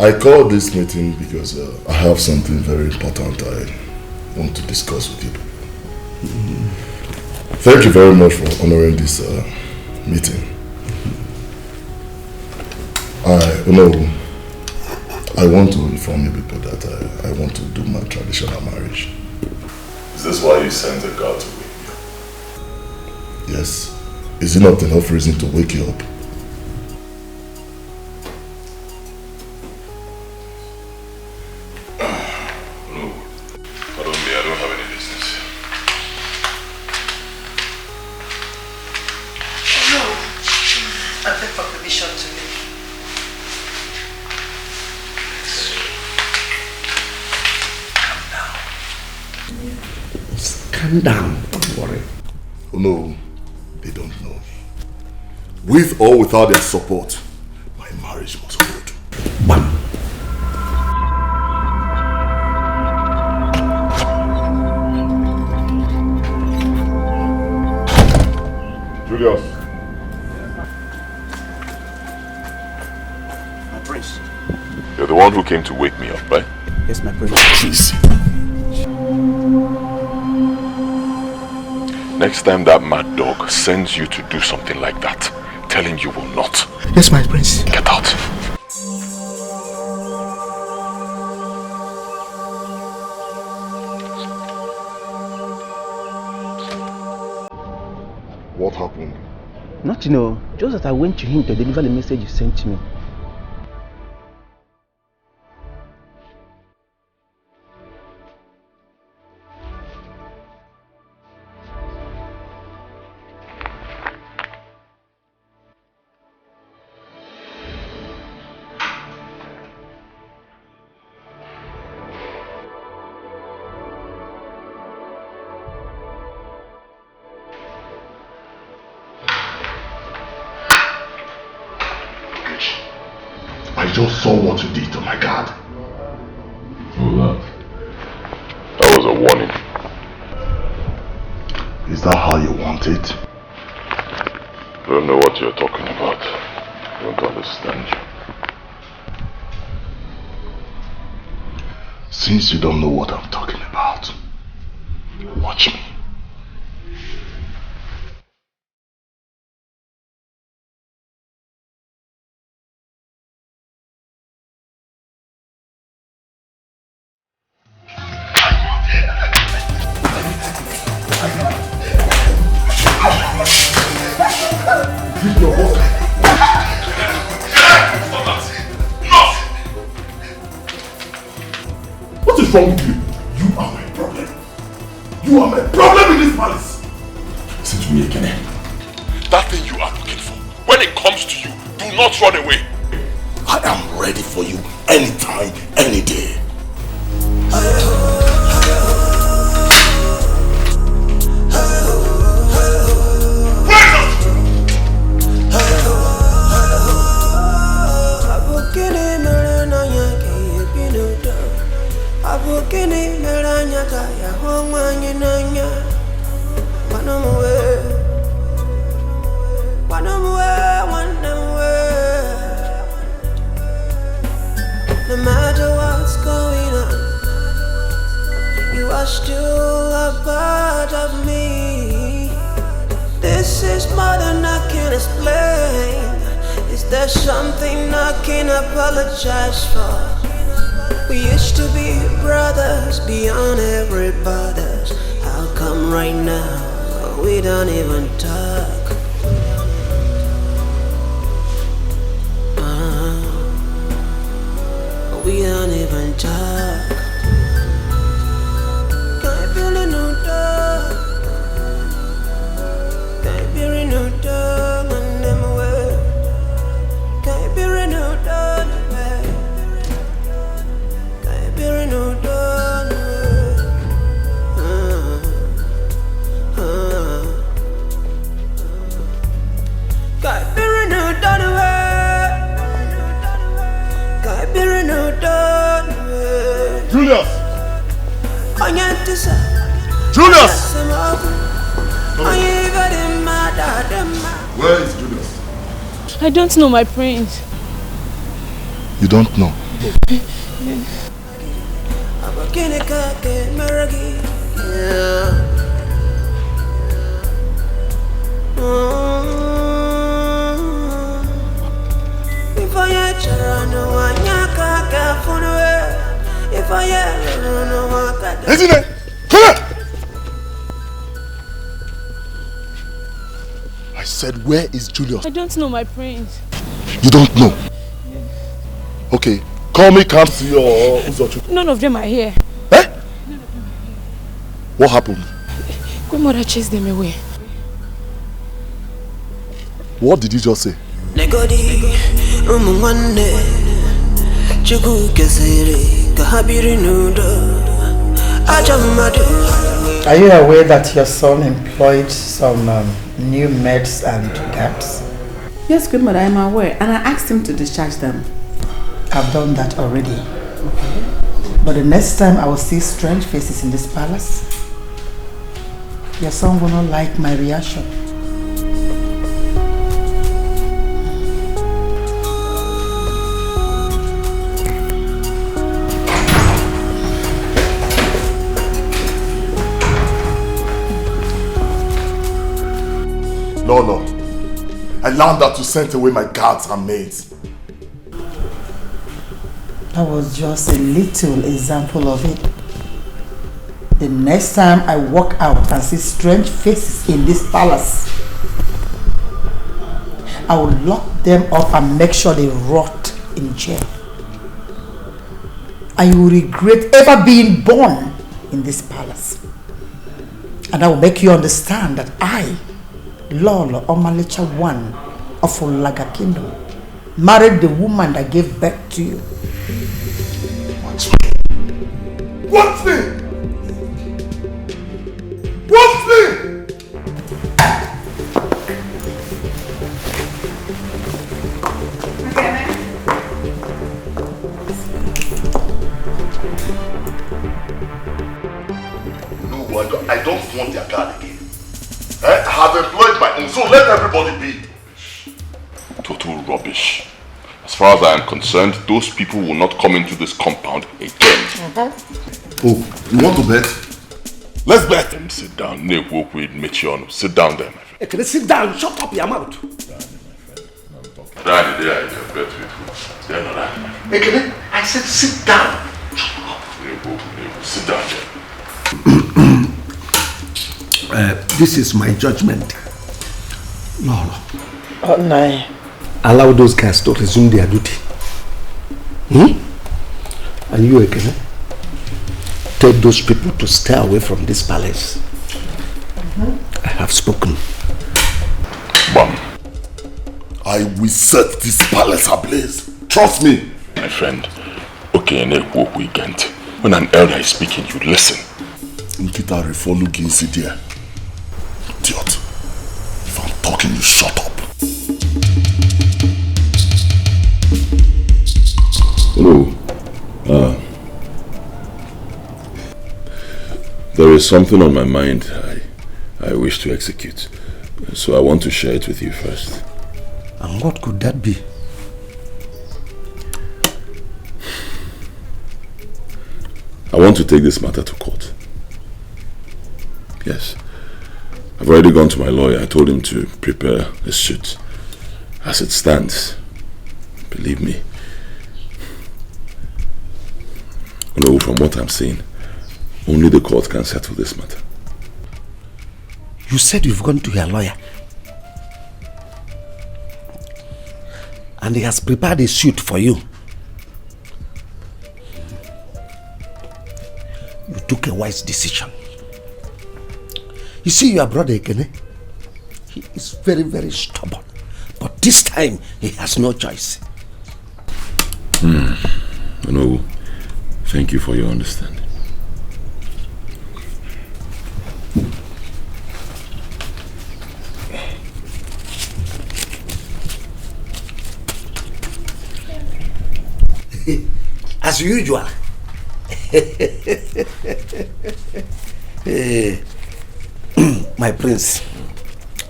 I called this meeting because I have something very important I want to discuss with you. Thank you very much for honoring this meeting. I want to inform you people that I want to do my traditional marriage. Is this why you sent a girl to wake me up? Yes. Is it not enough reason to wake you up? Calm down, don't worry. No, they don't know me. With or without their support, my marriage must hold. Bam. Julius. My prince. You're the one who came to wake me up, right? Yes, my prince. Please. Next time that mad dog sends you to do something like that, tell him you will not. Yes, my prince. Get out. What happened? Nothing, no. Just that I went to him to deliver the message you sent to me. I just saw what you did to my guard. That was a warning. Is that how you want it? I don't know what you're talking about. I don't understand you. Since you don't know what I'm talking about, watch me. is wrong with you? You are my problem. You are my problem in this palace. Listen to me again. That thing you are looking for, when it comes to you, do not run away. I am ready for you anytime, any day. No matter what's going on, you are still a part of me. This is more than I can explain. Is there something I can apologize for? We used to be brothers beyond every borders. How come right now we don't even talk? We don't even talk. Can't be a new dog. Can't be a new dog and them away. Can't be a new dog away. Can't be a new dog away. Can't be a new dog away. Julius! Julius! Where is Julius? I don't know, my prince. You don't know? Isn't it? Come here! I said, where is Julius? I don't know, my prince. You don't know? Okay, call me Kamsi or Uzochu. None of them are here. Eh? What happened? Grandmother chased them away. What did you just say? Are you aware that your son employed some new maids and guards? Yes, good mother, I'm aware, and I asked him to discharge them. I've done that already. Okay. But the next time I will see strange faces in this palace, your son will not like my reaction. No. I learned that to send away my guards and maids. That was just a little example of it. The next time I walk out and see strange faces in this palace, I will lock them up and make sure they rot in jail. And you will regret ever being born in this palace. And I will make you understand that I, Lolo Omalicha I of Ulaga Kingdom, married the woman that gave birth to you. What thing? What thing? No, I don't want their guard again. I have employed my own, so let everybody be. Total rubbish. As far as I am concerned, those people will not come into this compound again. Oh, you want to bet? Let's bet. Let me sit down. Nick woke with Michion. Sit down there, my friend. Can you sit down? Shut up your mouth. Danny, there, I can bet with who? They're not that. Ekene, I said sit down. Nick, sit down there. This is my judgment. Lolo. Oh, no. Allow those guys to resume their duty. And you, Ekene? Tell those people to stay away from this palace. I have spoken. Bam. I will set this palace ablaze. Trust me. My friend, okay, weekend. When an elder is speaking, you listen. Nkita refolu ginsi there. Idiot. If I'm talking, you shut up. Hello. There is something on my mind I wish to execute. So I want to share it with you first. And what could that be? I want to take this matter to court. Yes. I've already gone to my lawyer. I told him to prepare a suit. As it stands, believe me, from what I'm seeing, only the court can settle this matter. You said you've gone to your lawyer. And he has prepared a suit for you. You took a wise decision. You see your brother Ekene? He is very, very stubborn. But this time, he has no choice. No, thank you for your understanding. As usual. My prince,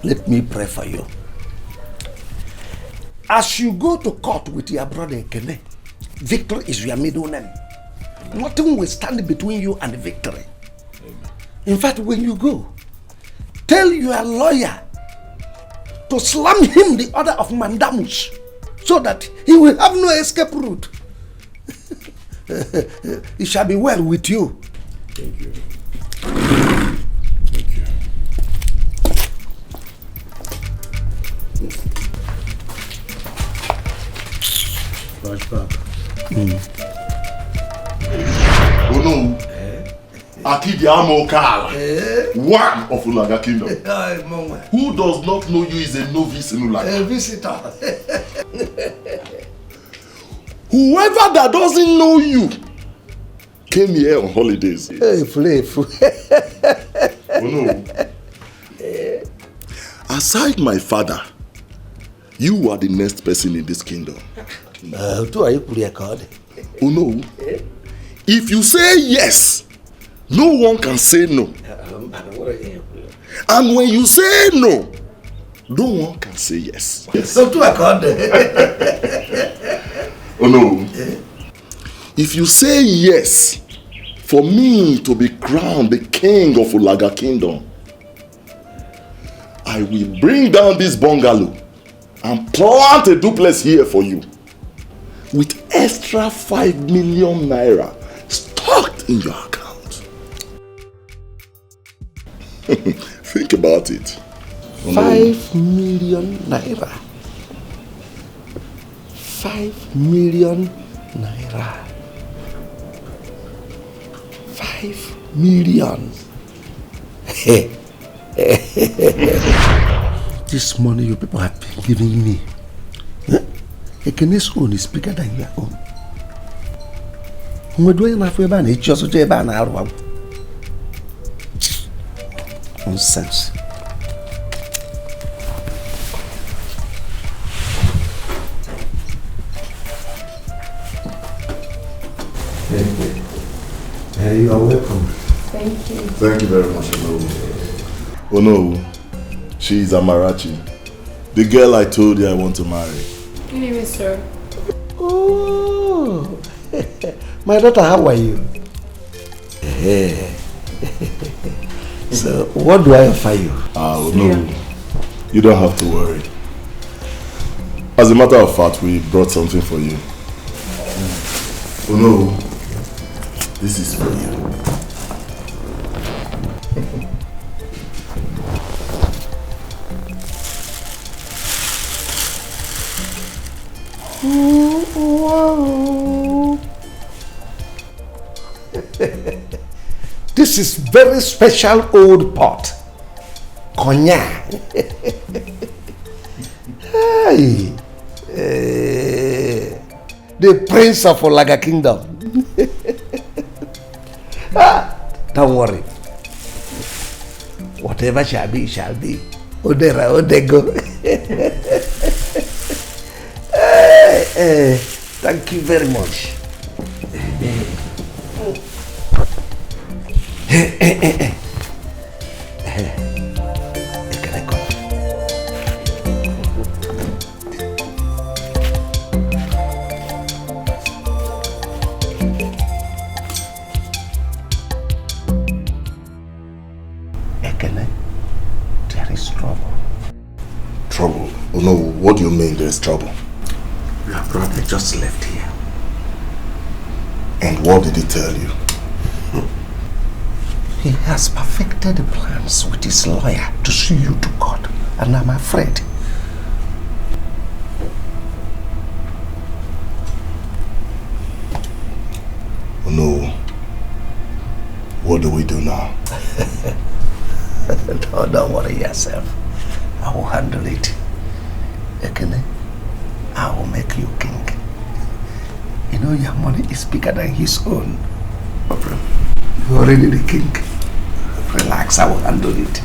let me pray for you. As you go to court with your brother Ekene, victory is your middle name. Nothing will stand between you and victory. In fact, when you go, tell your lawyer to slam him the order of mandamus so that he will have no escape route. It shall be well with you. Thank you. Flashback. Oh no. Akidi Amokala, one of Ulaga Kingdom. Who does not know you is a novice in Ulaga? A visitor. Whoever that doesn't know you came here on holidays. Hey, Flave. Oh no. Aside my father, you are the next person in this kingdom. Oh no. If you say yes, no one can say no. And when you say no, no one can say yes. So to accord. Oh no. If you say yes, for me to be crowned the king of Ulaga Kingdom, I will bring down this bungalow and plant a duplex here for you with extra 5 million naira stocked in your account. Think about it. 5 million naira. 5 million naira. 5 million. This money you people have been giving me, Ekene's own is bigger than your own. Nonsense. You are welcome. Thank you. Thank you very much, Ono. Oh no, she is Amarachi, the girl I told you I want to marry. Good evening, sir. Oh, my daughter, how are you? So, what do I offer you? Oh no, you don't have to worry. As a matter of fact, we brought something for you. Oh no, this is for you. This is very special old pot. Cognac. Hey. The Prince of Olaga Kingdom. Don't worry. Whatever shall be, shall be. Odera, Odego. Thank you very much. There is trouble. Trouble? Oh no, what do you mean there's trouble? Your brother just left here. And what did he tell you? He has perfected the plans with his lawyer to sue you to court, and I'm afraid. Oh no. What do we do now? Don't worry yourself. I will handle it. Ekene, I will make you king. You know your money is bigger than his own. You're already the king. Relax, I will handle it.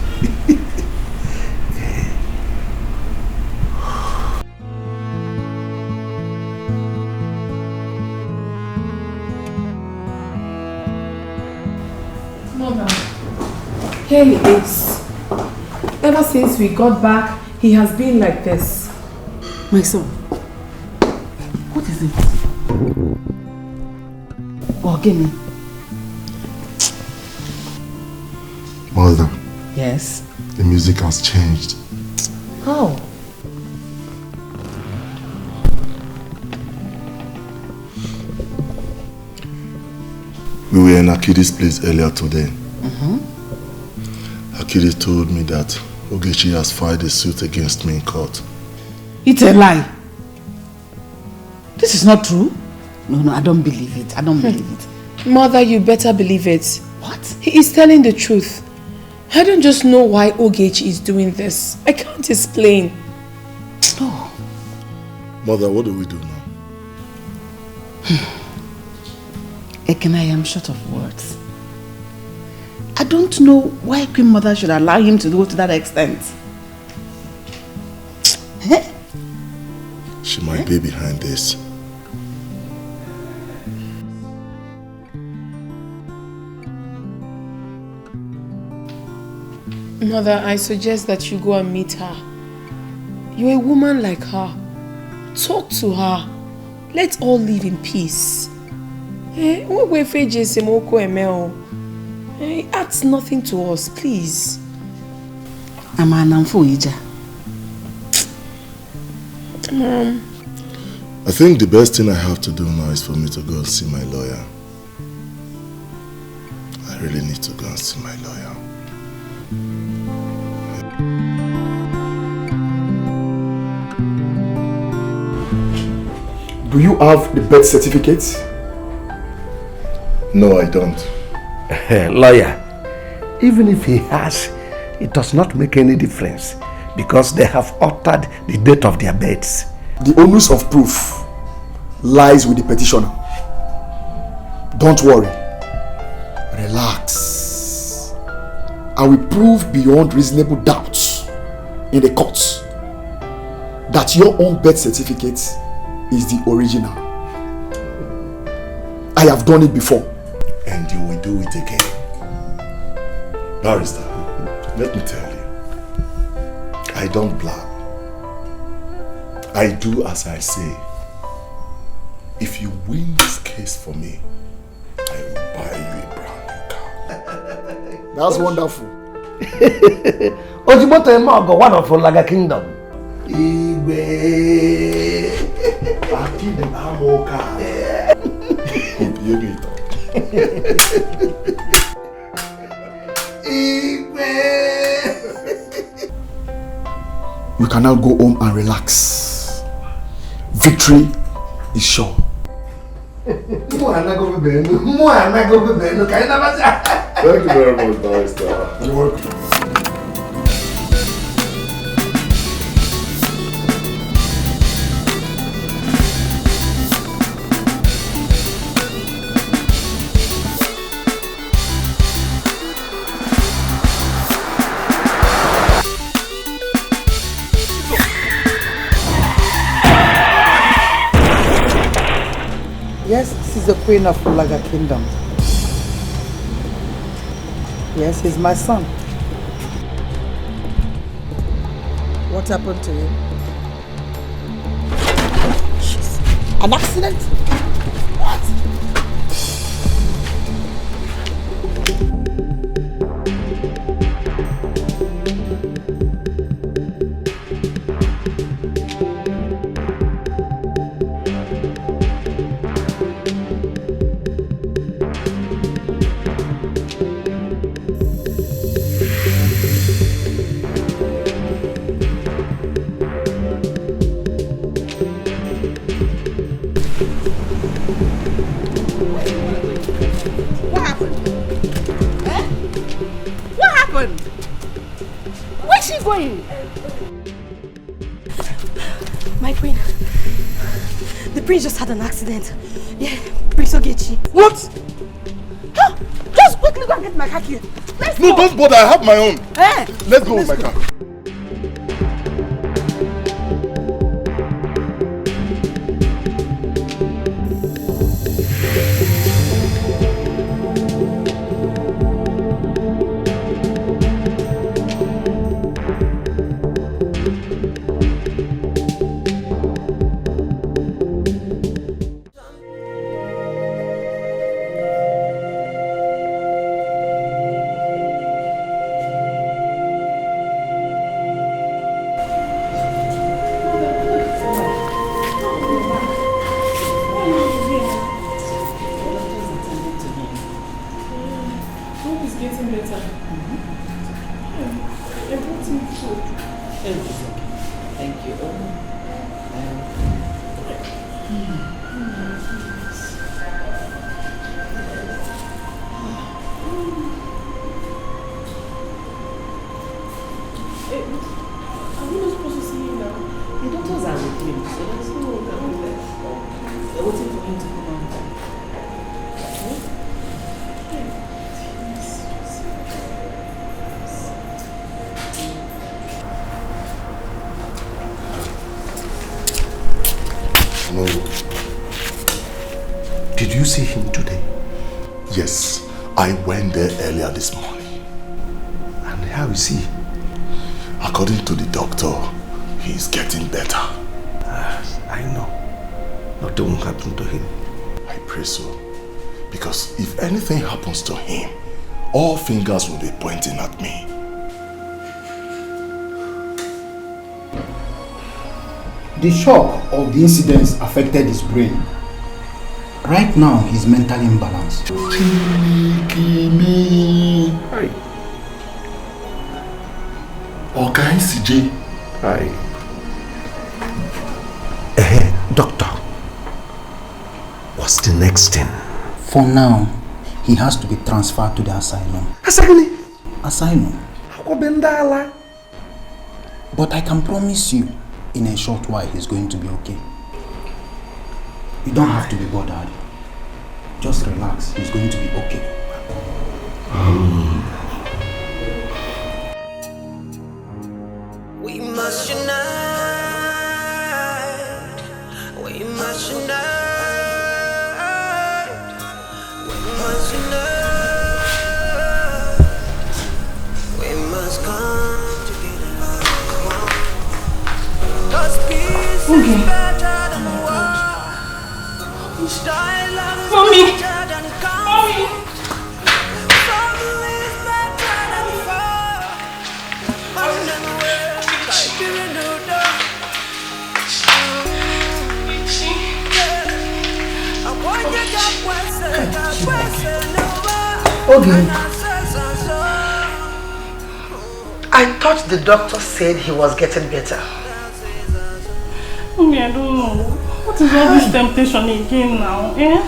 Mother, here he is. Ever since we got back, he has been like this. My son, what is it? Oh, give me. Mother, Yes. the music has changed. How? We were in Akidi's place earlier today. Akidi told me that Ogechi has filed a suit against me in court. It's a lie. This is not true. No, I don't believe it. I don't believe it. Mother, you better believe it. What? He is telling the truth. I don't just know why Ogechi is doing this. I can't explain. Oh. Mother, what do we do now? Ekene, I am short of words. I don't know why Queen Mother should allow him to go to that extent. She might be behind this. Mother, I suggest that you go and meet her. You're a woman like her. Talk to her. Let's all live in peace. It adds nothing to us, please. Mom. I think the best thing I have to do now is for me to go and see my lawyer. I really need to go and see my lawyer. Do you have the birth certificate? No, I don't. Lawyer, even if he has, it does not make any difference because they have altered the date of their births. The onus of proof lies with the petitioner. Don't worry. Relax. I will prove beyond reasonable doubt in the court that your own birth certificate is the original. I have done it before. And you will do it again. Barrister, let me tell you, I don't blab. I do as I say. If you win this case for me, I will buy you a brand new car. That's wonderful. Ojimoto Emago, one of Olaga Kingdom. You can now go home and relax. Victory is sure. Thank you very much, Barrister. You're welcome. Yes, this is the Queen of Ulaga Kingdom. Yes, he's my son. What happened to him? An accident? What? My queen, the prince just had an accident. Yeah, Prince Ogechi. What? Huh? Just quickly go and get my car key. Let's No, go. don't bother. I have my own. Eh? Let's go with my car. Did you see him today? Yes, I went there earlier this morning. And how is he? According to the doctor, he's getting better. I know. Nothing will happen to him. I pray so. Because if anything happens to him, all fingers will be pointing at me. The shock of the incidents affected his brain. Right now, he's mentally imbalanced. Hi. Okay, CJ. Hi. Doctor, what's the next thing? For now, he has to be transferred to the asylum. Asylum. But I can promise you, in a short while, he's going to be okay. You don't have to be bothered. Just relax. He's going to be okay. We must unite. We must unite. We must unite. We must come together. Come on. 'Cause peace is better than war. Dialogue is better than conflict. Family is better than war. And then we're like you know that. I want you to I thought the doctor said he was getting better. Mommy, I don't know. What is all this temptation again now, eh?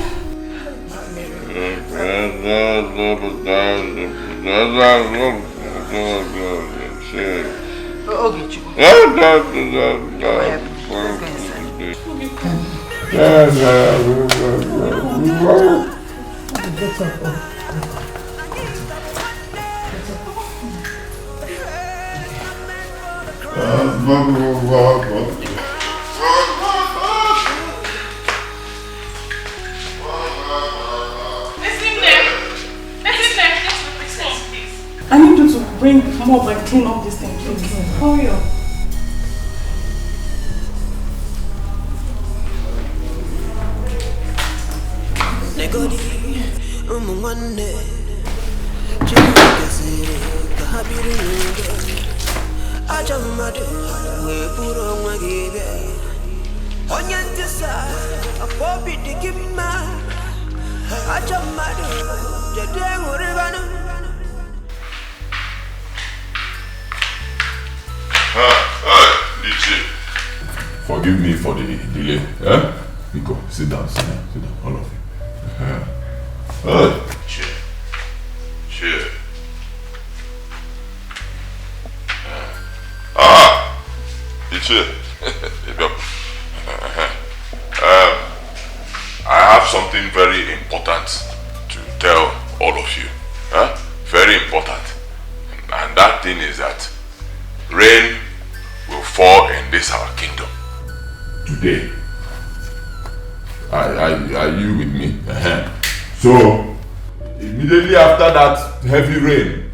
I need you to bring mop and clean up this thing, please. Hurry up. Forgive me for the delay. Eh? Nico, sit down, all of you. Cheer. I have something very important to tell all of you. Very important. And that thing is that rain will fall in this our kingdom today. Are you with me? So immediately after that heavy rain,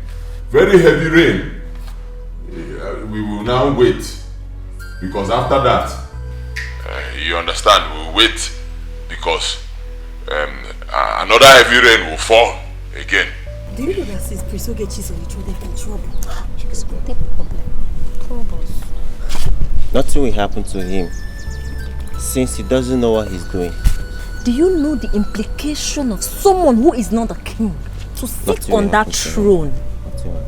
very heavy rain, we will now wait, because after that you understand, we will wait because another heavy rain will fall again. Do you know that since Prisogechi is on the throne, they've been trouble? Nothing will happen to him since he doesn't know what he's doing. Do you know the implication of someone who is not a king to sit on that throne?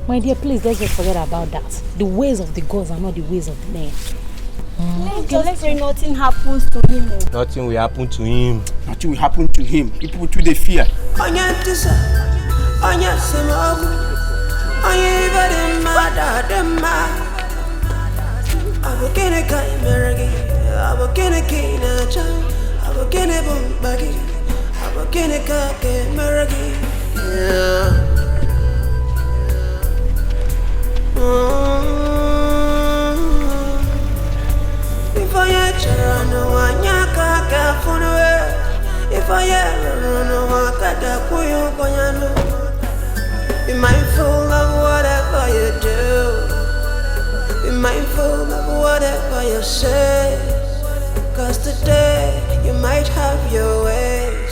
My dear, please let's just forget about that. The ways of the gods are not the ways of the men. Let's pray nothing happens to him. Nothing will happen to him. Nothing will happen to him. People too they fear. If I ever know wanyaka kafunwe, if I ever know wakata kuyo konyano, be mindful of whatever you do, be mindful of whatever you say, 'cause today you might have your ways.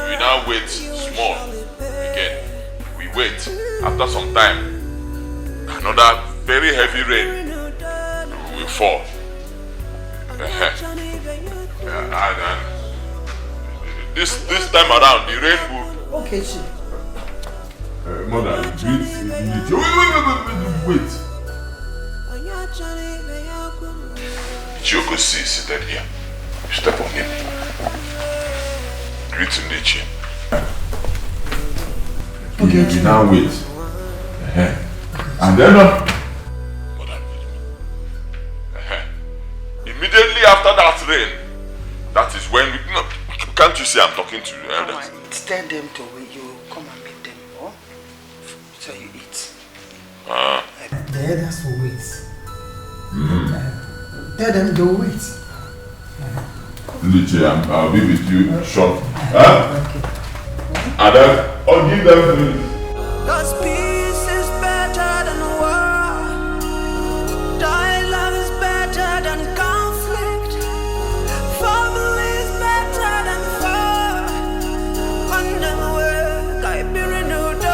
We now wait small again. We wait. After some time, another very heavy rain will fall. And this time around, the rain will. Okay, she. Mother, wait. Chiyoko is seated here. You step on him. Greet him, Nichi. Okay, you now wait. And then immediately after that rain, that is when we, no, can't you see I'm talking to the elders? Tell them to wait. You come and meet them, so you eat. The elders will wait. Tell them to wait. Luchi, I'll be with you shortly. And then I'll give them food. 'Cause peace is better than war. Dialogue is better than conflict. Family is better than war. Condemn work, I be renewed.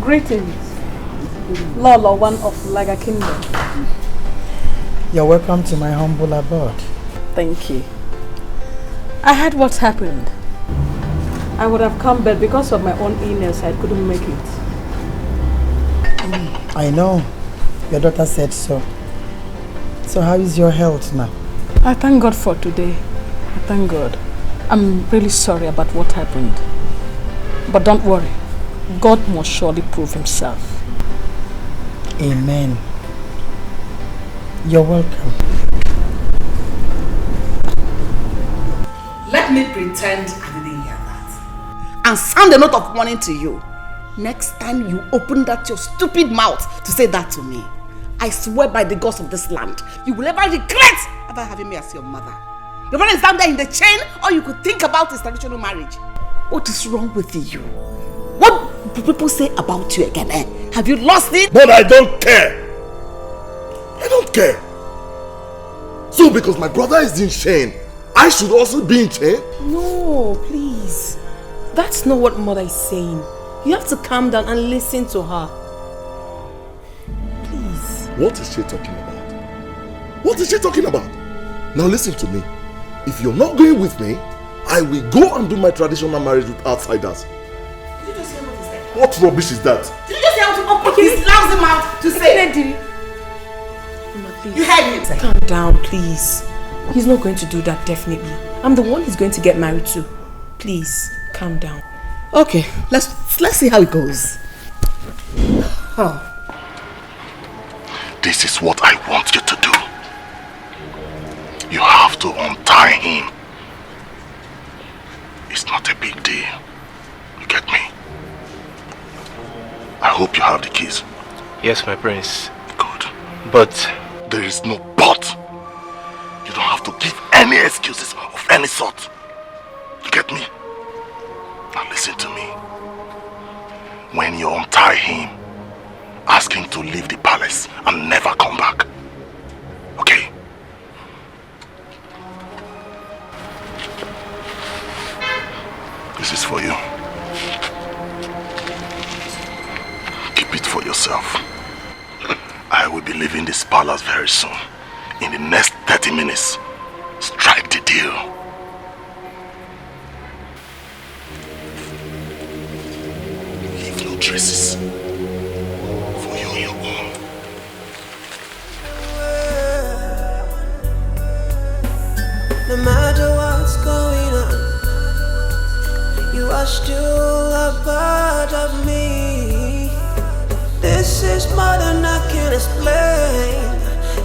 Greetings, Lolo, one of Laga Kingdom. You're welcome to my humble abode. Thank you. I heard what happened. I would have come, but because of my own illness, I couldn't make it. I know. Your daughter said so. So how is your health now? I thank God for today. Thank God. I'm really sorry about what happened. But don't worry. God must surely prove himself. Amen. You're welcome. Let me pretend I didn't hear that. And sound a note of warning to you. Next time you open that your stupid mouth to say that to me, I swear by the gods of this land, you will never regret ever having me as your mother. Your brother is down there in the chain, all you could think about is traditional marriage. What is wrong with you? What do people say about you again? Have you lost it? But I don't care. I don't care. So because my brother is in chain, I should also be in chain? No, please. That's not what mother is saying. You have to calm down and listen to her. Please. What is she talking about? What is she talking about? Now listen to me. If you're not going with me, I will go and do my traditional marriage with outsiders. Did you just hear what he said? What rubbish is that? Did you just hear how to open his lousy mouth to say? You heard him. Calm down, please. He's not going to do that, definitely. I'm the one he's going to get married to. Please, calm down. Okay, let's see how it goes. This is what I want you to do. You have to untie him. It's not a big deal. You get me? I hope you have the keys. Yes, my prince. Good. But there is no but. You don't have to give any excuses of any sort. You get me? Now listen to me. When you untie him, ask him to leave the palace and never come back. Okay? This is for you. Keep it for yourself. I will be leaving this palace very soon. In the next 30 minutes, strike the deal. Leave no traces. For you and your own. No matter what's going on, you are still a part of me. This is more than I can explain.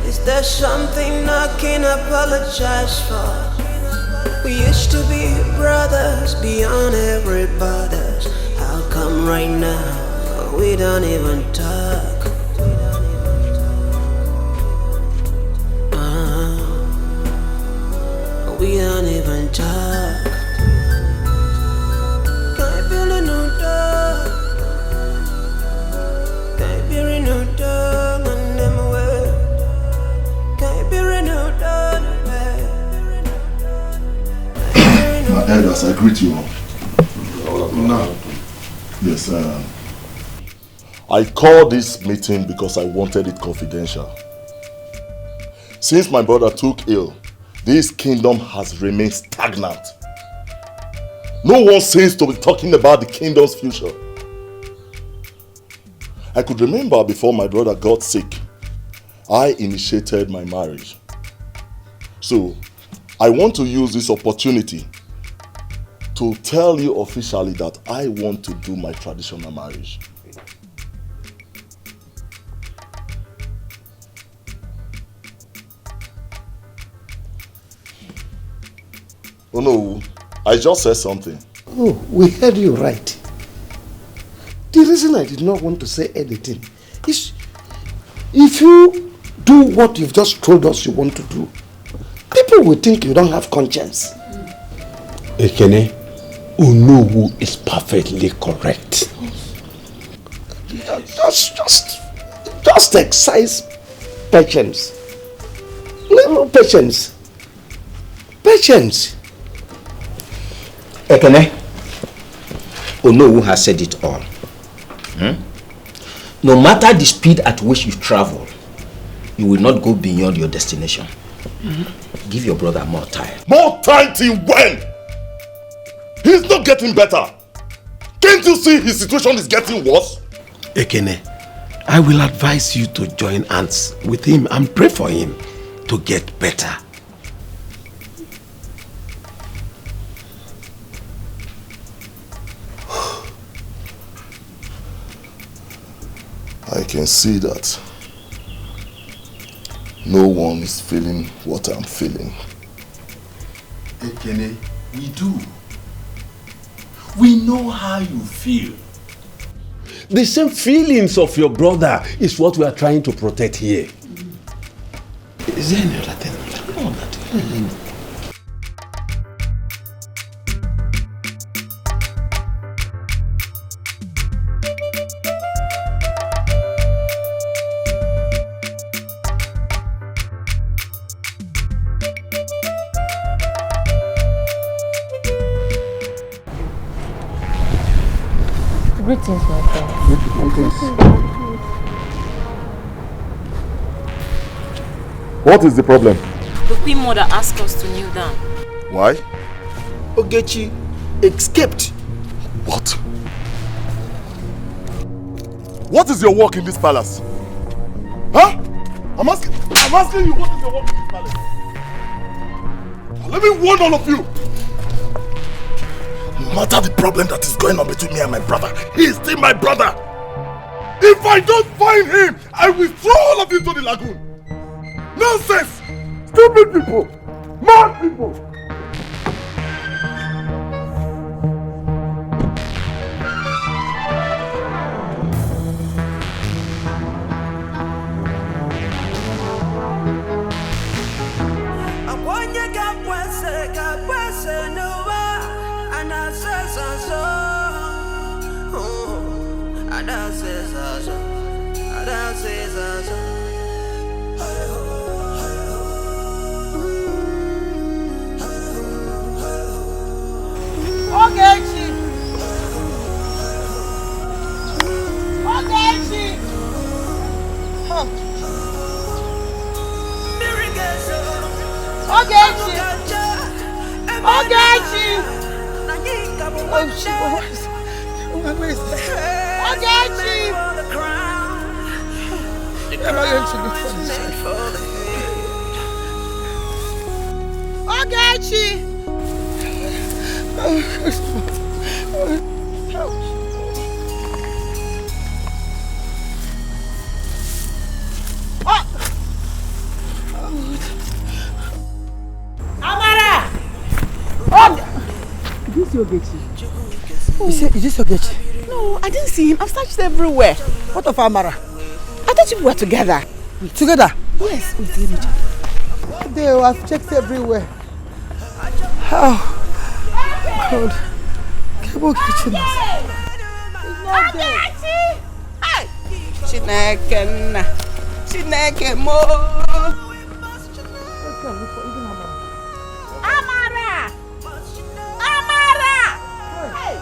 Is there something I can apologize for? We used to be brothers beyond every borders. How come right now we don't even talk? We don't even talk. Can't build a new dog. Can't build a new dog and them away. Can't build a new dog. My elders, I greet you all. Now, yes, I called this meeting because I wanted it confidential. Since my brother took ill, this kingdom has remained stagnant. No one seems to be talking about the kingdom's future. I could remember before my brother got sick, I initiated my marriage. So, I want to use this opportunity to tell you officially that I want to do my traditional marriage. Oh no, I just said something. Oh, we heard you right. The reason I did not want to say anything is if you do what you've just told us you want to do, people will think you don't have conscience. Ekene, Onowu is perfectly correct. Just exercise patience. Little patience. Patience. Ekene, Onowu has said it all. No matter the speed at which you travel, you will not go beyond your destination. Give your brother more time. More time till when? He's not getting better. Can't you see his situation is getting worse? Ekene, I will advise you to join hands with him and pray for him to get better. I can see that no one is feeling what I'm feeling. Ekene, we do. We know how you feel. The same feelings of your brother is what we are trying to protect here. Is there any other thing? No, nothing. Greetings, my friend. What is the problem? The Queen Mother asked us to kneel down. Why? Ogechi escaped. What? What is your work in this palace? Huh? I'm asking you, what is your work in this palace? Let me warn all of you. No matter the problem that is going on between me and my brother, he is still my brother. If I don't find him, I will throw all of you into the lagoon. Nonsense! Stupid people! Mad people! Ogechi! Ogechi! Ogechi! Ogechi! Oh, shit. Where is that? Ogechi! Am I going to look for this? Ogechi! Amara! Is this Ogechi? Is this Ogechi? No, I didn't see him. I've searched everywhere. What of Amara? I thought you were together. Together? Yes, wait, let me check. I've checked everywhere. Oh, God. Cable kitchen. Chineke mo. Amara! Amara! Hey!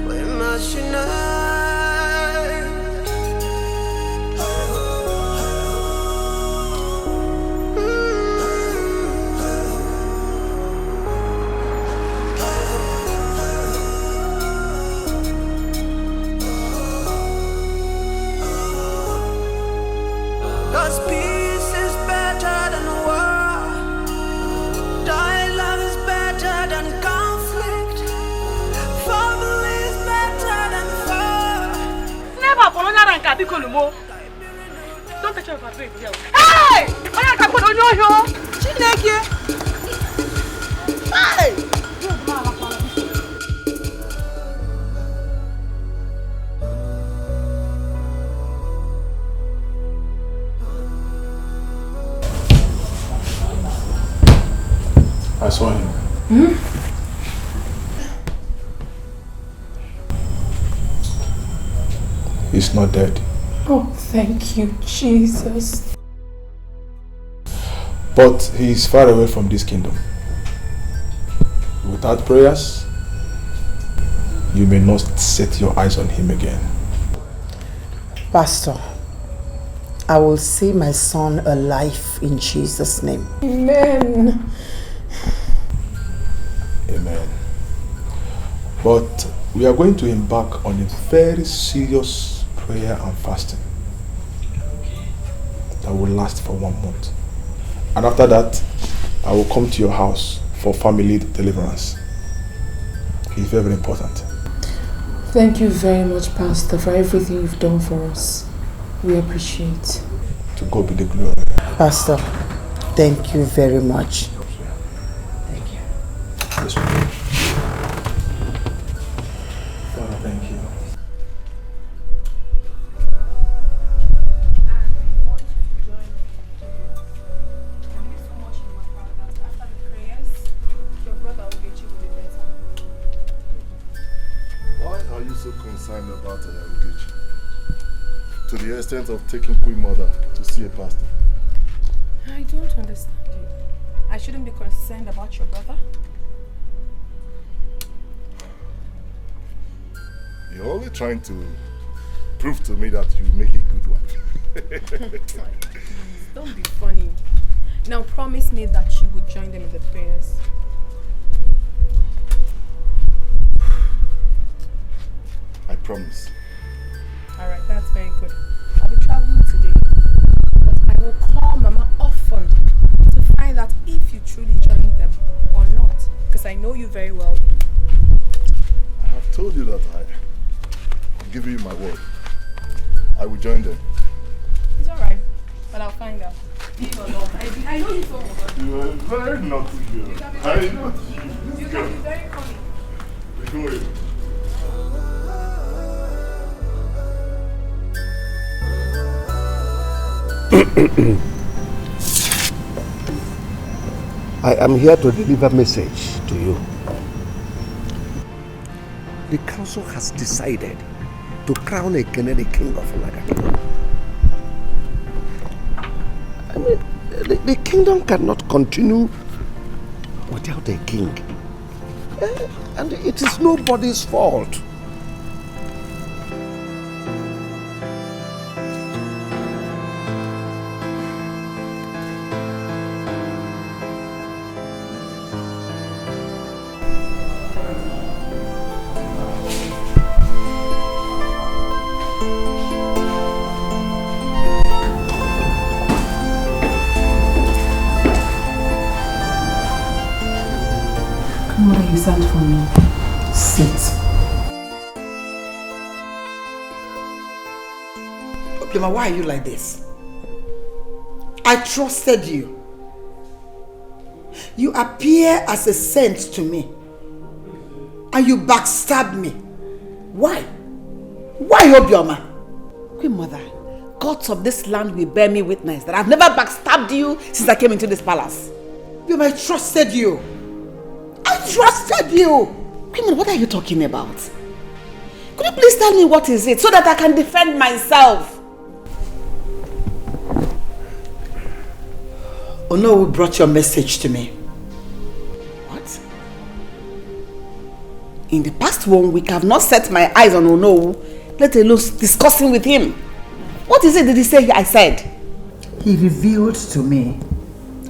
We must unite. Cause peace is better than war. Dialogue is better than conflict. Family is better than war. Never follow that and Kabi Kolumo. Don't touch your baby. Hey! I can't put on your Chineke! Hey! I saw him. He's not dead. Oh, thank you, Jesus. But he is far away from this kingdom. Without prayers, you may not set your eyes on him again. Pastor, I will see my son alive in Jesus' name. Amen. Amen. But we are going to embark on a very serious prayer and fasting that will last for 1 month. And after that, I will come to your house for family deliverance. It's very, very important. Thank you very much, Pastor, for everything you've done for us. We appreciate. To God be the glory. Pastor, thank you very much. Thank you. Father, thank you. Why are you so concerned about Ugechi? To the extent of taking Queen Mother to see a pastor? I don't understand you. I shouldn't be concerned about your brother. You're only trying to prove to me that you make a good wife. Don't be funny. Now promise me that you would join them in the prayers. I promise. Alright, that's very good. I'll be traveling today, but I will call Mama often to find out if you truly joined them or not, because I know you very well. I have told you that I'm giving you my word. I will join them. It's alright, but I'll find out. Leave alone. I know you so well. You are very naughty girl. I know you. You can be very funny. Don't worry. I am here to deliver a message to you. The council has decided to crown Ekene the king of Naga. I mean, the kingdom cannot continue without a king. And it is nobody's fault. Mother, you sent for me. Sit. Obioma, why are you like this? I trusted you. You appear as a saint to me. And you backstabbed me. Why? Why, Obioma? Queen Mother, gods of this land will bear me witness that I've never backstabbed you since I came into this palace. Obioma, I trusted you. I trusted you! Queen Mother, what are you talking about? Could you please tell me what is it so that I can defend myself? Onowu brought your message to me. What? In the past 1 week, I have not set my eyes on Onowu, let alone discussing with him. What is it did he say I said? He revealed to me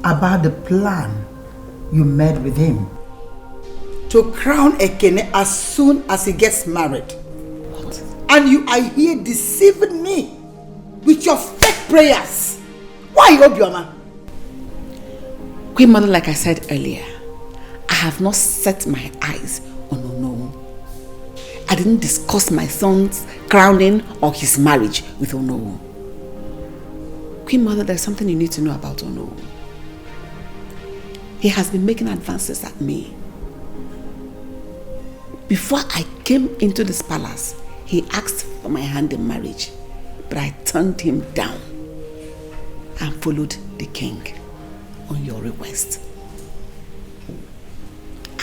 about the plan you made with him to crown Ekene as soon as he gets married. What? And you are here deceiving me with your fake prayers. Why, Obioma? Queen Mother, like I said earlier, I have not set my eyes on Onowu. I didn't discuss my son's crowning or his marriage with Onowu. Queen Mother, there's something you need to know about Onowu. He has been making advances at me. Before I came into this palace, he asked for my hand in marriage, but I turned him down and followed the king on your request.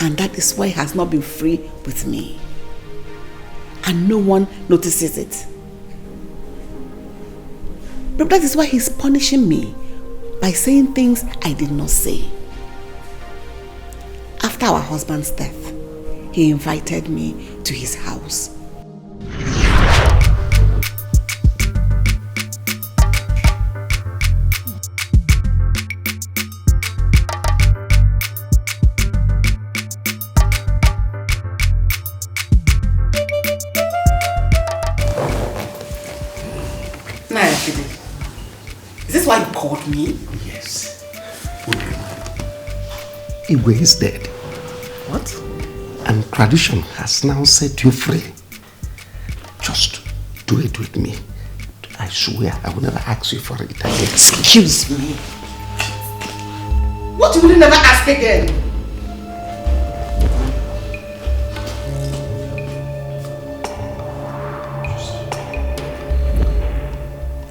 And that is why he has not been free with me. And no one notices it. But that is why he's punishing me by saying things I did not say. After our husband's death, he invited me to his house. of me? Yes. Igwe is dead. What? And tradition has now set you free. Just do it with me. I swear I will never ask you for it again. Excuse me. What will you never ask again?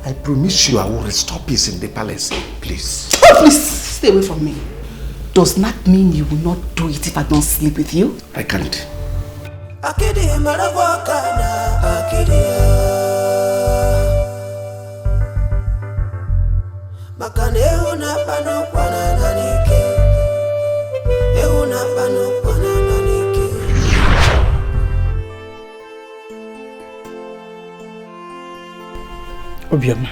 I promise you I will restore peace in the palace. Please. Oh, please stay away from me. Does not mean you will not do it if I don't sleep with you. I can't. Obioma.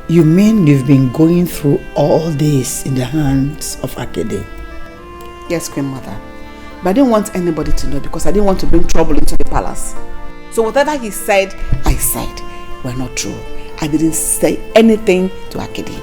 You mean you've been going through all this in the hands of Akede? Yes, Queen Mother. But I didn't want anybody to know because I didn't want to bring trouble into the palace. So whatever he said, I said were not true. I didn't say anything to Akede.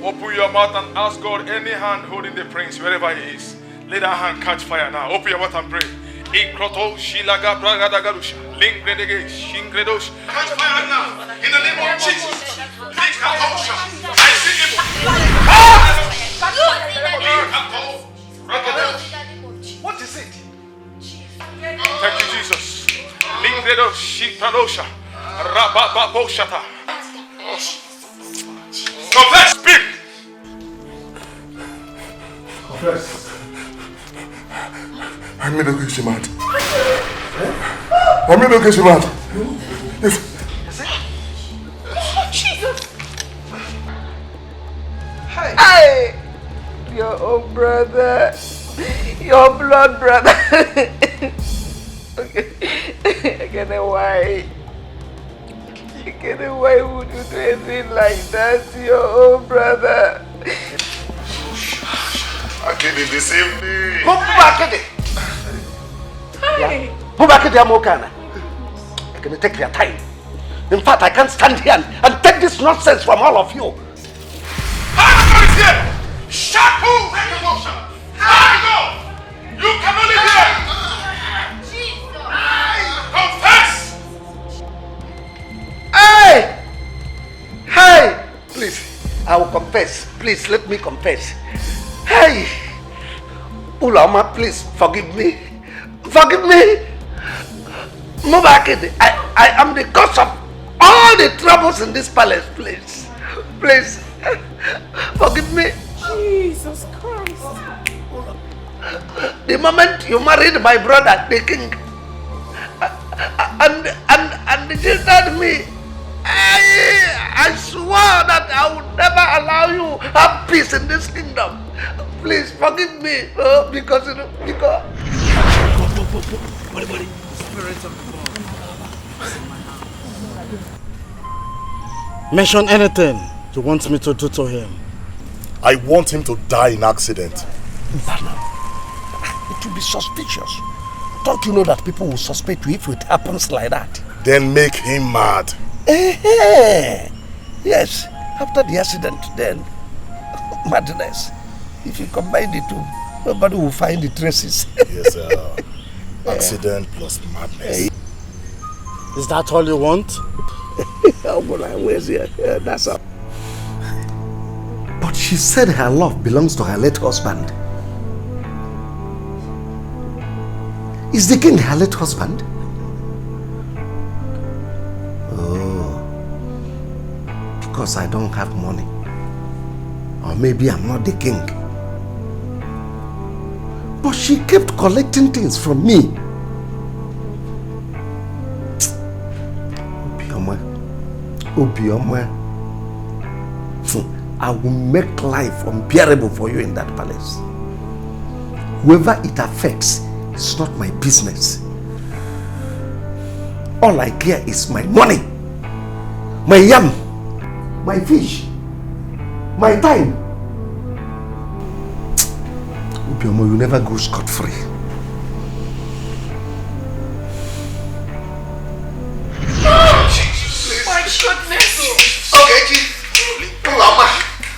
Open your mouth and ask God any hand holding the prince wherever he is. Let that hand catch fire now. Open your mouth and pray. Catch fire now. In the name of Jesus. I see it. What is it? Thank you, Jesus. Confess, speak. Confess. I made a case mad. I made a case mad. Jesus! Hey! Your own brother. Your blood brother. Okay, why? Why would you do anything like that to your own brother? Akede deceived me. Akede! Hi! Akede, I'm okay. I can take your time. In fact, I can't stand here and take this nonsense from all of you. Shaku Rekadosha! Go! You can only hear! Confess! Hey! Hey! Please, I will confess. Please, let me confess. Hey! Ulama, please, forgive me. Forgive me! Mubakid, I am the cause of all the troubles in this palace, please. Please, forgive me. Jesus Christ. The moment you married my brother, the king, and jilted me, I swore that I would never allow you to have peace in this kingdom. Please forgive me, because. Buddy. Spirit of God. Mention anything you want me to do to him. I want him to die in accident. It will be suspicious. Don't you know that people will suspect you if it happens like that? Then make him mad. Yes, after the accident, then madness. If you combine the two, nobody will find the traces. Yes, sir. Accident plus madness. Is that all you want? That's all. But she said her love belongs to her late husband. Is the king her late husband? Oh, because I don't have money. Or maybe I'm not the king. But she kept collecting things from me. Obioma, I will make life unbearable for you in that palace. Whoever it affects, it's not my business. All I care is my money, my yam, my fish, my time. Obioma, you never go scot-free.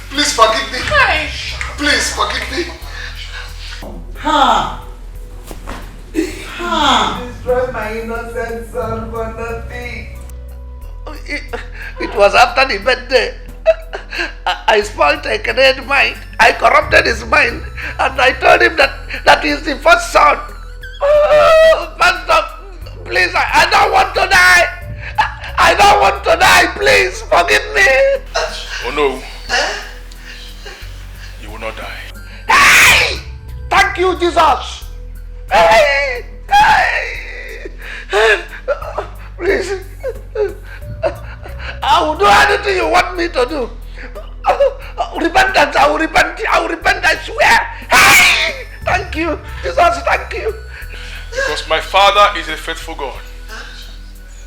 Please forgive me. Please forgive me. Ha! Ha! Destroy my innocent son for nothing. It was after the birthday. I spoiled a Canadian mind. I corrupted his mind, and I told him that he is the first son. Oh, Pastor, please, I don't want to die. I don't want to die. Please forgive me. Oh no. You will not die. Hey! Thank you, Jesus. Hey! Hey! Please. I will do anything you want me to do. Repentance, I will repent, I swear. Hey! Thank you, Jesus, thank you. Because my Father is a faithful God.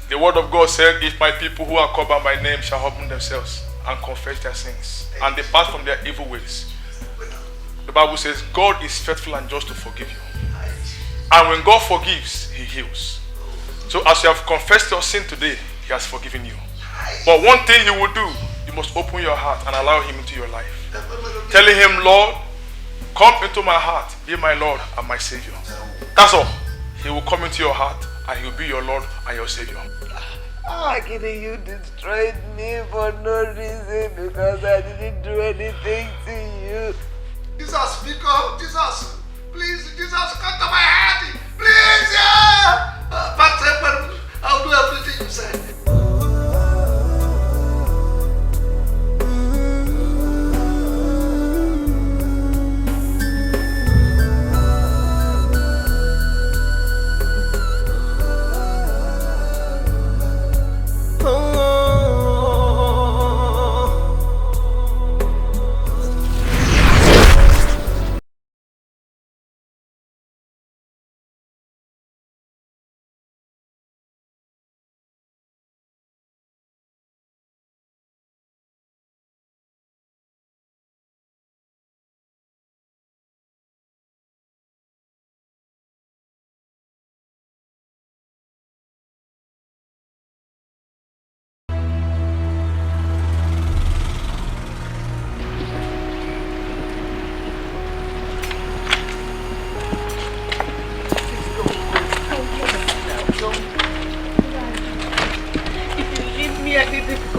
The word of God said, if my people who are called by my name shall humble themselves and confess their sins and depart from their evil ways. The Bible says God is faithful and just to forgive you. And when God forgives, He heals. So as you have confessed your sin today, He has forgiven you. But one thing you will do, you must open your heart and allow Him into your life. Telling Him, Lord, come into my heart, be my Lord and my Savior. That's all. He will come into your heart and He will be your Lord and your Savior. Akini, you destroyed me for no reason because I didn't do anything to you. Jesus, speak up. Jesus, please, Jesus, come to my heart. Please, yeah. Pastor, I'll do everything you say.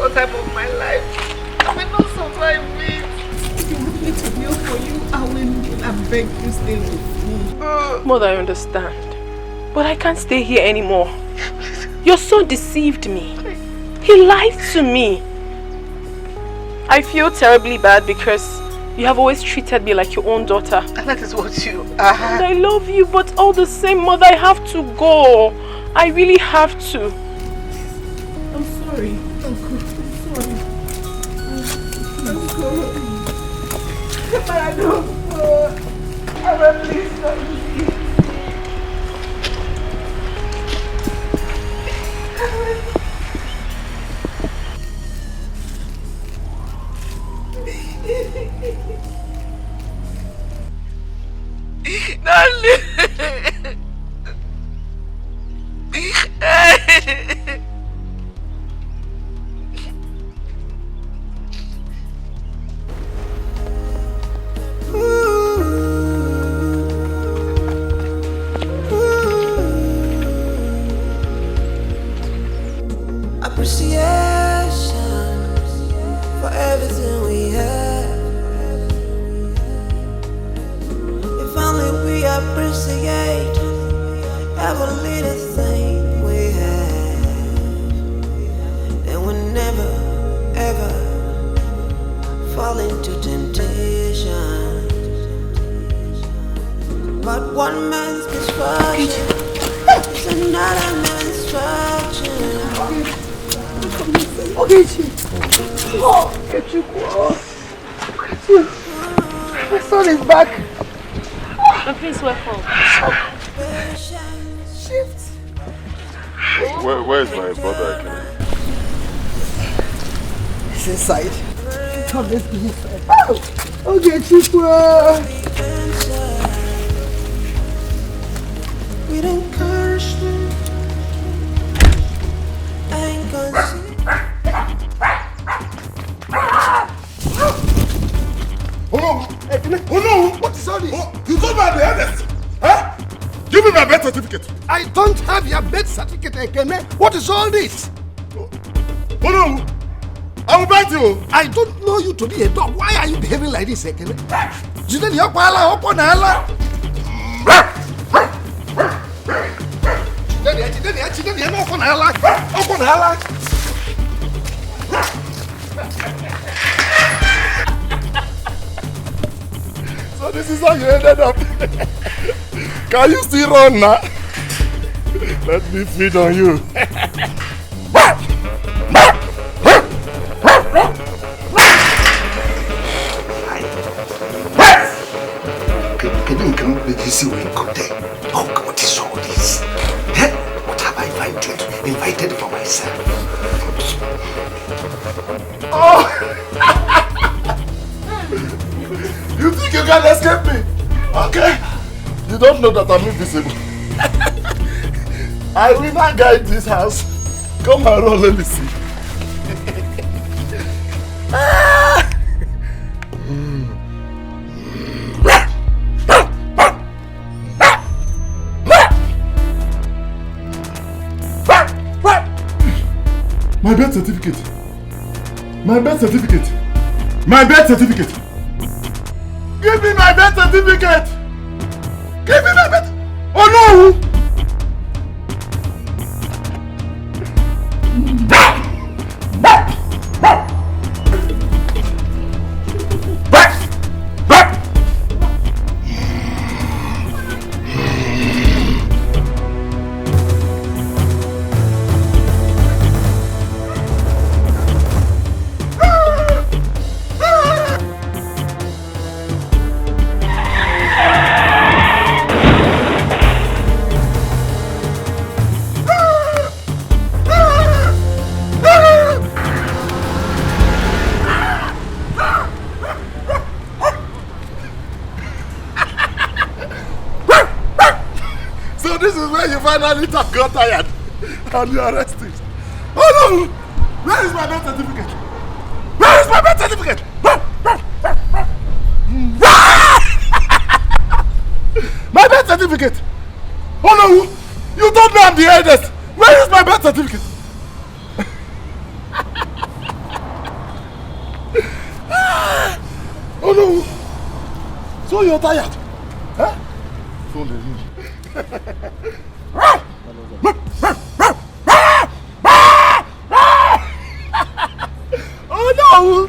Time of my life, I will not survive it. If you want me to kneel for you, I will kneel and beg you stay with me. Mother, I understand. But I can't stay here anymore. Your son deceived me. He lied to me. I feel terribly bad because you have always treated me like your own daughter. And that is what you are. And I love you, but all the same, Mother, I have to go. I really have to. I'm sorry. But I don't know. I will please not leave. fall into temptation. But one man's misfortune is another man's fortune. My son is back. The prince, welcome. Shift. Where's my brother? He's inside. Come, let's go inside. Okay, Chikwa. We don't curse me. I ain't gonna see. Oh no! Oh no! What is all this? Oh, you told me I'm the eldest! Huh? Give me my birth certificate! I don't have your birth certificate, Ekene. What is all this? Oh no! I will bite you! I don't know you to be a dog. Why are you behaving like this, Ekene? Jide ni ọ̀pọ̀ ala, ọ̀pọ̀ na ala. Jide ni ọ̀pọ̀ na ala, ọ̀pọ̀ na ala. So this is how you ended up. Can you still run now? Let me feed on you. Did you see when you got there? Oh, what is all this? Eh? What have I invited for myself? Oh! You think you can escape me? Okay. You don't know that I'm invisible. I will not guide this house. Come and roll, let me see. My birth certificate. My birth certificate. My birth certificate. Give me my birth certificate. Give me my birth. Oh no! Finally got tired and you arrested. Oh no! Where is my birth certificate? Where is my birth certificate? My birth certificate! Oh no! You told me I'm the eldest! Where is my birth certificate? Oh no! So you're tired? Huh? So oh no!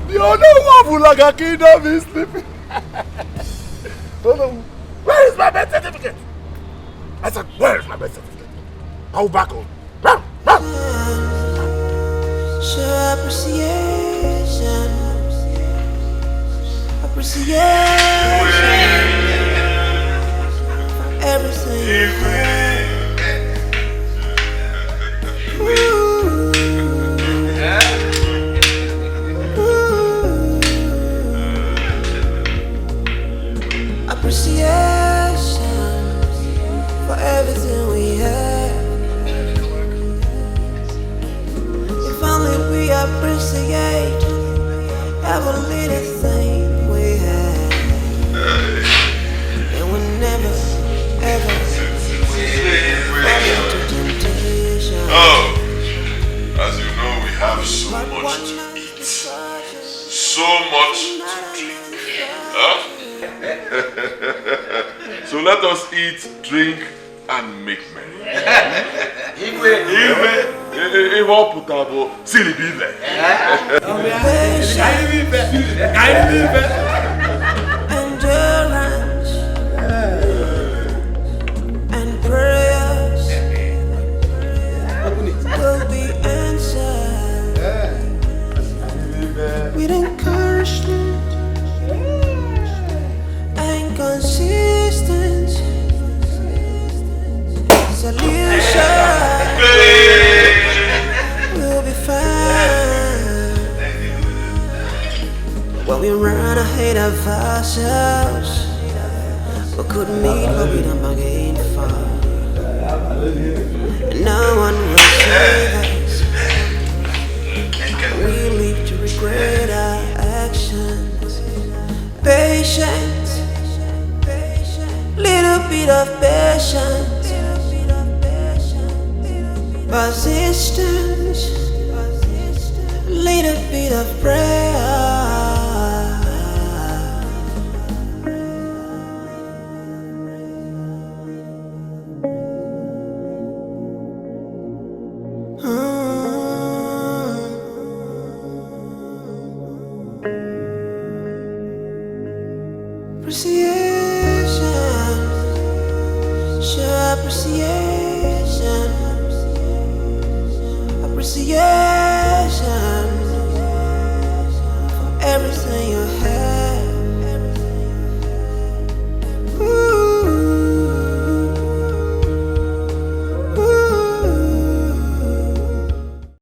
The only one like a kingdom is sleeping. Oh no! Where is my birth certificate? I said, where is my birth certificate? I will back home. Show appreciation. Appreciation. Everything. Appreciation for everything we have. If only we appreciate every little thing we have, and we never ever fall into temptation. Oh, as you know, we have so much to eat, so much to drink. Huh? So let us eat, drink, and make merry. If all put up, silly be there. Endurance and prayers will be answered with encouragement and consistency. Solution will be found when we run ahead of ourselves. We could meet but we don't bargain for. And no one will save us. We live to regret our actions. Patience, little bit of patience. Persistence, little bit of prayer. Appreciation, show appreciation. Appreciation.